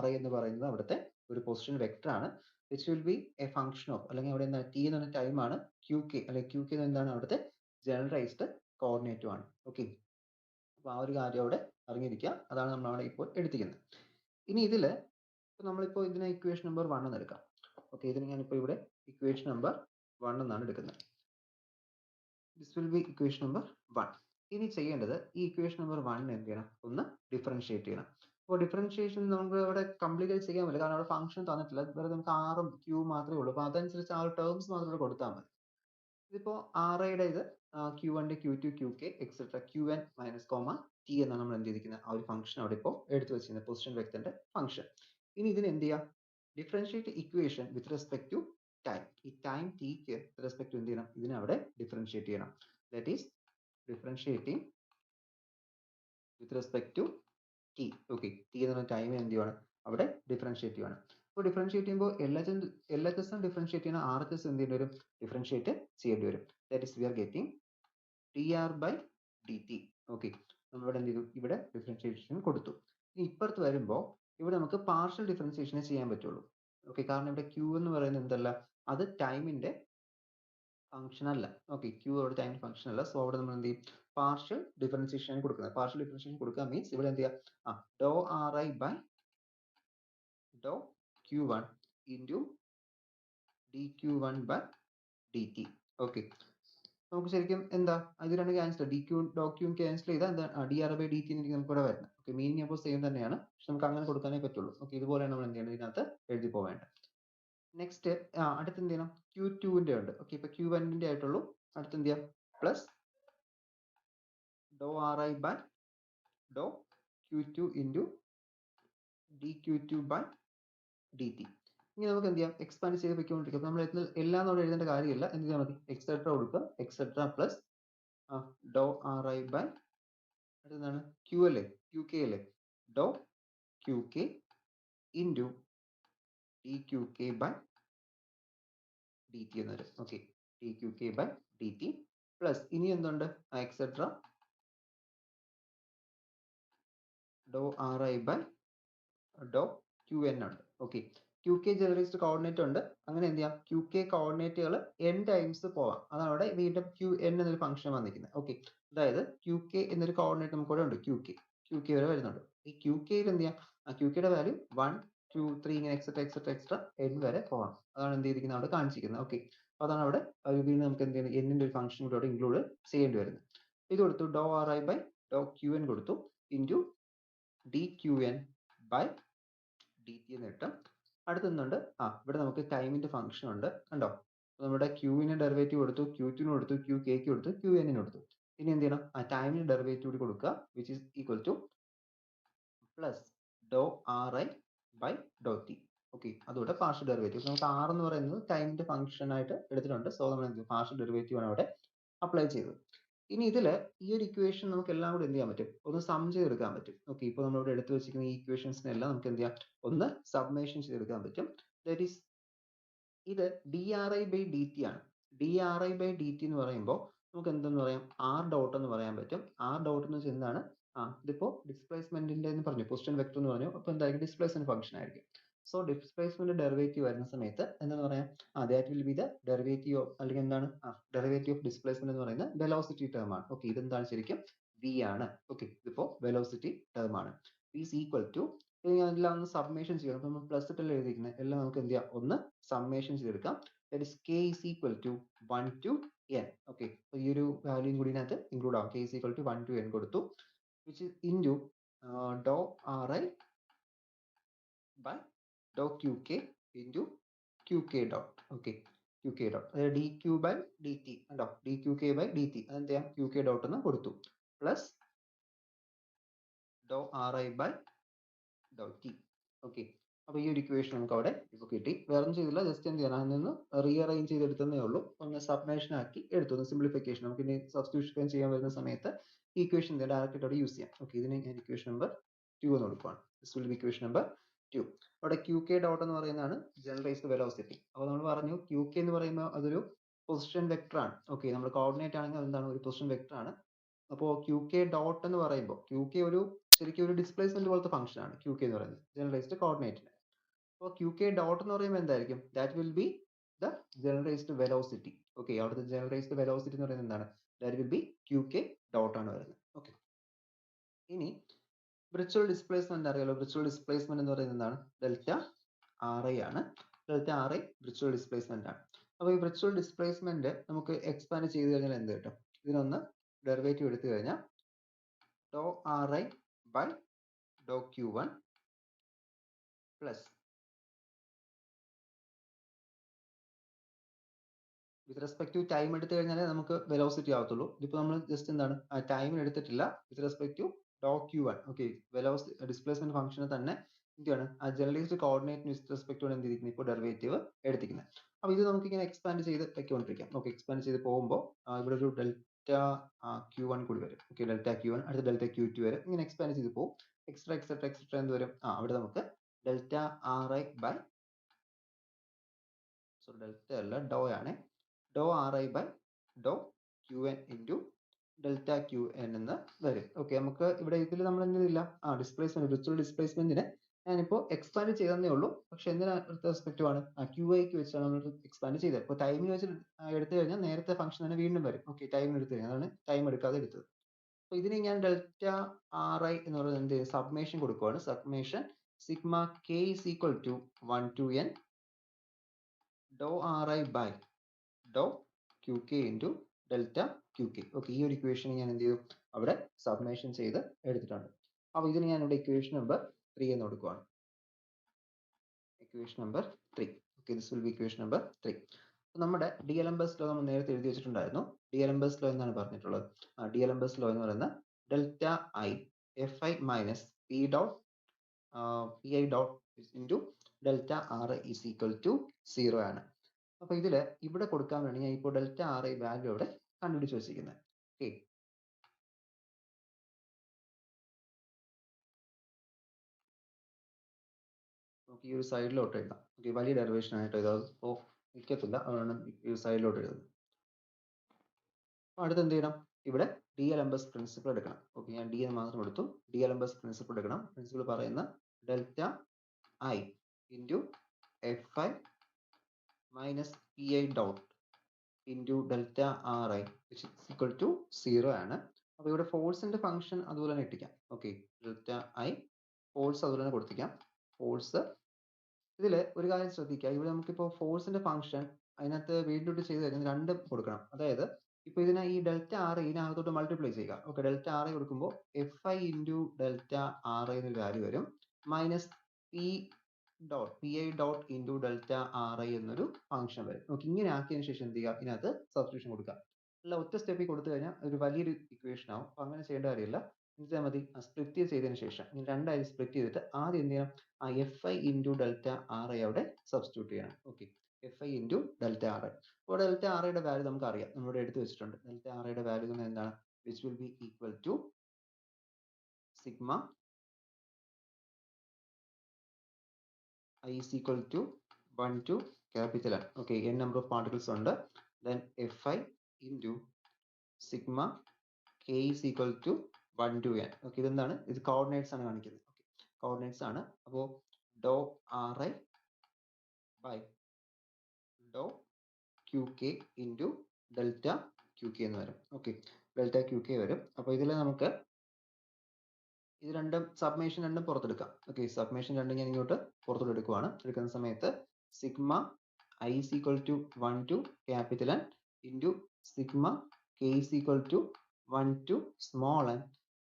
RI എന്ന് പറയുന്നത് അവിടുത്തെ ഒരു പൊസിഷൻ വെക്ടർ ആണ്, which will be a function of, അല്ലെങ്കിൽ അവിടെ എന്താണ് T എന്ന് പറഞ്ഞ ടൈം ആണ്, QK അല്ലെങ്കിൽ QK എന്താണ് അവിടുത്തെ ജനറലൈസ്ഡ് കോർഡിനേറ്റും ആണ്. ഓക്കെ, അപ്പോൾ ആ ഒരു കാര്യം അവിടെ അറിഞ്ഞിരിക്കുക, അതാണ് നമ്മൾ അവിടെ ഇപ്പോൾ എടുത്തിരിക്കുന്നത്. ഇനി ഇതിൽ നമ്മളിപ്പോൾ ഇതിനെ ഇക്വേഷൻ നമ്പർ 1 എന്ന് എടുക്കാം. ഓക്കെ, ഇതിന് ഞാനിപ്പോൾ ഇവിടെ ഇക്വേഷൻ നമ്പർ 1 എന്നാണ് എടുക്കുന്നത്. This will be equation number 1. ഇനി ചെയ്യേണ്ടത് ഈ ഇക്വേഷൻ നമ്പർ 1 എന്ത് ചെയ്യണം, ഒന്ന് ഡിഫറൻഷിയേറ്റ് ചെയ്യണം. അപ്പോൾ ഡിഫറൻഷിയേഷൻ നമുക്ക് ഇവിടെ കംപ്ലീറ്റ് ആയി ചെയ്യാൻ പറ്റില്ല, കാരണം അവിടെ ഫംഗ്ഷൻ തന്നിട്ടില്ല, വേറെ നമുക്ക് ആറും ക്യൂ മാത്രമേ ഉള്ളൂ. അപ്പോൾ അതനുസരിച്ച് ആ ഒരു ടേംസ് മാത്രം ഇവിടെ കൊടുത്താൽ മതി. ഇതിപ്പോൾ RIയുടെ ഇത് Q1, Q2, QK etcetera QN minus T എന്നാണ് നമ്മൾ എന്ത് ചെയ്തിരിക്കുന്നത്, ആ ഒരു ഫംഗ്ഷൻ അവിടെ ഇപ്പോൾ എടുത്തു വെച്ചിരിക്കുന്നത്, പൊസിഷൻ വെക്ടറിന്റെ ഫംഗ്ഷൻ. ഇനി ഇതിന് എന്ത് ചെയ്യാം, differentiate equation with respect to time. ഈ ടൈം ടിക്ക് റെസ്പെക്ട് ടു എന്ത് ചെയ്യണം, ഇതിനെ അവിടെ ഡിഫറൻഷിയേറ്റ് ചെയ്യണം. That is differentiating with respect to T. Okay, T എന്ന് പറഞ്ഞ ടൈം എന്ത് ചെയ്യുവാണ്, അവിടെ ഡിഫറൻഷിയേറ്റ് ചെയ്യുവാണ്. അപ്പോൾ ഡിഫറൻഷിയേറ്റ് ചെയ്യുമ്പോൾ LHS ഡിഫറൻഷിയേറ്റ് ചെയ്യണം, RHS എന്ത് ചെയ്യേണ്ടി വരും, ഡിഫറൻഷിയേറ്റ് ചെയ്യേണ്ടി വരും. That is we are getting dr/dt. Okay, നമ്മളിവിടെ എന്ത് ചെയ്തു, ഇവിടെ ഡിഫറൻഷിയേഷൻ കൊടുത്തു. ഇനി ഇപ്പുറത്ത് വരുമ്പോൾ ഇവിടെ നമുക്ക് പാർഷ്യൽ ഡിഫറൻഷിയേഷനെ ചെയ്യാൻ പറ്റുള്ളൂ. ഓക്കെ, കാരണം ഇവിടെ Q എന്ന് പറയുന്നത് എന്തല്ല, അത് ടൈമിന്റെ ഫംഗ്ഷൻ അല്ല. ഓക്കെ, Q അവിടെ ടൈം ഫംഗ്ഷൻ അല്ല. സോ അവിടെ നമ്മൾ എന്ത് ചെയ്യും, പാർഷ്യൽ ഡിഫറൻഷിയേഷൻ കൊടുക്കുന്നത്. പാർഷ്യൽ ഡിഫറൻഷിയേഷൻ കൊടുക്കുക മീൻസ് ഇവിടെ എന്ത് ചെയ്യുക, dou RI by dou Q1 into dQ1 by dt. Okay, നമുക്ക് ശരിക്കും എന്താ ഇത് രണ്ട് ക്യാൻസൽ, ഡോ ക്യൂ ക്യാൻസൽ ചെയ്താൽ എന്താ dR/dt എനിക്ക് നമുക്ക് ഇവിടെ വരുന്നത്. ഓക്കെ, മീനിങ് അപ്പോൾ സെയിം തന്നെയാണ്, പക്ഷെ നമുക്ക് അങ്ങനെ കൊടുക്കാനേ പറ്റുള്ളൂ. ഓക്കെ, ഇതുപോലെയാണ് നമ്മൾ എന്ത് ചെയ്യേണ്ടത്, ഇതിനകത്ത് എഴുതി പോവേണ്ടത്. നെക്സ്റ്റ് അടുത്ത് എന്ത് ചെയ്യണം, Q2ന്റെ ഉണ്ട്. ഓക്കെ, ഇപ്പൊ Q1ന്റെ ആയിട്ടുള്ളൂ. അടുത്ത് എന്ത് ചെയ്യാം, plus dou RI by dou Q2 into dQ2 by dt. ഇനി നമുക്ക് എന്ത് ചെയ്യാം, എക്സ്പാൻഡ് ചെയ്ത് വെക്കൊണ്ടിരിക്കും. അപ്പോൾ നമ്മൾ എല്ലാം അവിടെ എഴുതേണ്ട കാര്യമില്ല, എന്ത് ചെയ്യാൻ മതി, എക്സെട്ര കൊടുക്കുക, etcetera plus dou RI by അടുത്താണ് Q അല്ലേ, QK അല്ലേ, dou QK into dQK by dt എന്ന് വരും. Okay, dQK by dt plus ഇനി എന്തുണ്ട്, etcetera dou RI by dou QN ഉണ്ട്. ഓക്കെ, QK ജനറലൈസ്ഡ് കോർഡിനേറ്റ് ഉണ്ട്, അങ്ങനെ എന്ത് ചെയ്യാം, QK കോർഡിനേറ്റുകൾ n ടൈംസ് പോവാം. അതാണ് അവിടെ വീണ്ടും QN എന്നൊരു ഫംഗ്ഷൻ വന്നിരിക്കുന്നത്. ഓക്കെ, അതായത് QK എന്നൊരു കോർഡിനേറ്റ് നമുക്ക് ഇവിടെ ഉണ്ട്, QK വരെ വരുന്നുണ്ട്. ഈ QKയിൽ എന്ത് ചെയ്യാം, QKയുടെ വാല്യൂ 1, 2, 3 ഇങ്ങനെ എക്സെട്ര n വരെ പോവാം. അതാണ് എന്ത് ചെയ്തിരിക്കുന്നത്, അവിടെ കാണിച്ചിരിക്കുന്നത്. ഓക്കെ, അപ്പോൾ അതാണ് അവിടെ വീണ്ടും നമുക്ക് എന്ത് ചെയ്യുന്നത്, n ന്റെ ഒരു ഫംഗ്ഷൻ കൂടെ അവിടെ ഇൻക്ലൂഡ് ചെയ്യേണ്ടി വരുന്നത്. ഇത് കൊടുത്തു, ഡോ RI ബൈ ഡോ QN കൊടുത്തു, ഇൻറ്റു dQN ബൈ dt എന്ന് കിട്ടും. അടുത്തൊന്നുണ്ട്, ഇവിടെ നമുക്ക് ടൈമിന്റെ ഫംഗ്ഷൻ ഉണ്ട്, കണ്ടോ, നമ്മുടെ Qന് ഡെറിവേറ്റീവ് കൊടുത്തു, Q2 കൊടുത്തു, QK കൊടുത്തു, QN കൊടുത്തു. ഇനി എന്ത് ചെയ്യണം, ടൈമിന് ഡെറിവേറ്റീവ് കൂടി കൊടുക്കുക, which is equal to plus dou RI by dou T. Okay, അതുകൊണ്ട് പാർഷ്യൽ ഡെറിവേറ്റീവ് നമുക്ക് R എന്ന് പറയുന്നത് ടൈമിന്റെ ഫംഗ്ഷൻ ആയിട്ട് എടുത്തിട്ടുണ്ട്. സോ നമ്മൾ പാർഷ്യൽ ഡെറിവേറ്റീവ് ആണ് അവിടെ അപ്ലൈ ചെയ്തത്. ഇനി ഇതിൽ ഈ ഒരു ഇക്വേഷൻ നമുക്ക് എല്ലാം കൂടി എന്ത് ചെയ്യാൻ പറ്റും, ഒന്ന് സം ചെയ്തെടുക്കാൻ പറ്റും. ഓക്കെ, ഇപ്പോൾ നമ്മളിവിടെ എടുത്തു വെച്ചിരിക്കുന്ന ഈ ഇക്വേഷൻസിനെല്ലാം നമുക്ക് എന്ത് ചെയ്യാം, ഒന്ന് സബ്മേഷൻ ചെയ്തെടുക്കാൻ പറ്റും. ദാറ്റ് ഈസ് ഇത് dRI/dt ആണ്. dRI/dt എന്ന് പറയുമ്പോൾ നമുക്ക് എന്തെന്ന് പറയാം, R ഡോട്ട് എന്ന് പറയാൻ പറ്റും. R ഡോട്ട് എന്ന് വെച്ചാൽ എന്താണ്, ഇതിപ്പോ ഡിസ്പ്ലേസ്മെന്റിന്റെ എന്ന് പറഞ്ഞു, പൊസിഷൻ വെക്ടർ എന്ന് പറഞ്ഞു, അപ്പോൾ എന്തായിരിക്കും, ഡിസ്പ്ലേസ്മെന്റ് ഫംഗ്ഷൻ ആയിരിക്കും. സോ ഡിസ്പ്ലേസ്മെന്റ് ഡെറിവേറ്റീവ് വരുന്ന സമയത്ത് എന്താന്ന് പറയാം, that will be the derivative of, അല്ലെങ്കിൽ എന്താണ്, ഡെറിവേറ്റീവ് ഓഫ് ഡിസ്പ്ലേസ്മെന്റ് എന്ന് പറയുന്നത് വെലോസിറ്റി ടേം ആണ്. ഓക്കെ, ഇതെന്താണ് ശരിക്കും V ആണ്. ഓക്കെ, ഇതിപ്പോ വെലോസിറ്റി ടേം ആണ്. ഈസ് ഈക്വൽ ടു ഇനി എല്ലാം ഒന്ന് സബ്മേഷൻ ചെയ്യണം. അപ്പോൾ നമ്മൾ പ്ലസ് ഇട്ടല്ലേ എഴുതിയിരിക്കുന്നത്, എല്ലാം നമുക്ക് എന്ത് ചെയ്യാം, ഒന്ന് സബ്മേഷൻ ചെയ്തെടുക്കാം. That is k is equal to 1 to n. Okay, അപ്പോൾ ഈ ഒരു വാല്യൂയും കൂടി ഇതിനകത്ത് ഇൻക്ലൂഡ് ആവും. k is equal to 1 to n കൊടുത്തു, which is into dou ri by dou qk into qk dot. Okay, qk dot അതായത് dq by dt ഉണ്ടോ, dqk by dt അതെന്ത് ചെയ്യാം, qk dot എന്ന് കൊടുത്തു, plus dou ri by dou t. Okay, അപ്പോൾ ഈ ഒരു ഇക്വേഷൻ നമുക്ക് അവിടെ ഇപ്പോൾ കിട്ടി. വേറെ ഒന്നും ചെയ്തില്ല, ജസ്റ്റ് എന്ത് ചെയ്യണം, അതിൽ നിന്ന് റീഅറേഞ്ച് ചെയ്തെടുത്തതേ ഉള്ളൂ. ഒന്ന് സബ്മേഷൻ ആക്കി എടുത്തു, ഒന്ന് സിംപ്ലിഫിക്കേഷൻ. നമുക്ക് ഇനി സബ്സ്റ്റിറ്റ്യൂഷൻ ചെയ്യാൻ വരുന്ന സമയത്ത് ഈ ഇക്വേഷൻ ഡയറക്റ്റ് അവിടെ യൂസ് ചെയ്യാം. ഓക്കെ, ഇതിന് ഞാൻ ഇക്വേഷൻ നമ്പർ 2 എന്ന് കൊടുക്കുകയാണ്. This will be equation number 2. അവിടെ qk ഡോട്ട് എന്ന് പറയുന്നതാണ് ജനറലൈസ്ഡ് വെലോസിറ്റി. അപ്പോൾ നമ്മൾ പറഞ്ഞു qk എന്ന് പറയുമ്പോൾ അതൊരു പൊസിഷൻ വെക്ടർ ആണ്. ഓക്കെ, നമ്മൾ കോർഡിനേറ്റ് ആണെങ്കിൽ അതെന്താണ്, ഒരു പൊസിഷൻ വെക്ടർ ആണ്. അപ്പോൾ qk ഡോട്ട് എന്ന് പറയുമ്പോൾ qk ഒരു ശരിക്കും ഒരു ഡിസ്പ്ലേസ്മെന്റ് പോലത്തെ ഫംഗ്ഷൻ ആണ് qk എന്ന് പറയുന്നത്, ജനറലൈസ്ഡ് കോർഡിനേറ്റിന്. അപ്പോൾ qk ഡോട്ട് എന്ന് പറയുമ്പോൾ എന്തായിരിക്കും, that will be the generalized velocity. Okay, അവിടുത്തെ ജനറലൈസ്ഡ് വെലോസിറ്റി എന്ന് പറയുന്നത് എന്താണ്, that will be qk dot ആണ് വരുന്നത്. ഓക്കെ, ഇനി വിർച്വൽ ഡിസ്പ്ലേസ്മെന്റ് അറിയാലോ. വിർച്വൽ ഡിസ്പ്ലേസ്മെന്റ് എന്ന് പറയുന്നത് എന്താണ്, ഡെൽറ്റ ri ആണ്. ഡെൽറ്റ ri വിർച്വൽ ഡിസ്പ്ലേസ്മെന്റ് ആണ്. അപ്പോൾ ഈ വിർച്വൽ ഡിസ്പ്ലേസ്മെന്റ് നമുക്ക് എക്സ്പാൻഡ് ചെയ്ത് കഴിഞ്ഞാൽ എന്ത് കിട്ടും, ഇതിനൊന്ന് ഡെറിവേറ്റീവ് എടുത്തു കഴിഞ്ഞാൽ dou ri by dou q1 plus with respect to time എടുത്തു കഴിഞ്ഞാലേ നമുക്ക് വെലോസിറ്റി ആവത്തുള്ളൂ. ഇതിപ്പോൾ നമ്മൾ ജസ്റ്റ് എന്താണ്, ആ ടൈമിന് എടുത്തിട്ടില്ല, with respect to dou q1. Okay, velocity displacement ഫംഗ്ഷന് തന്നെ എന്താണ്, ആ ജനറലൈസ്ഡ് കോർഡിനേറ്റിന് വിത്ത് റെസ്പെക്ട് ടു എന്ത് ചെയ്തിരിക്കുന്നത്, ഇപ്പോൾ ഡെറിവേറ്റീവ് എടുത്തിരിക്കുന്നത്. അപ്പോൾ ഇത് നമുക്ക് ഇങ്ങനെ എക്സ്പാൻഡ് ചെയ്ത് വെക്കൊണ്ടിരിക്കാം. ഓക്കെ, എക്സ്പാൻഡ് ചെയ്ത് പോകുമ്പോൾ ഇവിടെ ഒരു ഡെൽറ്റ q1 കൂടി വരും. ഓക്കെ, ഡെൽറ്റ q1 അടുത്ത ഡെൽറ്റ q2 വരും. ഇങ്ങനെ എക്സ്പാൻഡ് ചെയ്ത് പോകും. എക്സ്ട്രാ എക്സെട്രാ എക്സെട്രാ എന്ത് വരും, അവിടെ നമുക്ക് ഡെൽറ്റ ri ബൈ ഡെൽറ്റ അല്ല ഡോ ആണ്, dou ri by dou qn into delta qn എന്ന് വരും. ഓക്കെ, നമുക്ക് ഇവിടെ ഇതിൽ നമ്മൾ എന്തില്ല, ഡിസ്പ്ലേസ്മെന്റ് വിർച്വൽ ഡിസ്പ്ലേസ്മെന്റിനെ ഞാനിപ്പോൾ എക്സ്പാൻഡ് ചെയ്തതേ ഉള്ളൂ. പക്ഷെ എന്തിനാ റെസ്പെക്റ്റീവ് ആണ്, qi വെച്ചാണ് നമ്മൾ എക്സ്പാൻഡ് ചെയ്തത്. ഇപ്പോൾ ടൈമിന് വെച്ച് എടുത്തു കഴിഞ്ഞാൽ നേരത്തെ ഫംഗ്ഷൻ തന്നെ വീണ്ടും വരും. ഓക്കെ, ടൈമിന് എടുത്തു കഴിഞ്ഞാൽ അതാണ് ടൈം എടുക്കാതെ എടുത്തത്. അപ്പോൾ ഇതിന് ഞാൻ ഡെൽറ്റ ri എന്ന് പറയുന്നത് എന്ത് സബ്മേഷൻ കൊടുക്കുകയാണ്. സബ്മേഷൻ sigma k is equal to 1 to n dou ri by dou qk into delta qk. Okay, ഈ ഒരു ഇക്വേഷൻ ഞാൻ എന്ത് ചെയ്തു, അവിടെ സബ്മേഷൻ ചെയ്ത് എടുത്തിട്ടുണ്ട്. അപ്പോൾ ഇതിന് ഞാൻ ഇവിടെ ഇക്വേഷൻ നമ്പർ 3 എന്ന് കൊടുക്കുകയാണ്. Equation number 3. Okay, this will be equation number 3. നമ്മുടെ ഡിഎൽഎംബസ് ലോ നമ്മൾ നേരത്തെ എഴുതി വെച്ചിട്ടുണ്ടായിരുന്നു. ഡിഎൽഎംബസ് ലോ എന്താണ് പറഞ്ഞിട്ടുള്ളത്, ഡിഎൽഎംബസ് ലോ എന്ന് പറയുന്ന delta I fi minus P dot pi dot into delta R is equal to 0 ആണ്. അപ്പോൾ ഇതിൽ ഇവിടെ കൊടുക്കാൻ വേണ്ടി ഞാൻ ഇപ്പോൾ ഡെൽറ്റ ആർ ഐ വാല്യൂ ഇവിടെ കണ്ടുപിടിച്ച് വെച്ചിരിക്കുന്നത്. ഓക്കെ, നമുക്ക് ഈ ഒരു സൈഡിലോട്ട് എഴുതാം. ഓക്കെ, വലിയ ഡെറിവേഷൻ ആയിട്ട് എഴുതാം, അപ്പോൾ നിൽക്കത്തില്ല, അതുകൊണ്ട് ഈ സൈഡിലോട്ട് എഴുതുന്നത്. അപ്പോൾ അടുത്ത് എന്ത് ചെയ്യണം, ഇവിടെ ഡിഎൽഎംബസ് പ്രിൻസിപ്പിൾ എടുക്കണം. ഓക്കെ, ഞാൻ ഡി എന്ന് മാത്രം എടുത്തു. ഡിഎൽഎംബസ് പ്രിൻസിപ്പിൾ എടുക്കണം. പ്രിൻസിപ്പിൾ പറയുന്ന delta I into fi minus P I dot into delta R I which is equal to 0 ആണ്. അപ്പോൾ ഇവിടെ ഫോഴ്സിന്റെ ഫംഗ്ഷൻ അതുപോലെ തന്നെ ഇട്ടിക്കാം. ഓക്കെ, ഡെൽറ്റ ഐ ഫോഴ്സ് അതുപോലെ തന്നെ കൊടുത്തിക്കാം. ഫോഴ്സ് ഇതിൽ ഒരു കാര്യം ശ്രദ്ധിക്കുക, ഇവിടെ നമുക്കിപ്പോൾ ഫോഴ്സിന്റെ ഫംഗ്ഷൻ അതിനകത്ത് വീണ്ടും ചെയ്ത് കഴിഞ്ഞാൽ രണ്ടും കൊടുക്കണം. അതായത് ഇപ്പോൾ ഇതിനെ ഈ ഡെൽറ്റ ആർ ഇതിനകത്തോട്ട് മൾട്ടിപ്ലൈ ചെയ്യുക. ഓക്കെ, ഡെൽറ്റ ആർ കൊടുക്കുമ്പോൾ fi ഇൻറ്റു ഡെൽറ്റ ആർ എന്നൊരു വാല്യൂ വരും, minus P I dot into delta R I എന്നൊരു ഫംഗ്ഷൻ വരും. ഓക്കെ, ഇങ്ങനെ ആക്കിയതിന് ശേഷം എന്ത് ചെയ്യുക, ഇതിനകത്ത് സബ്സ്റ്റിറ്റ്യൂഷൻ കൊടുക്കുക. അല്ല ഒറ്റ സ്റ്റെപ്പിൽ കൊടുത്തു കഴിഞ്ഞാൽ ഒരു വലിയൊരു ഇക്വേഷൻ ആവും. അപ്പോൾ അങ്ങനെ ചെയ്യേണ്ട കാര്യമില്ല. എന്ത് മതി, സ്പ്ലിറ്റ് ചെയ്തതിന് ശേഷം ഇനി രണ്ടായി സ്പ്ലിറ്റ് ചെയ്തിട്ട് ആദ്യം എന്ത് ചെയ്യണം, fi into delta R I അവിടെ സബ്സ്റ്റിറ്റ്യൂട്ട് ചെയ്യണം. Okay, fi into delta R I. അപ്പോൾ ഡെൽറ്റ ആർ ഐയുടെ വാല്യൂ നമുക്ക് അറിയാം, നമ്മളിവിടെ എടുത്തു വെച്ചിട്ടുണ്ട്. ഡെൽറ്റ ആർ ഐയുടെ വാല്യൂ എന്താണ്, which will be equal to sigma i is equal to 1 to capital N. Okay, n number of particles ഉണ്ട്. Then fi into sigma k is equal to 1 to n. Okay, ഇതെന്താണ്, ഇത് coordinates ആണ് കാണിക്കുന്നത്. Okay, coordinates ആണ്. അപ്പോൾ dou ri by dou qk into delta qk എന്ന് വരും. Okay, delta qk വരും. അപ്പോൾ ഇതിൽ നമുക്ക് ഇത് രണ്ടും സബ്മേഷൻ രണ്ടും പുറത്തെടുക്കാം. ഓക്കെ, സബ്മേഷൻ രണ്ടും ഞാൻ ഇങ്ങോട്ട് പുറത്തോട്ട് എടുക്കുവാണ്. എടുക്കുന്ന സമയത്ത് sigma I is equal to 1 to capital N into sigma k is equal to 1 to small n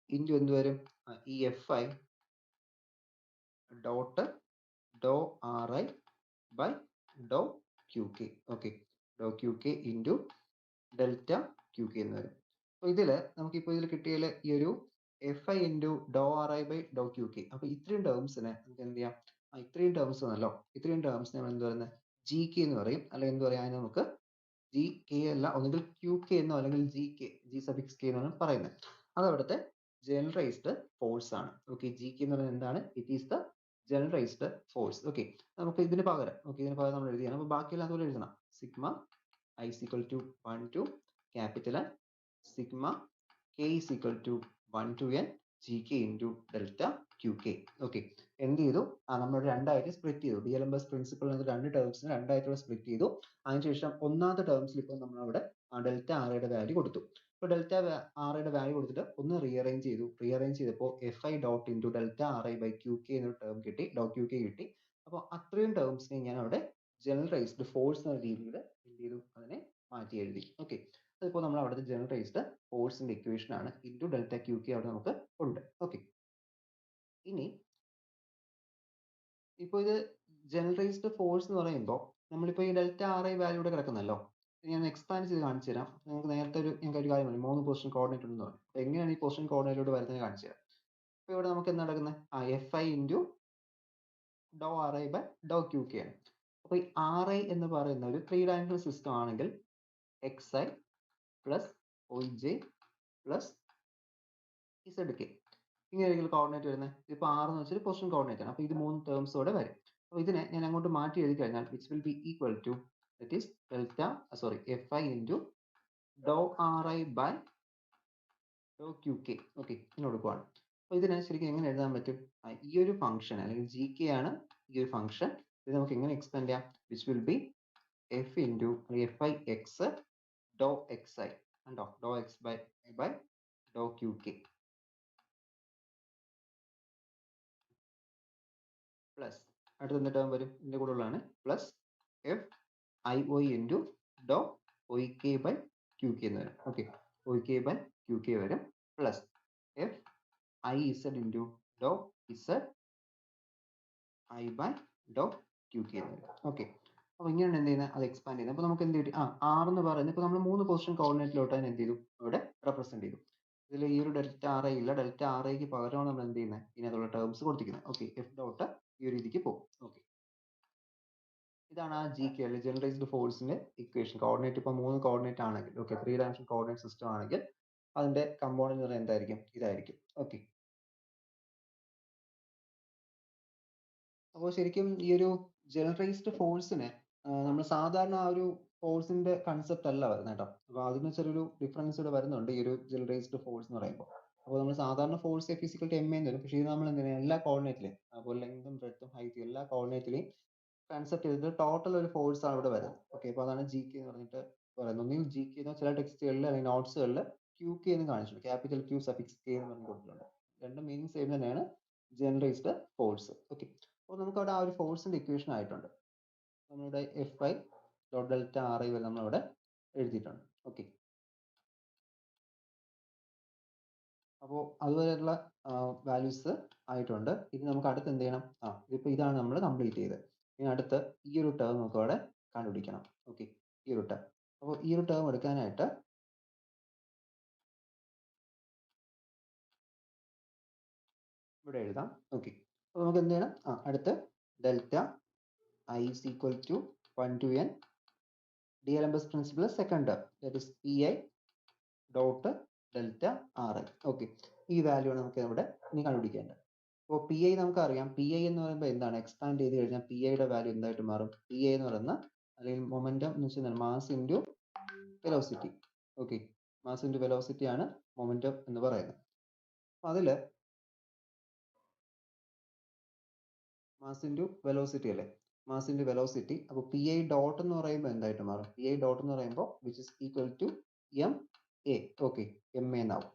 into എന്ത് വരും, ഈ F I dot dou R I by Dr Q K. Okay, dou Q K into delta Q K എന്ന് വരും. അപ്പോൾ നമുക്കിപ്പോൾ ഇതിൽ കിട്ടിയാൽ ഈ ഒരു F I into dou R I by Dr Q K. അപ്പോൾ ഇത്രയും ടേംസിനെ നമുക്ക് എന്ത് ചെയ്യാം, ഇത്രയും ടേംസ് ആണല്ലോ, ഇത്രയും ടേംസിനെ നമ്മൾ എന്ത് പറയുന്നത്, ജി കെ എന്ന് പറയും. അല്ലെങ്കിൽ എന്ത് പറയാം, നമുക്ക് ജി കെ അല്ല, ഒന്നുകിൽ ക്യു കെ എന്നോ അല്ലെങ്കിൽ G K, G suffix K എന്നാണ് പറയുന്നത്. അത് അവിടുത്തെ ജനറൈസ്ഡ് ഫോഴ്സ് ആണ്. ഓക്കെ, ജി കെ എന്ന് പറയുന്നത് എന്താണ്, it is the generalised force. Okay, നമുക്ക് ഇതിന് പകരം നമ്മൾ എഴുതിയാണ്. അപ്പോൾ ബാക്കിയെല്ലാം അതുപോലെ എഴുതണം. Sigma I is equal to 1 to capital N sigma k is equal to 1 to n gk into delta qk. Okay, എന്ത് ചെയ്തു, നമ്മൾ രണ്ടായിട്ട് സ്പ്ലിറ്റ് ചെയ്തു. DLMS പ്രിൻസിപ്പിൾ എന്ന രണ്ട് ടേംസിന് രണ്ടായിട്ടുള്ള സ്പ്ലിറ്റ് ചെയ്തു. അതിനുശേഷം ഒന്നാമത്തെ ടേംസിൽ ഇപ്പോൾ നമ്മൾ അവിടെ ഡെൽറ്റ ആറയുടെ വാല്യൂ കൊടുത്തു. ഇപ്പോൾ ഡെൽറ്റ ആറയുടെ വാല്യൂ കൊടുത്തിട്ട് ഒന്ന് റീഅറേഞ്ച് ചെയ്തു. റീഅറേഞ്ച് ചെയ്തപ്പോൾ F I dot into delta R I by Q K എന്നൊരു ടേം കിട്ടി, ഡോ ക്യു കെ കിട്ടി. അപ്പോൾ അത്രയും ടേംസിനെ ഞാൻ അവിടെ ജനറൈസ്ഡ് ഫോഴ്സ് എന്ന രീതിയിൽ എന്ത് ചെയ്തു, അതിനെ മാറ്റി എഴുതി. ഓക്കെ, അതിപ്പോൾ നമ്മൾ അവിടുത്തെ ജനറൈസ്ഡ് ഫോഴ്സിന്റെ ഇക്വേഷൻ ആണ്. ഇൻറ്റു ഡെൽറ്റ ക്യു കെ അവിടെ നമുക്ക് ഉണ്ട്. ഓക്കെ, ഇനി ഇപ്പോൾ ഇത് ജനറൈസ്ഡ് ഫോഴ്സ് എന്ന് പറയുമ്പോൾ നമ്മളിപ്പോൾ ഈ ഡെൽറ്റ ആർ ഐ വാല്യൂ ഇവിടെ കിടക്കുന്നല്ലോ, ഞാൻ എക്സ്പാൻഡ് ചെയ്ത് കാണിച്ചു തരാം. നിങ്ങൾക്ക് നേരത്തെ ഞങ്ങൾക്ക് ഒരു കാര്യം പറഞ്ഞു, 3 പൊസിഷൻ കോർഡിനേറ്റ് ഉണ്ടെന്ന് പറഞ്ഞു. അപ്പോൾ എങ്ങനെയാണ് ഈ പൊസിഷൻ കോർഡിനേറ്റിലൂടെ വരുന്നത് കാണിച്ചു തരാം. അപ്പോൾ ഇവിടെ നമുക്ക് എന്താ നടക്കുന്നത്, F I into dou R I by Dr Q K ആണ്. അപ്പോൾ ഈ ആർ ഐ എന്ന് പറയുന്ന ഒരു 3 ഡയമെൻഷണൽ സിസ്റ്റം ആണെങ്കിൽ X I plus Y J plus Z K, ഇങ്ങനെയായിരിക്കും കോർഡിനേറ്റ് വരുന്നത്. ഇപ്പോൾ ആർ എന്ന് വെച്ചാൽ പൊസിഷൻ കോർഡിനേറ്റ് ആണ്. അപ്പോൾ ഇത് 3 ടേംസോടെ വരും. അപ്പോൾ ഇതിനെ ഞാൻ അങ്ങോട്ട് മാറ്റി എഴുതി കഴിഞ്ഞാൽ which will be equal to that is delta F I into dou R I by Dr Q K. Okay, ഇങ്ങനെ കൊടുക്കുവാണ്. അപ്പോൾ ഇതിനെ ശരിക്കും എങ്ങനെ എഴുതാൻ പറ്റും, ഈ ഒരു ഫംഗ്ഷൻ അല്ലെങ്കിൽ ജി കെ ആണ് ഈ ഒരു ഫംഗ്ഷൻ. ഇത് നമുക്ക് എങ്ങനെ എക്സ്പാൻഡ് ചെയ്യാം, which will be F into F I X ഡോ എക്സ് ഐ കണ്ടോ, ഡോ X by Dr Q K plus അടുത്ത എന്ത് ടേം വരും, ഇതിൻ്റെ കൂടെ ഉള്ളതാണ് plus F I Y into ഡോ Y K by Q K എന്ന് വരും. Okay, Y K by Q K വരും plus F I Z into ഡോ Z I by Dr Q K എന്ന് വരും. ഓക്കെ, അപ്പോൾ ഇങ്ങനെയാണ് എന്ത് ചെയ്യുന്നത്, അത് എക്സ്പാൻഡ് ചെയ്യുന്നത്. അപ്പോൾ നമുക്ക് എന്ത് കിട്ടി, ആർ എന്ന് പറയുന്നത് ഇപ്പോൾ നമ്മൾ 3 പൊസിഷൻ കോർഡിനേറ്റിലോട്ട് അതിന് എന്ത് ചെയ്തു, അവിടെ റെപ്രസെന്റ് ചെയ്തു. ഇതിൽ ഈ ഒരു ഡെൽറ്റ ആർ ഐ ഇല്ല, ഡെൽറ്റ ആർ ഐക്ക് പകരമാണ് നമ്മൾ എന്ത് ചെയ്യുന്നത്, ഇതിനകത്തുള്ള ടേംസ് കൊടുത്തിരിക്കുന്നത്. ഓക്കെ, എഫ് ഡോട്ട് ഈ ഒരു രീതിക്ക് പോകും. ഓക്കെ, ഇതാണ് ആ ജി കെ അല്ലെങ്കിൽ ജനറൈസ്ഡ് ഫോഴ്സിന്റെ ഇക്വേഷൻ. കോർഡിനേറ്റ് ഇപ്പോൾ 3 കോർഡിനേറ്റ് ആണെങ്കിൽ, ഓക്കെ, 3 ഡയമെൻഷൻ കോർഡിനേറ്റ് സിസ്റ്റം ആണെങ്കിൽ അതിന്റെ കമ്പോണന്റ് എന്ന് പറയുന്നത് എന്തായിരിക്കും, ഇതായിരിക്കും. ഓക്കെ, അപ്പോൾ ശരിക്കും ഈ ഒരു ജനറൈസ്ഡ് ഫോഴ്സിനെ നമ്മൾ സാധാരണ ആ ഒരു ഫോഴ്സിന്റെ കൺസെപ്റ്റ് അല്ല വരുന്നത് കേട്ടോ. അപ്പോൾ അതിന് ചെറിയൊരു ഡിഫറൻസ് ഇവിടെ വരുന്നുണ്ട് ഈ ഒരു ജനറൈസ്ഡ് ഫോഴ്സ് എന്ന് പറയുമ്പോൾ. അപ്പോൾ നമ്മൾ സാധാരണ ഫോഴ്സ് ഫിസിക്കൽ എം എന്ന് വരും, പക്ഷേ ഇത് നമ്മൾ എന്തിനാ എല്ലാ കോർഡിനേറ്റിലെയും, അപ്പോൾ ലെങ്തും ബ്രെഡ്ത്തും ഹൈറ്റും എല്ലാ കോർഡിനേറ്റിലെയും കൺസെപ്റ്റ് ചെയ്തിട്ട് ടോട്ടൽ ഒരു ഫോഴ്സ് ആണ് ഇവിടെ വരുന്നത്. ഓക്കെ, അപ്പോൾ അതാണ് ജി കെ എന്ന് പറഞ്ഞിട്ട് പറയുന്നത്. ഒന്നുകിൽ ജി കെ എന്ന് ചില ടെക്സ്റ്റുകളിൽ അല്ലെങ്കിൽ നോട്ട്സുകളിൽ ക്യു കെ എന്ന് കാണിച്ചിട്ടുണ്ട്, ക്യാപിറ്റൽ ക്യൂ സഫിക്സ് കെ എന്ന് പറഞ്ഞു കൊടുത്തിട്ടുണ്ട്. രണ്ടും മീനിങ് സെയിം തന്നെയാണ്, ജനറൈസ്ഡ് ഫോഴ്സ്. ഓക്കെ, അപ്പോൾ നമുക്ക് അവിടെ ആ ഒരു ഫോഴ്സിന്റെ ഇക്വേഷൻ ആയിട്ടുണ്ട്. നമ്മളുടെ F I dot delta R I വരെ നമ്മളവിടെ എഴുതിയിട്ടുണ്ട്. ഓക്കെ, അപ്പോൾ അതുവരെയുള്ള വാല്യൂസ് ആയിട്ടുണ്ട്. ഇനി നമുക്ക് അടുത്ത് എന്ത് ചെയ്യണം, ഇതിപ്പോൾ ഇതാണ് നമ്മൾ കംപ്ലീറ്റ് ചെയ്തത്. ഇനി അടുത്ത് ഈ ഒരു ടേം നമുക്ക് അവിടെ കണ്ടുപിടിക്കണം. ഓക്കെ, ഈ ഒരു ടേം. അപ്പോൾ ഈ ഒരു ടേം എടുക്കാനായിട്ട് ഇവിടെ എഴുതാം. ഓക്കെ, അപ്പോൾ നമുക്ക് എന്ത് ചെയ്യണം, അടുത്ത് delta i is equal to 1 to n DLMS principle second term that is p I dot delta R i. Okay, ഈ വാല്യൂ ആണ് നമുക്ക് ഇവിടെ ഇനി കണ്ടുപിടിക്കേണ്ടത്. അപ്പോൾ പി ഐ നമുക്കറിയാം, പി ഐ എന്ന് പറയുമ്പോൾ എന്താണ്, എക്സ്പാൻഡ് ചെയ്ത് കഴിഞ്ഞാൽ പി ഐയുടെ വാല്യൂ എന്തായിട്ട് മാറും, പി ഐ എന്ന് പറയുന്ന അല്ലെങ്കിൽ മൊമെന്റം എന്ന് വെച്ചാൽ mass into velocity. Okay, mass into velocity ആണ് മൊമെന്റം എന്ന് പറയുന്നത്. അപ്പോൾ അതിൽ മാസ് ഇൻറ്റു വെലോസിറ്റി അല്ലേ, മാസ് ഇൻറ്റു വെലോസിറ്റി. അപ്പോൾ പി ഐ ഡോട്ട് എന്ന് പറയുമ്പോൾ എന്തായിട്ട് മാറും, പി ഐ ഡോട്ട് എന്ന് പറയുമ്പോൾ which is equal to m a. Okay, m a എന്നാവും.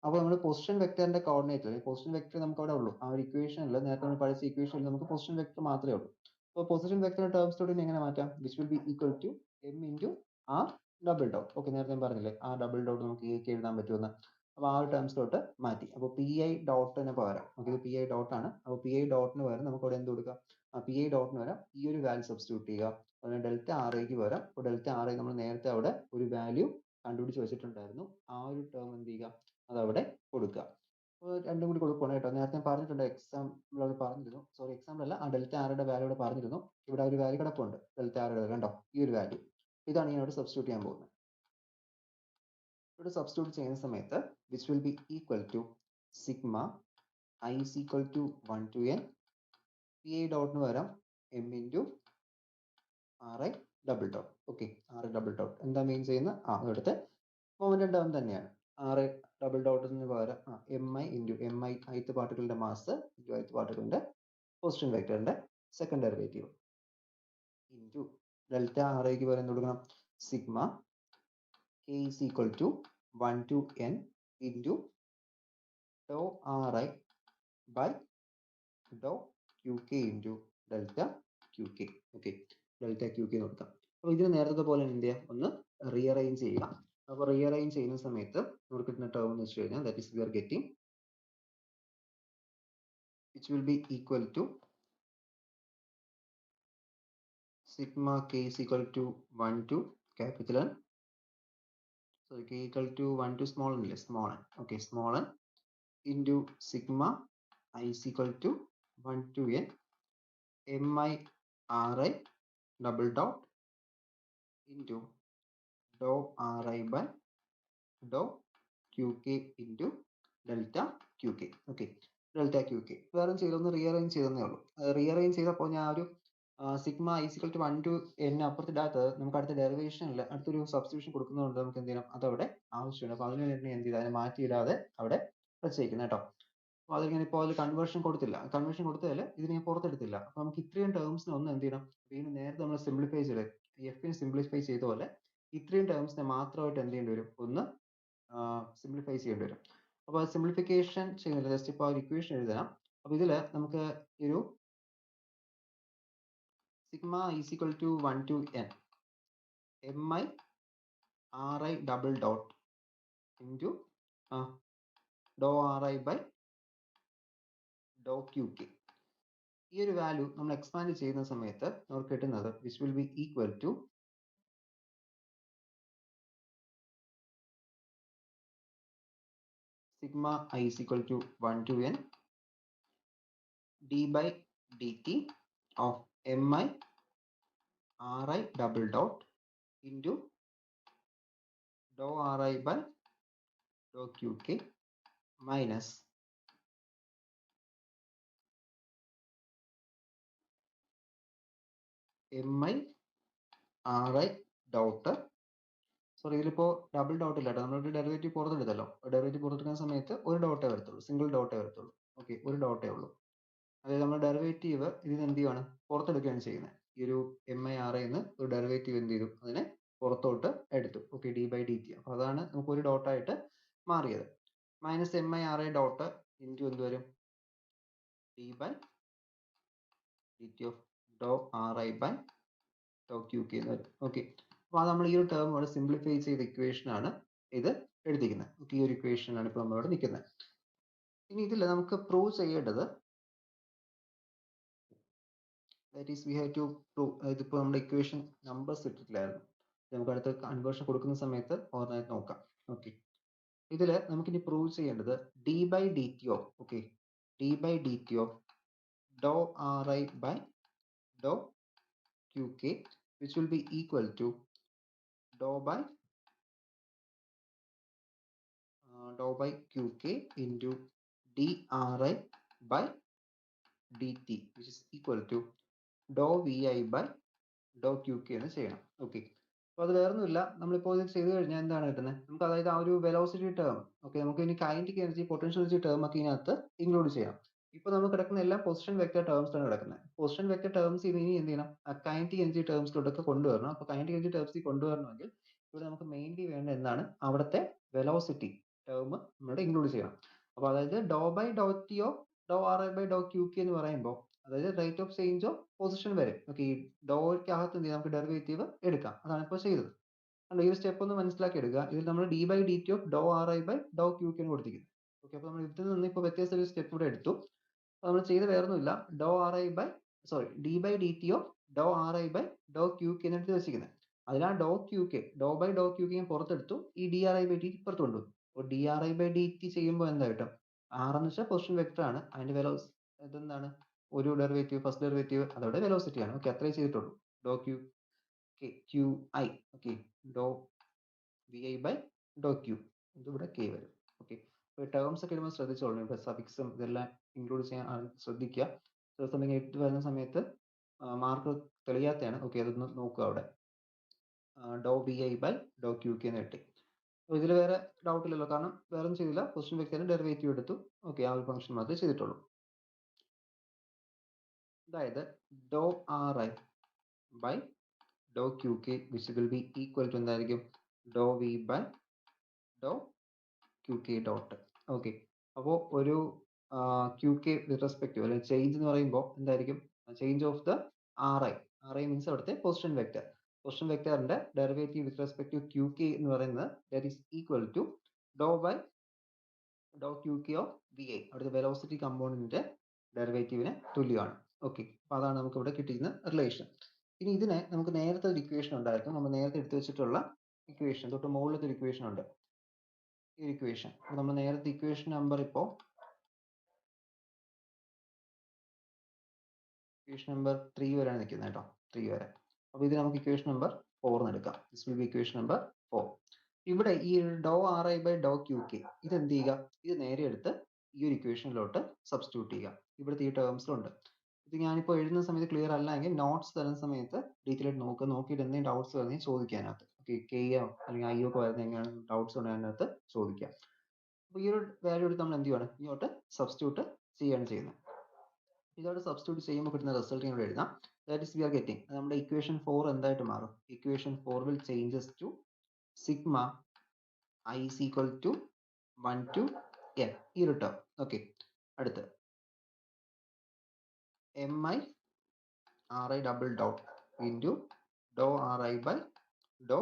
അപ്പോൾ നമ്മൾ പൊസിഷൻ വെക്ടറിന്റെ കോർഡിനേറ്റ് അല്ലെങ്കിൽ പൊസിഷൻ വെക്ടർ നമുക്ക് അവിടെ ഉള്ളൂ. ആ ഒരു ഇക്വേഷനിൽ നേരത്തെ നമ്മൾ പഠിച്ച ഇക്വേഷനിൽ നമുക്ക് പൊസിഷൻ വെക്ടർ മാത്രമേ ഉള്ളൂ. അപ്പോൾ പൊസിഷൻ വെക്ടറിന്റെ ടേംസിലോട്ട് ഇനി എങ്ങനെ മാറ്റാം? Which will be equal to m into r double dot. Okay, നേരത്തെ ഞാൻ പറഞ്ഞില്ലേ ആ ഡബിൾ ഡോട്ട് നമുക്ക് എക്ക് എഴുതാൻ പറ്റുമെന്ന്. അപ്പോൾ ആ ഒരു ടേംസിലോട്ട് മാറ്റി. അപ്പോൾ പി ഐ ഡോട്ടിന് പകരം, ഓക്കെ ഇത് പി ഐ ഡോട്ട് ആണ്, അപ്പോൾ പി ഐ ഡോട്ടിന് പകരം നമുക്ക് അവിടെ എന്ത് കൊടുക്കാം? പി ഐ ഡോട്ടിന് പകരം ഈ ഒരു വാല്യൂ സബ്സ്റ്റിറ്റ്യൂട്ട് ചെയ്യുക. അതുപോലെ ഡെൽറ്റ ആർ ഐക്ക് പകരം, ഇപ്പോൾ ഡെൽറ്റ ആർ ഐ നമ്മൾ നേരത്തെ അവിടെ ഒരു വാല്യൂ കണ്ടുപിടിച്ച് വെച്ചിട്ടുണ്ടായിരുന്നു. ആ ഒരു ടേം എന്ത് ചെയ്യുക? അതവിടെ കൊടുക്കുക. അപ്പോൾ രണ്ടും കൂടി കൊടുക്കുകയാണ് കേട്ടോ. നേരത്തെ ഞാൻ പറഞ്ഞിട്ടുണ്ട്, എക്സാമ്പിൾ പറഞ്ഞിരുന്നു, സോറി എക്സാമ്പിൾ അല്ല, ആ ഡെൽറ്റ ആറുടെ വാല്യൂ ഇവിടെ പറഞ്ഞിരുന്നു. ഇവിടെ ഒരു വാല്യൂ കിടപ്പുണ്ട്, ഡെൽറ്റ ആറുടെ കണ്ടോ, ഈ ഒരു വാല്യൂ. ഇതാണ് ഞാൻ ഇവിടെ സബ്സ്റ്റിറ്റ്യൂട്ട് ചെയ്യാൻ പോകുന്നത്. ഇവിടെ സബ്സ്റ്റിറ്റ്യൂട്ട് ചെയ്യുന്ന സമയത്ത് which will be equal to sigma I is equal to 1 to n P I ഡോട്ടിന് പകരം M into R I double dot. Okay, R I double dot എന്താ മീൻ ചെയ്യുന്നത്? ഇവിടുത്തെ മൊമെന്റം ടേം തന്നെയാണ്. ആർ ഐ ഡബിൾ ഡോട്ടിന് പകരം M I into M I ith പാർട്ടിക്കിളിന്റെ mass into ith പാർട്ടിക്കിളിന്റെ പൊസിഷൻ വെക്ടറിന്റെ second derivative into delta R ഐക്ക് പകരം എന്ത് കൊടുക്കണം? Sigma K is equal to 1 to n into dou R I by Dr Q K into delta Q K. Okay, delta Q k കൊടുക്കാം. അപ്പോൾ ഇതിന് നേരത്തെ പോലെ എന്ത് ചെയ്യാം? ഒന്ന് റീഅറേഞ്ച് ചെയ്യുക. അപ്പോൾ റീഅറേഞ്ച് ചെയ്യുന്ന സമയത്ത് നമുക്ക് കിട്ടുന്ന ടേം എന്ന് വെച്ച് കഴിഞ്ഞാൽ that is we are getting which will be equal to sigma K is equal to 1 to capital N, sorry k equal to 1 to small n, small n. Okay, small n into sigma I is equal to 1 to n mi ri double dot into dou ri by dou qk into delta qk. Okay, delta qk വേറെ ചെയ്തൊന്ന് rearrange ചെയ്തേ ഉള്ളൂ. Rearrange ചെയ്തപ്പോൾ ഞാൻ ഒരു sigma is equal to 1 to n അപ്പുറത്ത് ഇടാത്തത് നമുക്ക് അടുത്ത ഡെറിവേഷനിൽ അടുത്തൊരു സബ്സ്റ്റിറ്റ്യൂഷൻ കൊടുക്കുന്നതുകൊണ്ട് നമുക്ക് എന്ത് ചെയ്യണം? അതവിടെ ആവശ്യമുണ്ട്. അപ്പോൾ അതിന് വേണ്ടി എന്ത് ചെയ്താൽ അതിനെ മാറ്റിയിടാതെ അവിടെ വെച്ചേക്കുന്നത് കേട്ടോ. അപ്പോൾ അതിങ്ങനെ ഇപ്പോൾ അതിൽ കൺവേർഷൻ കൊടുത്തില്ല. കൺവേർഷൻ കൊടുത്തതിൽ ഇതിനെ ഞാൻ പുറത്തെടുത്തില്ല. അപ്പോൾ നമുക്ക് ഇത്രയും ടേംസിനെ ഒന്ന് എന്ത് ചെയ്യണം? ഇതിന് നേരത്തെ നമ്മൾ സിംപ്ലിഫൈ ചെയ്ത് എഫിനെ സിംപ്ലിഫൈ ചെയ്ത പോലെ ഇത്രയും ടേംസിനെ മാത്രമായിട്ട് എന്ത് ചെയ്യേണ്ടി വരും? ഒന്ന് സിംപ്ലിഫൈ ചെയ്യേണ്ടി വരും. അപ്പോൾ സിംപ്ലിഫിക്കേഷൻ ചെയ്യുന്നില്ല, ജസ്റ്റ് ഇപ്പോൾ ഒരു ഇക്വേഷൻ എഴുതാം. അപ്പോൾ ഇതിൽ നമുക്ക് ഒരു sigma is equal to 1 to n mi ri double dot into dou R I by Dr Q k. ഈ ഒരു വാല്യൂ നമ്മൾ എക്സ്പാൻഡ് ചെയ്യുന്ന സമയത്ത് നമുക്ക് കിട്ടുന്നത് which will be equal to sigma i is equal to 1 to n d by dt of mi ri double dot into dou ri by dou qk minus mi ri dot, sorry ഇതിലിപ്പോൾ double dot ഇല്ല കേട്ടോ, നമ്മളൊരു derivative പുറത്തെടുത്തല്ലോ. Derivative പുറത്തെടുക്കുന്ന സമയത്ത് ഒരു ഡോട്ടേ വരത്തുള്ളൂ, single ഡോട്ടേ വരത്തുള്ളൂ. Okay, ഒരു ഡോട്ടേ ഉള്ളൂ. അതായത് നമ്മൾ ഡെറിവേറ്റീവ് ഇതിന് എന്ത് ചെയ്യുകയാണ്? പുറത്തെടുക്കുകയാണ് ചെയ്യുന്നത്. ഈ ഒരു എം ഐ ആർ എന്ന് ഒരു ഡെറിവേറ്റീവ് എന്ത് ചെയ്തു? അതിനെ പുറത്തോട്ട് എടുത്തു. Okay, d by D t. അപ്പോൾ അതാണ് നമുക്ക് ഒരു ഡോട്ടായിട്ട് മാറിയത്. Minus m I R i dot into എന്ത് വരും? D by D T of dou R I by Dr Q K എന്ന് വരും. ഓക്കെ, അപ്പോൾ നമ്മൾ ഈ ഒരു ടേം ഇവിടെ സിംപ്ലിഫൈ ചെയ്ത ഇക്വേഷൻ ആണ് ഇത് എഴുതിയിരിക്കുന്നത്. ഓക്കെ, ഈ ഒരു ഇക്വേഷനാണ് ഇപ്പോൾ നമ്മളിവിടെ നിൽക്കുന്നത്. ഇനി ഇതിൽ നമുക്ക് പ്രൂവ് ചെയ്യേണ്ടത് that is we have to prove. ഇതിപ്പോൾ നമ്മുടെ ഇക്വേഷൻ നമ്പേഴ്സ് ഇട്ടിട്ടില്ലായിരുന്നു, നമുക്ക് അടുത്ത കൺവേർഷൻ കൊടുക്കുന്ന സമയത്ത് ഓരോന്നായിട്ട് നോക്കാം. ഓക്കെ, ഇതിൽ നമുക്കിനി പ്രൂവ് ചെയ്യേണ്ടത് d by D T of, okay d by D T of dou R I by Dr Q k which will be equal to do by Q K into d R I by D t which is equal to do V I by Dr Q K എന്ന് ചെയ്യണം. Okay, അപ്പോൾ അത് വേറൊന്നുമില്ല, നമ്മളിപ്പോൾ ഇത് ചെയ്ത് കഴിഞ്ഞാൽ എന്താണ് കിട്ടുന്നത്? നമുക്ക് അതായത് ആ ഒരു വെലോസിറ്റി ടേം, ഓക്കെ നമുക്ക് ഇനി kinetic energy, potential energy term ഒക്കെ ഇതിനകത്ത് ഇൻക്ലൂഡ് ചെയ്യണം. ഇപ്പോൾ നമുക്ക് കിടക്കുന്ന എല്ലാം പൊസിഷൻ വെക്ടർ ടേംസ് ആണ് കിടക്കുന്നത്. പൊസിഷൻ വെക്ടർ ടേംസ് ഇനി എന്ത് ചെയ്യണം? കൈനറ്റിക് എനർജി ടേംസിലോട്ടൊക്കെ കൊണ്ടുവരണം. അപ്പോൾ കൈനറ്റിക് എനർജി ടേംസിൽ കൊണ്ടുവരണമെങ്കിൽ ഇവിടെ നമുക്ക് മെയിൻലി വേണ്ട എന്താണ്? അവിടുത്തെ വെലോസിറ്റി ടേം നമ്മുടെ ഇൻക്ലൂഡ് ചെയ്യണം. അപ്പോൾ അതായത് ഡോ ബൈ ഡോ T of dou R I by Dr Q K എന്ന് പറയുമ്പോൾ അതായത് rate of change of position വരും. ഓക്കെ, ഈ ഡോയ്ക്കകത്ത് എന്ത് ചെയ്യാം, നമുക്ക് ഡെറിവേറ്റീവ് എടുക്കാം. അതാണ് ഇപ്പോൾ ചെയ്തത്. ഈ ഒരു സ്റ്റെപ്പ് ഒന്ന് മനസ്സിലാക്കി എടുക്കുക. ഇതിൽ നമ്മൾ d by D T of dou R I by Dr Q K എന്ന് കൊടുത്തിരിക്കുന്നത്. ഓക്കെ, അപ്പോൾ നമ്മൾ ഇതിൽ നിന്ന് ഇപ്പോൾ വ്യത്യസ്ത ഒരു സ്റ്റെപ്പ് ഇവിടെ എടുത്തു. നമ്മൾ ചെയ്ത് വേറൊന്നുമില്ല, ഡോ R I by D by D T of dou R I by Dr Q K എടുത്ത് വെച്ചിരിക്കുന്നത്. അതിൽ ആ ഡോ ക്യൂ കെ ഡോ ബൈ ഡോ ക്യൂ കെ പുറത്തെടുത്തു, ഈ D R I by T ഇപ്പുറത്ത് കൊണ്ടുവന്നു. അപ്പോൾ D R I by D T ചെയ്യുമ്പോൾ എന്താ കിട്ടും, ആർ എന്ന് വെച്ചാൽ പൊസിഷൻ വെക്ടർ ആണ്, അതിന്റെ വെലോസിറ്റി ഇതെന്താണ്, ഒരു ഡെറിവേറ്റീവ് ഫസ്റ്റ് ഡെറിവേറ്റീവ് അതോടെ വെലോസിറ്റി ആണ്. ഓക്കെ, അത്രേ ചെയ്തിട്ടുള്ളൂ. ഡോ Q K Q I, okay, Dr V I by Dr Q, ഇതിവിടെ കെ വരും. ഓക്കെ, അപ്പോൾ ടേംസ് ഒക്കെ ഇടുമ്പോൾ ശ്രദ്ധിച്ചോളൂ, ഇവിടെ സഫിക്സും ഇതെല്ലാം ഇൻക്ലൂഡ് ചെയ്യാൻ ശ്രദ്ധിക്കുക. ചില സമയം 8 വരുന്ന സമയത്ത് മാർക്ക് തെളിയാത്തതാണ്. ഓക്കെ, അതൊന്ന് നോക്കുക. അവിടെ ഡോ V I by Dr Q K എന്ന് കിട്ടി. അപ്പോൾ ഇതിൽ വേറെ ഡൗട്ട് ഇല്ലല്ലോ, കാരണം വേറെ ഒന്നും ചെയ്തില്ല, പൊസിഷൻ വെക്ടറിന് ഡെറിവേറ്റീവ് എടുത്തു. ഓക്കെ, ആ ഒരു ഫംഗ്ഷൻ മാത്രമേ ചെയ്തിട്ടുള്ളൂ. അതായത് ഡോ R I by Dr Q K which will be equal to എന്തായിരിക്കും, ഡോ V by Dr Q K dot. Okay, അപ്പോൾ ഒരു ക്യൂ കെ വിത്ത് റെസ്പെക്റ്റീവ് അല്ലെങ്കിൽ ചേഞ്ച് എന്ന് പറയുമ്പോൾ എന്തായിരിക്കും, change of the R I. R I means അവിടുത്തെ position vector. Position വെക്ടറിന്റെ derivative with respect to Q K എന്ന് പറയുന്നത് that is equal to do by Dr Q k of V i. അവിടുത്തെ velocity കമ്പോണന്റിന്റെ ഡെറിവേറ്റീവിന് തുല്യമാണ്. ഓക്കെ, അപ്പോൾ അതാണ് നമുക്ക് ഇവിടെ കിട്ടിയിരുന്ന റിലേഷൻ. ഇനി ഇതിനെ നമുക്ക് നേരത്തെ ഒരു ഇക്വേഷൻ ഉണ്ടായിരുന്നു, നമ്മൾ നേരത്തെ എടുത്തു വെച്ചിട്ടുള്ള ഇക്വേഷൻ തൊട്ട് മുകളിലത്തെ ഒരു ഇക്വേഷൻ ഉണ്ട്, ഈ ഇക്വേഷൻ. അപ്പോൾ നമ്മൾ നേരത്തെ ഇക്വേഷൻ നമ്പർ ഇപ്പോൾ ഇക്വേഷൻ നമ്പർ 3 വരെയാണ് നിൽക്കുന്നത് കേട്ടോ, 3 വരെ. അപ്പോൾ ഇത് നമുക്ക് ഇക്വേഷൻ നമ്പർ 4 എടുക്കാം. This will be equation number 4. ഇവിടെ ഈ ഡോ R I by Dr Q K ഇത് എന്ത് ചെയ്യുക, ഇത് നേരെ എടുത്ത് ഈ ഒരു ഇക്വേഷനിലോട്ട് സബ്സ്റ്റിറ്റ്യൂട്ട് ചെയ്യുക. ഇവിടുത്തെ ഈ ടേംസിലുണ്ട്. ഇത് ഞാനിപ്പോൾ എഴുതുന്ന സമയത്ത് ക്ലിയർ അല്ല എങ്കിൽ നോട്ട്സ് തരുന്ന സമയത്ത് ഡീറ്റെയിൽ ആയിട്ട് നോക്കുക, നോക്കിയിട്ട് എന്തെങ്കിലും ഡൗട്ട്സ് വരുന്നെങ്കിൽ ചോദിക്കാനകത്ത്. ഓക്കെ, കെയോ അല്ലെങ്കിൽ ഐ ഒക്കെ വരുന്ന എങ്ങനെയാണ് ഡൗട്ട്സ് ഉണ്ടെങ്കിൽ അതിനകത്ത് ചോദിക്കാം. അപ്പോൾ ഈ ഒരു വാല്യൂ എടുത്ത് നമ്മൾ എന്ത് ചെയ്യുകയാണ്, ഇങ്ങോട്ട് സബ്സ്റ്റിറ്റ്യൂട്ട് ചെയ്യുകയാണ് ചെയ്യുന്നത്. ഇതോടെ സബ്സ്റ്റിറ്റ്യൂട്ട് ചെയ്യുമ്പോൾ കിട്ടുന്ന റിസൾട്ട് ഇവിടെ എഴുതാം. That is we are getting, നമ്മുടെ ഇക്വേഷൻ 4 എന്തായിട്ട് മാറും, equation 4 will changes to sigma i is equal to 1 to n, ഈ ഒരു ടേം. ഓക്കെ, അടുത്ത് m I R I double dot into dou R I by Dr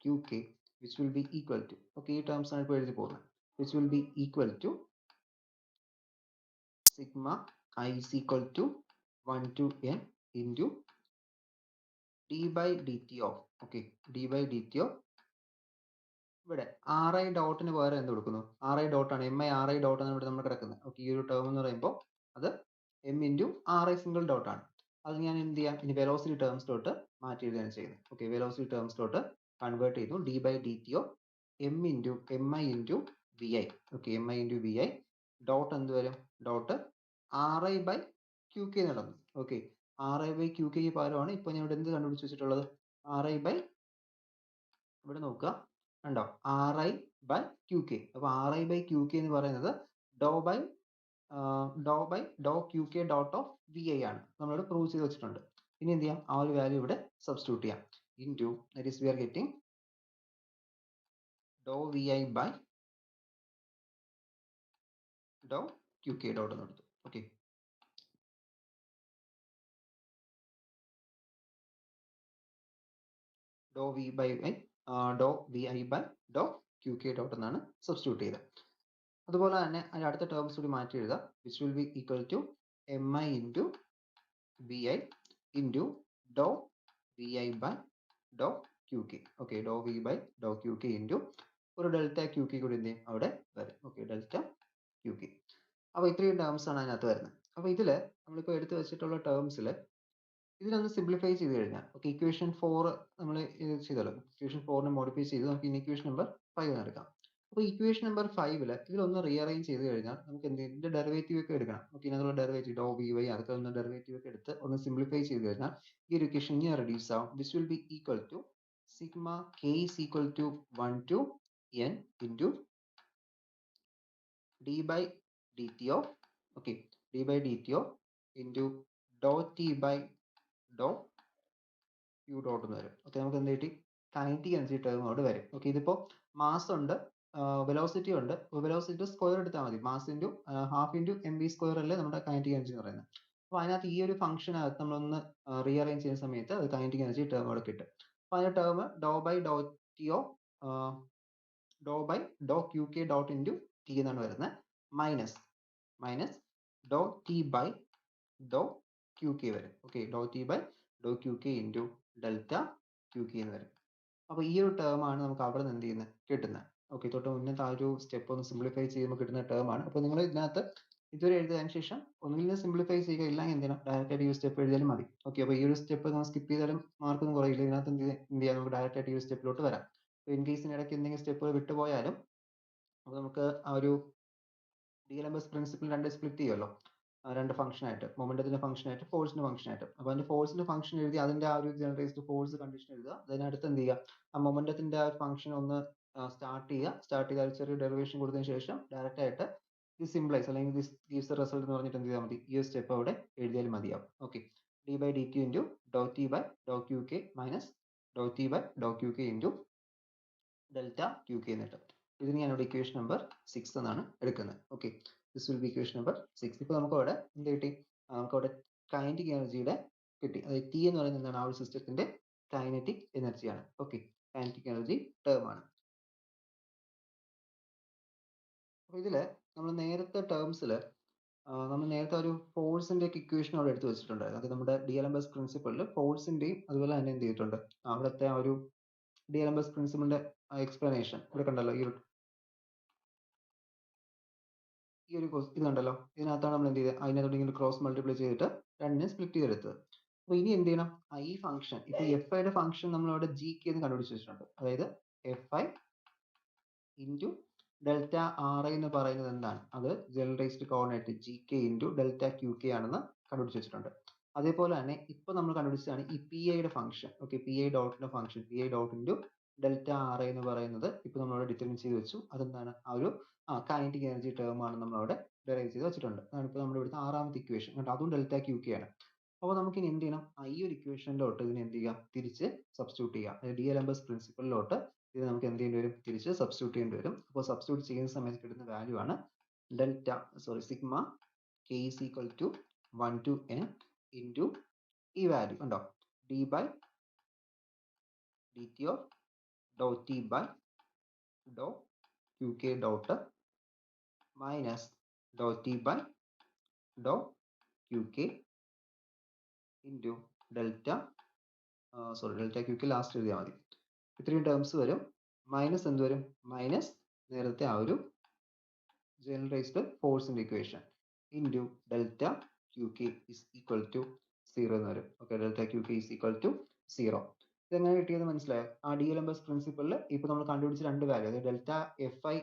Q K which will be equal to, okay, ഈ terms ആണ് ഇപ്പോൾ എഴുതി പോകുന്നത്, which will be equal to sigma i is equal to 1 to n into d by dt of, okay, d by dt of ഇവിടെ R I ഡോട്ടിന് പകരം എന്ത് കൊടുക്കുന്നു, ആർ ഐ ഡോട്ടാണ്, എം ഐ ആർ ഐ ഡോട്ടാണ് ഇവിടെ നമ്മൾ കിടക്കുന്നത്. ഓക്കെ, ഈ ഒരു ടേം എന്ന് പറയുമ്പോൾ അത് M into R I single ഡോട്ടാണ്. അത് ഞാൻ എന്ത് ചെയ്യാം, ഇനി വെലോസിറ്റി ടേംസിലോട്ട് മാറ്റി എഴുതുകയാണ് ചെയ്യുന്നത്. ഓക്കെ, വെലോസിറ്റി ടേംസിലോട്ട് കൺവേർട്ട് ചെയ്തു. D by D T of M into M I into V I. Okay, M I into V I dot എന്ത് വരും, dot R I by Q K നടന്നു. Okay, R I by Q കെക്ക് പകരമാണ് ഇപ്പോൾ ഞാൻ ഇവിടെ എന്ത് കണ്ടുപിടിച്ച് വെച്ചിട്ടുള്ളത്, ആർ ഐ ബൈ, ഇവിടെ നോക്കുക കണ്ടോ, R I by Q K. അപ്പോൾ R I by Q K എന്ന് പറയുന്നത് ഡോ by Dr Q K dot of V I ആണ്, നമ്മളിവിടെ പ്രൂവ് ചെയ്ത് വെച്ചിട്ടുണ്ട്. ഇനി എന്ത് ചെയ്യാം, ആ ഒരു വാല്യൂ ഇവിടെ സബ്സ്റ്റിറ്റ്യൂട്ട് ചെയ്യാം. Into that is we are getting do V I by Dr Q K dot എന്ന് എടുത്തു. Okay, Dr V by do V I by Dr Q K dot എന്നാണ് സബ്സ്റ്റിറ്റ്യൂട്ട് ചെയ്തത്. അതുപോലെ തന്നെ അതിൻ്റെ അടുത്ത ടേംസ് കൂടി മാറ്റി എഴുതാം. Which will be equal to m I into V i into do V I by Dr Q k. Okay, Dr V by Dr Q K into ഒരു ഡെൽറ്റ ക്യൂ കെ കൂടി എന്ത് ചെയ്യും അവിടെ വരും. Okay, delta Q K. അപ്പോൾ ഇത്രയും terms ആണ് അതിനകത്ത് വരുന്നത്. അപ്പോൾ ഇതിൽ നമ്മളിപ്പോൾ എടുത്തു വെച്ചിട്ടുള്ള ടേംസിൽ ഇതിനൊന്ന് സിംപ്ലിഫൈ ചെയ്ത് കഴിഞ്ഞാൽ, ഓക്കെ, ഇക്വേഷൻ 4 നമ്മൾ ചെയ്തല്ലോ, ഇക്വേഷൻ 4നെ മോഡിഫൈ ചെയ്ത് നമുക്ക് ഇനി ഇക്വേഷൻ നമ്പർ 5 എടുക്കാം. അപ്പോൾ ഇക്വേഷൻ നമ്പർ 5 ഇതിലൊന്ന് റീഅറേഞ്ച് ചെയ്ത് കഴിഞ്ഞാൽ നമുക്ക് എന്ത് ഇതിന്റെ ഡെറിവേറ്റീവ് ഒക്കെ എടുക്കണം. ഓക്കെ, ഇതിനുള്ള ഡെറിവേറ്റീവ് ഡോ വി വൈ അതൊക്കെ ഒന്ന് ഡെറിവേറ്റീവ് ഒക്കെ എടുത്ത് ഒന്ന് സിംപ്ലിഫൈ ചെയ്ത് കഴിഞ്ഞാൽ ഈ ഒരു ഇക്വേഷൻ ഇങ്ങനെ റെഡ്യൂസ് ആവും. This will be equal to sigma K is equal to 1 to n into d by D T of, okay, d by D T of into do T by Dr q dot എന്ന് വരും. Okay, നമുക്ക് എന്ത് കിട്ടി, kinetic energy term അവിടെ വരും. Okay, ഇതിപ്പോൾ mass ഉണ്ട്, velocity ഉണ്ട്. വെലോസിറ്റി സ്ക്വയർ എടുത്താൽ മതി. Mass into half into m v square അല്ലേ നമ്മുടെ കൈനറ്റിക് എനർജി എന്ന് പറയുന്നത്. അപ്പോൾ അതിനകത്ത് ഈ ഒരു ഫംഗ്ഷനകത്ത് നമ്മളൊന്ന് റീഅറേഞ്ച് ചെയ്യുന്ന സമയത്ത് അത് കൈനറ്റിക് എനർജി ടേം അവിടെ കിട്ടും. അപ്പോൾ അതിന്റെ ടേം ഡോ ബൈ ഡോ ടി ഓ ഡോ by Dr Q K dot into T എന്നാണ് വരുന്നത്. Minus Dr T by Dr Q K വരും. ഓക്കെ, ഡോ T by Dr Q K into delta Q K എന്ന് വരും. അപ്പോൾ ഈ ഒരു ടേം ആണ് നമുക്ക് അവിടെ നിന്ന് എന്ത് ചെയ്യുന്നത് കിട്ടുന്നത്. ഓക്കെ, തൊട്ട് മുന്നത്തെ ആ ഒരു സ്റ്റെപ്പ് ഒന്ന് സിംപ്ലിഫൈ ചെയ്യുമ്പോൾ കിട്ടുന്ന ടേം ആണ്. അപ്പോൾ നിങ്ങൾ ഇതിനകത്ത് ഇതുവരെ എഴുതിയതിനു ശേഷം ഒന്നുകിൽ സിംപ്ലിഫൈ ചെയ്യുക, ഇല്ലെങ്കിൽ എന്ത് ചെയ്യണം, ഡയറക്റ്റ് ആയിട്ട് ഈ സ്റ്റെപ്പ് എഴുതിയാലും മതി. ഓക്കെ, അപ്പോൾ ഈ ഒരു സ്റ്റെപ്പ് നമ്മൾ സ്കിപ്പ് ചെയ്താലും മാർക്കൊന്നും കുറയില്ല. ഇതിനകത്ത് എന്ത് ചെയ്യാം, നമുക്ക് ഡയറക്റ്റ് ആയിട്ട് ഈ ഒരു സ്റ്റെപ്പിലോട്ട് വരാം. അപ്പോൾ ഇൻ കേസിന് ഇടയ്ക്ക് എന്തെങ്കിലും സ്റ്റെപ്പുകൾ വിട്ടുപോയാലും അപ്പോൾ നമുക്ക് ആ ഒരു DLMS പ്രിൻസിപ്പിൾ രണ്ട് സ്പ്ലിറ്റ് ചെയ്യുമല്ലോ, രണ്ട് ഫംഗ്ഷൻ ആയിട്ട്, മൊമെന്റത്തിന്റെ ഫംഗ്ഷൻ ആയിട്ട് ഫോഴ്സിന്റെ ഫംഗ്ഷൻ ആയിട്ട്. അപ്പോൾ അതിന്റെ ഫോഴ്സിന്റെ ഫംഗ്ഷൻ എഴുതി അതിന്റെ ആ ഒരു ജനറേറ്റ് ഫോഴ്സ് കണ്ടീഷൻ എഴുതുക. അതിനടുത്ത് എന്ത് ചെയ്യുക, ആ മൊമെന്റത്തിന്റെ ആ ഒരു ഫംഗ്ഷൻ ഒന്ന് സ്റ്റാർട്ട് ചെയ്ത് ചെറിയ ഡെറിവേഷൻ കൊടുത്തതിന് ശേഷം ഡയറക്റ്റ് ആയിട്ട് ഇത് സിംപ്ലൈസ് അല്ലെങ്കിൽ ദിസ് ഗീവ്സ് ദ റിസൾട്ട് എന്ന് പറഞ്ഞിട്ട് എന്ത് ചെയ്താൽ മതി, ഈ ഒരു സ്റ്റെപ്പ് അവിടെ എഴുതിയാലും മതിയാവും. Okay, d by D t into do T by Dr Q K minus Dr T by Dr Q K into delta Q k എന്നിട്ട് ഇതിന് ഞാനിവിടെ ഇക്വേഷൻ നമ്പർ 6 എന്നാണ് എടുക്കുന്നത്. Okay, this will be equation number 6. ഇപ്പോൾ നമുക്ക് അവിടെ എന്ത് കിട്ടി, നമുക്ക് അവിടെ കൈനറ്റിക് എനർജിയുടെ കിട്ടി. അതായത് ടി എന്ന് പറയുന്നത് എന്താണ്, ആ ഒരു സിസ്റ്റത്തിന്റെ കൈനറ്റിക് എനർജിയാണ്. ഓക്കെ, കൈനറ്റിക് എനർജി ടേം ആണ്. അപ്പോൾ ഇതില് നമ്മൾ നേരത്തെ ടേംസിൽ നമ്മൾ നേരത്തെ ഒരു ഫോഴ്സിന്റെ ഇക്വേഷൻ അവിടെ എടുത്തു വെച്ചിട്ടുണ്ടായിരുന്നു. അത് നമ്മുടെ DLMS പ്രിൻസിപ്പിളിൽ ഫോഴ്സിന്റെയും അതുപോലെ തന്നെ എന്ത് ചെയ്തിട്ടുണ്ട്, അവിടുത്തെ ആ ഒരു DLMS പ്രിൻസിപ്പിളിന്റെ എക്സ്പ്ലനേഷൻ ഇവിടെ കണ്ടല്ലോ. ഈ ഒരു ഇതുണ്ടല്ലോ, ഇതിനകത്താണ് നമ്മൾ എന്ത് ചെയ്തത്, അതിനകത്തോട്ട് ഇങ്ങനെ ക്രോസ് മൾട്ടിപ്ലൈ ചെയ്തിട്ട് രണ്ടിനെ സ്പ്ലിറ്റ് ചെയ്തെടുത്തത്. അപ്പോൾ ഇനി എന്ത് ചെയ്യണം, ഈ ഫംഗ്ഷൻ ഇപ്പൊ എഫ് ഐയുടെ ഫംഗ്ഷൻ നമ്മൾ അവിടെ ജി കെ എന്ന് കണ്ടുപിടിച്ച് വെച്ചിട്ടുണ്ട്. അതായത് f I into delta R I എന്ന് പറയുന്നത് എന്താണ്, അത് generalised coordinate g k into delta Q k ആണെന്ന് കണ്ടുപിടിച്ച് വെച്ചിട്ടുണ്ട്. അതേപോലെ തന്നെ ഇപ്പൊ നമ്മൾ കണ്ടുപിടിച്ചതാണ് ഈ പി ഐയുടെ ഫംഗ്ഷൻ. ഓക്കെ, പി ഐ ഡോട്ടിന്റെ function P I dot into delta R I എന്ന് പറയുന്നത് ഇപ്പൊ നമ്മളവിടെ ഡിറ്റർമിൻ ചെയ്ത് വെച്ചു. അതെന്താണ്, ആ ഒരു കൈനറ്റിക് എനർജി ടേം ആണ് നമ്മളവിടെ ഡെറൈവ് ചെയ്ത് വെച്ചിട്ടുണ്ട്. അതാണ് ഇപ്പോൾ നമ്മുടെ ഇവിടുത്തെ ആറാമത്തെ ഇക്വേഷൻ. കേട്ടോ, അതും ഡെൽറ്റ ക്യൂ കെ ആണ്. അപ്പോൾ നമുക്ക് ഇനി എന്ത് ചെയ്യണം, ഈ ഒരു ഇക്വേഷനിലോട്ട് ഇതിനെ എന്ത് ചെയ്യുക, തിരിച്ച് സബ്സ്റ്റിറ്റ്യൂട്ട് ചെയ്യുക. അതായത് DLMS പ്രിൻസിപ്പിളിലോട്ട് ഇത് നമുക്ക് എന്ത് ചെയ്യേണ്ടി വരും, തിരിച്ച് സബ്സ്റ്റിറ്റ്യൂട്ട് ചെയ്യേണ്ടി വരും. അപ്പോൾ സബ്സ്റ്റിറ്റ്യൂട്ട് ചെയ്യുന്ന സമയത്ത് കിട്ടുന്ന വാല്യൂ ആണ് sigma K is equal to 1 to n into ഈ വാല്യൂ ഉണ്ടോ, d by D T of Dr T by Dr Q K dot minus Dr T by Dr Q K into delta delta Q k last എഴുതിയാൽ മതി. ഇത്രയും terms വരും. Minus എന്ത് വരും, minus നേരത്തെ ആ ഒരു ജനറലൈസ്ഡ് ഫോഴ്സിന്റെ equation into delta Q k is equal to 0 എന്ന് വരും. Okay, delta Q k is equal to 0. ഇതെങ്ങനെ കിട്ടിയത് മനസ്സിലായോ? ആ DLMS പ്രിൻസിപ്പിളിൽ ഇപ്പൊ നമ്മൾ കണ്ടുപിടിച്ച രണ്ട് വാല്യൂ, അതായത് delta F i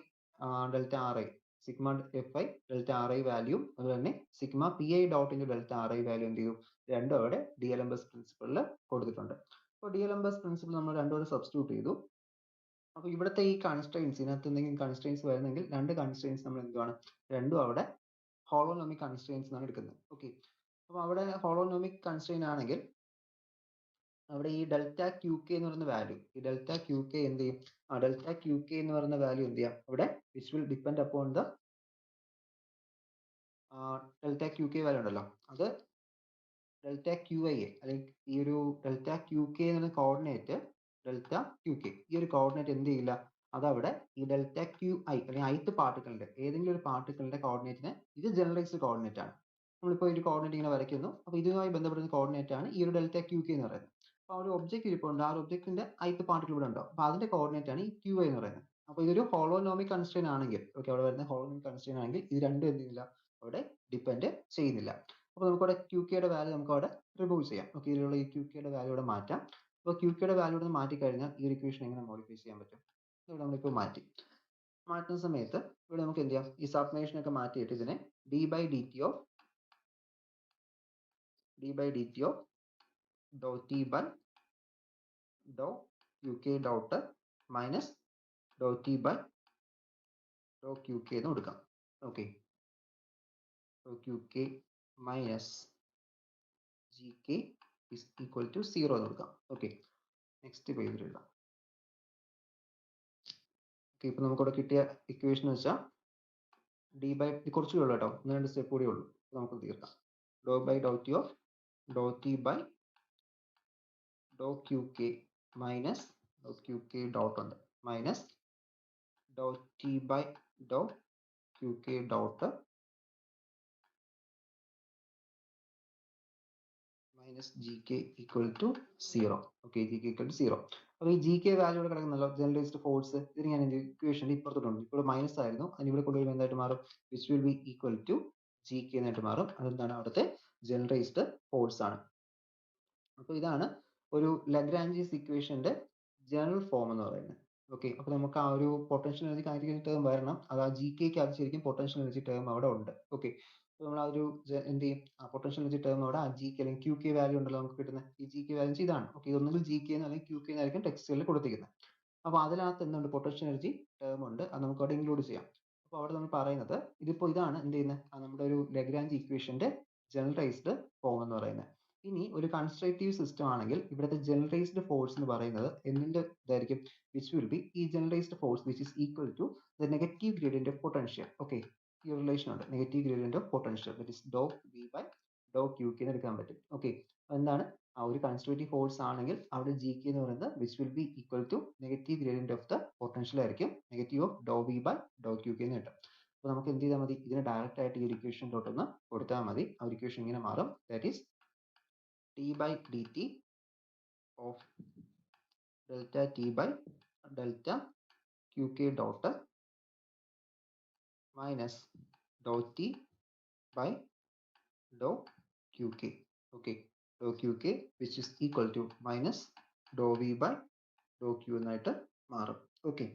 delta R i, sigma f i delta R i value, അതുപോലെ തന്നെ sigma p I dot into delta R i value എന്ത് ചെയ്യും, രണ്ടും അവിടെ DLMS പ്രിൻസിപ്പിളിൽ കൊടുത്തിട്ടുണ്ട്. അപ്പോൾ DLMS പ്രിൻസിപ്പിൾ നമ്മൾ രണ്ടും സബ്സ്റ്റിറ്റ്യൂട്ട് ചെയ്തു. അപ്പോൾ ഇവിടുത്തെ ഈ കൺസ്ട്രെയിൻസ്, ഇതിനകത്ത് എന്തെങ്കിലും കൺസ്ട്രെയിൻസ് വരുന്നെങ്കിൽ രണ്ട് കൺസ്ട്രെയിൻസ് നമ്മൾ എന്താണ്, രണ്ടും അവിടെ ഹോളോനോമിക് കൺസ്ട്രെയിൻസ് എന്നാണ് എടുക്കുന്നത്. ഓക്കെ, അപ്പോൾ അവിടെ ഹോളോനോമിക് കൺസ്ട്രെയിൻ ആണെങ്കിൽ അവിടെ ഈ ഡെൽറ്റ ക്യൂ കെ എന്ന് പറയുന്ന വാല്യൂ, ഈ ഡെൽറ്റ ക്യൂ കെ എന്ത് ചെയ്യും, ഡെൽറ്റ ക്യൂ കെ എന്ന് പറയുന്ന വാല്യൂ എന്ത് ചെയ്യാം, അവിടെ which will depend upon the delta Q k value ഉണ്ടല്ലോ, അത് ഡെൽറ്റ ക്യൂ ഐ എ, അല്ലെങ്കിൽ ഈ ഒരു ഡെൽറ്റ ക്യൂ കെ എന്ന കോർഡിനേറ്റ് ഡെൽറ്റ ക്യൂ കെ, ഈ ഒരു കോർഡിനേറ്റ് എന്ത് ചെയ്യില്ല, അതവിടെ ഈ ഡെൽറ്റ ക്യൂ ഐ അല്ലെങ്കിൽ ith പാർട്ടിക്കിളിന്റെ ഏതെങ്കിലും ഒരു പാർട്ടിക്കിളിന്റെ കോർഡിനേറ്റിനെ, ഇത് ജനറലൈസ്ഡ് കോർഡിനേറ്റ് ആണ്. നമ്മളിപ്പോൾ ഒരു കോർഡിനേറ്റ് ഇങ്ങനെ വരയ്ക്കുന്നു. അപ്പോൾ ഇതുമായി ബന്ധപ്പെടുന്ന കോർഡിനേറ്റ് ആണ് ഈ ഒരു ഡെൽറ്റ ക്യൂ കെ എന്ന് പറയുന്നത്. അപ്പോൾ ഒരു ഒബ്ജക്റ്റ് ഇരിപ്പുണ്ട്, ആ ഒരു ഒബ്ജക്റ്റിന്റെ ith പാർട്ടിക്കിൾ ഇവിടെ ഉണ്ടാവും. അപ്പോൾ അതിന്റെ കോർഡിനേറ്റ് ആണ് ഈ ക്യൂ ഐ എന്ന് പറയുന്നത്. അപ്പോൾ ഇതൊരു ഹോളോനോമിക് കൺസ്ട്രെയിൻ ആണെങ്കിൽ, ഓക്കെ, അവിടെ വരുന്ന ഹോളോനോമിക് കൺസ്ട്രെയിൻ ആണെങ്കിൽ ഇത് രണ്ടും എന്ത് ചെയ്യുന്നില്ല, അവിടെ ഡിപ്പെൻഡ് ചെയ്യുന്നില്ല. അപ്പോൾ നമുക്കവിടെ ക്യൂ കെയുടെ വാല്യൂ നമുക്ക് അവിടെ റിമൂവ് ചെയ്യാം. ഓക്കെ, ഇതിലുള്ള ഈ ക്യൂ കെയുടെ വാല്യൂ ഇവിടെ മാറ്റാം. അപ്പോൾ ക്യൂ കെയുടെ വാല്യൂ ഇവിടെ മാറ്റി കഴിഞ്ഞാൽ ഈ ഒരു ഇക്വേഷൻ എങ്ങനെ മോഡിഫൈ ചെയ്യാൻ പറ്റും, ഇവിടെ നമ്മളിപ്പോൾ മാറ്റുന്ന സമയത്ത് ഇവിടെ നമുക്ക് എന്ത് ചെയ്യാം, ഈ സബ്മേഷൻ ഒക്കെ മാറ്റിയിട്ട് ഇതിനെ d by D T of Dr T by Dr Q K dot minus Dr T by Dr Q K എന്ന് കൊടുക്കാം. Okay, do Q K minus G k is equal to 0 എന്ന് കൊടുക്കാം. ഓക്കെ, നെക്സ്റ്റ് പേജിൽ എഴുതാം. Okay, ഇപ്പൊ നമുക്കിവിടെ കിട്ടിയ equation എന്ന് വെച്ചാൽ ഡി ബൈ കുറച്ചുകൂടെ ഉള്ളൂ കേട്ടോ, 1-2 സ്റ്റെപ്പ് കൂടി ഉള്ളൂ, നമുക്ക് തീർക്കാം. ഡോ ബൈ ഡോ T of Dr T by Dr Q K minus ഡോ ക്യൂ കെ ഡോട്ട് ഉണ്ട് minus Dr T by Dr Q K dot minus G K equal to 0. Okay, G K equal to 0. അപ്പോൾ ഈ G K value ഇവിടെ കിടക്കുന്നല്ലോ, generalised force. ഇതിന് ഞാൻ ഇക്വേഷനിൽ ഇപ്പുറത്തോട്ടുണ്ട്, ഇപ്പോൾ minus ആയിരുന്നു, അതിന് ഇവിടെ കൊണ്ടുവരുമ്പോൾ എന്തായിട്ട് മാറും? Which will be equal to G K എന്നായിട്ട് മാറും. അതെന്താണ്? അവിടുത്തെ ജനറൈസ്ഡ് ഫോഴ്സ് ആണ്. അപ്പോൾ ഇതാണ് ഒരു ലഗ്രാഞ്ചീസ് ഇക്വേഷന്റെ ജനറൽ ഫോം എന്ന് പറയുന്നത്. ഓക്കെ, അപ്പോൾ നമുക്ക് ആ ഒരു പൊട്ടൻഷ്യൽ എനർജി കൈനറ്റിക് ടേം വരണം. അത് ആ ജി കെക്ക് അത് ശരിക്കും പൊട്ടൻഷ്യൽ എനർജി ടേം അവിടെ ഉണ്ട്. ഓക്കെ, അപ്പോൾ നമ്മൾ ആ ഒരു എന്ത് ചെയ്യും? ആ പൊട്ടൻഷ്യൽ എനർജി ടേം അവിടെ ആ ജി കെ അല്ലെങ്കിൽ ക്യൂ കെ വാല്യൂ ഉണ്ടല്ലോ നമുക്ക് കിട്ടുന്ന ഈ ജി കെ വാല്യൂ ഇതാണ്. ഓക്കെ, ഇതൊന്നെങ്കിൽ ജി കെ അല്ലെങ്കിൽ ക്യൂ കെ എന്നായിരിക്കും ടെക്സ്റ്റുകളിൽ കൊടുത്തിരിക്കുന്നത്. അപ്പോൾ അതിനകത്ത് എന്തുണ്ട്? പൊട്ടൻഷ്യൽ എനർജി ടേം ഉണ്ട്, അത് നമുക്ക് അവിടെ ഇൻക്ലൂഡ് ചെയ്യാം. അപ്പോൾ അവിടെ നമ്മൾ പറയുന്നത് ഇതിപ്പോൾ ഇതാണ് എന്ത് ചെയ്യുന്നത്? നമ്മുടെ ഒരു ലഗ്രാഞ്ച് ഇക്വേഷന്റെ ജനറലൈസ്ഡ് ഫോം എന്ന് പറയുന്നത്. ഇനി ഒരു കൺസ്ട്രക്റ്റീവ് സിസ്റ്റം ആണെങ്കിൽ ഇവിടുത്തെ ജനറലൈസ്ഡ് ഫോഴ്സ് എന്ന് പറയുന്നത് എന്തിന്റെ ഇതായിരിക്കും? വിച്ച് വിൽ ബി ഈ generalised force which is equal to the negative gradient of potential. Okay, ഈ റിലേഷൻ ഉണ്ട്, negative gradient of potential that is do V by Dr Q K എന്ന് എടുക്കാൻ പറ്റും. ഓക്കെ, എന്താണ്? ആ ഒരു കൺസ്ട്രക്റ്റീവ് ഫോഴ്സ് ആണെങ്കിൽ അവിടെ ജി കെ എന്ന് പറയുന്നത് which will be equal to negative gradient of the potential ആയിരിക്കും, നെഗറ്റീവ് ഓഫ് ഡോ V by Dr Q K എന്ന് കിട്ടും. അപ്പോൾ നമുക്ക് എന്ത് ചെയ്താൽ മതി? ഇതിനെ ഡയറക്റ്റ് ആയിട്ട് ഈ ഒരു ഇക്വേഷനിലോട്ടൊന്ന് കൊടുത്താൽ മതി. ആ ഒരു ഇക്വേഷൻ ഇങ്ങനെ മാറും, that is t by dt of delta t by delta qk dot minus dou t by dou qk. Okay, dou qk which is equal to minus dou v by dou q എന്നായിട്ട് മാറും. Okay,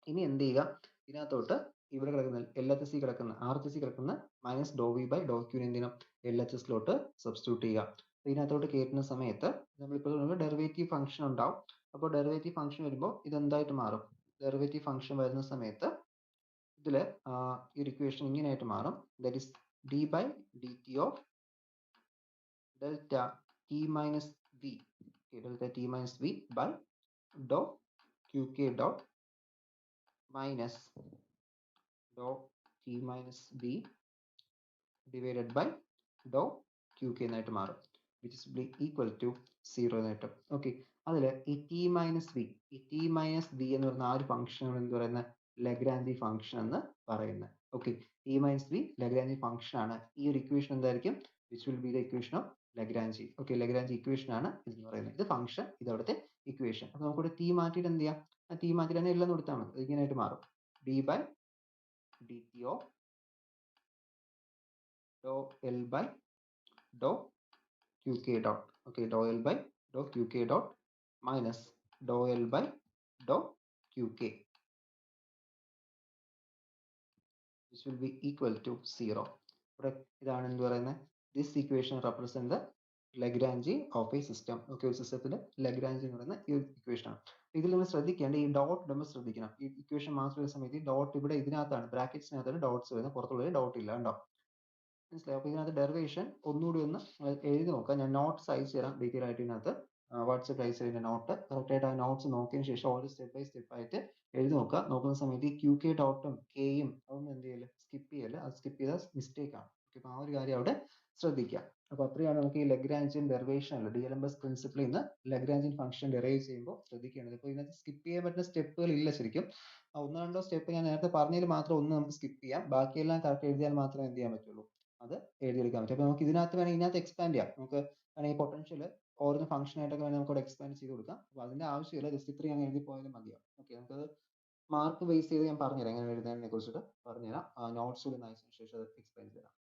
ഇനി എന്ത് ചെയ്യുക? ഇതിനകത്തോട്ട് ഇവിടെ കിടക്കുന്ന LHS കിടക്കുന്ന RHS കിടക്കുന്ന minus Dr V by ഡോ ക്യൂന് എന്ത് ചെയ്യണം? LHS ലോട്ട് സബ്സ്റ്റിറ്റ്യൂട്ട് ചെയ്യുക. ഇതിനകത്തോട്ട് കയറ്റുന്ന സമയത്ത് നമ്മളിപ്പോൾ ഡെറിവേറ്റീവ് ഫംഗ്ഷൻ ഉണ്ടാവും. അപ്പോൾ ഡെറിവേറ്റീവ് ഫംഗ്ഷൻ വരുമ്പോൾ ഇതെന്തായിട്ട് മാറും? ഡെറിവേറ്റീവ് ഫംഗ്ഷൻ വരുന്ന സമയത്ത് ഇതിൽ ഈ ഇക്വേഷൻ ഇങ്ങനെയായിട്ട് മാറും, that is D by D T of delta T minus V, delta T minus V by Dr Q K dot minus Dr T minus V divided by Dr Q K എന്നായിട്ട് മാറും, which is equal to 0 എന്ന് കിട്ടും. Okay, അതിൽ ഈ T minus V, ഈ T minus V എന്ന് പറയുന്ന ആ ഒരു ഫംഗ്ഷൻ എന്ത് പറയുന്നത്? ലഗ്രാഞ്ചി ഫംഗ്ഷൻ എന്ന് പറയുന്നത്. Okay, t minus v Lagrangian function ആണ്. ഈ ഒരു ഇക്വേഷൻ എന്തായിരിക്കും? Which will be the equation of Lagrangian. Okay, Lagrangian equation ആണ് ഇതെന്ന് പറയുന്നത്. ഇത് ഫംഗ്ഷൻ, ഇത് അവിടുത്തെ ഇക്വേഷൻ. അപ്പോൾ നമുക്കിവിടെ ടി മാറ്റിയിട്ട് എന്ത് ചെയ്യാം? ടി മാറ്റിയിട്ട് തന്നെ എല്ലാം കൊടുത്താൽ മതി, ഇങ്ങനെയായിട്ട് മാറും. D by D T of do l by do qk dot. Okay, dou L by dou qk dot minus dou L by dou qk, which will be equal to 0. ഇതാണ് എന്ത് പറയുന്നത്? This equation represent the Lagrange of a system. Okay, ഒരു സിസ്റ്റത്തിന്റെ Lagrange എന്ന് പറയുന്ന ഈ equation ആണ്. ഇതിൽ നമ്മൾ ശ്രദ്ധിക്കേണ്ട ഈ ഡോട്ട് നമ്മൾ ശ്രദ്ധിക്കണം. ഈ ഇക്വേഷൻ മാർക്ക് ചെയ്യുന്ന സമയത്ത് ഈ ഡോട്ട് ഇവിടെ ഇതിനകത്താണ്, ബ്രാക്കറ്റ്സിനകത്താണ് ഡോട്ട്സ് വരുന്നത്, പുറത്തുള്ള ഡോട്ട് ഇല്ല, ഉണ്ടോ? മനസ്സിലായി? അപ്പോൾ ഇതിനകത്ത് ഡെറിവേഷൻ ഒന്നുകൂടി ഒന്ന് എഴുതി നോക്കാം. ഞാൻ നോട്ട്സ് അയച്ചു തരാം ഡീറ്റെയിൽ ആയിട്ട്. ഇതിനകത്ത് വാട്സപ്പ് അയച്ചു തരുന്ന നോട്ട് കറക്റ്റ് ആയിട്ട് ആ നോട്ട്സ് നോക്കിയതിന് ശേഷം ഓരോ സ്റ്റെപ്പ് ബൈ സ്റ്റെപ്പ് ആയിട്ട് എഴുതി നോക്കുക. നോക്കുന്ന സമയത്ത് ഈ ക്യൂ കെ ഡോട്ടും കെയും അതൊന്നും എന്ത് ചെയ്യല്ലേ? സ്കിപ്പ് ചെയ്യല്ലേ? അത് സ്കിപ്പ് ചെയ്താൽ മിസ്റ്റേക്ക് ആണ്. അപ്പോൾ ആ ഒരു കാര്യം അവിടെ ശ്രദ്ധിക്കുക. അപ്പോൾ അത്രയാണ് നമുക്ക് ഈ ലഗ്രാഞ്ചിയൻ ഡെറിവേഷൻ അല്ല, DLMS പ്രിൻസിപ്പിളിൽ നിന്ന് ലഗ്രാഞ്ചിയൻ ഫംഗ്ഷൻ ഡെറൈവ് ചെയ്യുമ്പോൾ ശ്രദ്ധിക്കേണ്ടത്. ഇപ്പോൾ ഇതിനകത്ത് സ്കിപ്പ് ചെയ്യാൻ പറ്റുന്ന സ്റ്റെപ്പുകൾ ഇല്ല ശരിക്കും. ഒന്നോ രണ്ടോ സ്റ്റെപ്പ് ഞാൻ നേരത്തെ പറഞ്ഞതിൽ മാത്രം ഒന്ന് നമുക്ക് സ്കിപ്പ് ചെയ്യാം, ബാക്കിയെല്ലാം കറക്റ്റ് എഴുതിയാൽ മാത്രമേ എന്ത് ചെയ്യാൻ പറ്റുള്ളൂ? അത് എഴുതിയെടുക്കാൻ പറ്റും. അപ്പോൾ നമുക്ക് ഇതിനകത്ത് വേണമെങ്കിൽ ഇതിനകത്ത് എക്സ്പാൻഡ് ചെയ്യാം. നമുക്ക് വേണമെങ്കിൽ പൊട്ടൻഷ്യൽ ഓരോ ഫംഗ്ഷൻ ആയിട്ടൊക്കെ വേണമെങ്കിൽ നമുക്ക് എക്സ്പാൻഡ് ചെയ്ത് കൊടുക്കാം. അപ്പോൾ അതിന്റെ ആവശ്യമില്ല, ജസ്റ്റ് ഇത്രയും അങ്ങ് എഴുതി പോയാലും മതിയാവും. ഓക്കെ, നമുക്കത് മാർക്ക് ബേസ് ചെയ്ത് ഞാൻ പറഞ്ഞുതരാം, എങ്ങനെ എഴുതുന്നതിനെ കുറിച്ചിട്ട് പറഞ്ഞുതരാം. നോട്ട്സ് കൂടി അയച്ചതിന് ശേഷം അത് എക്സ്പ്ലെയിൻ ചെയ്യാം.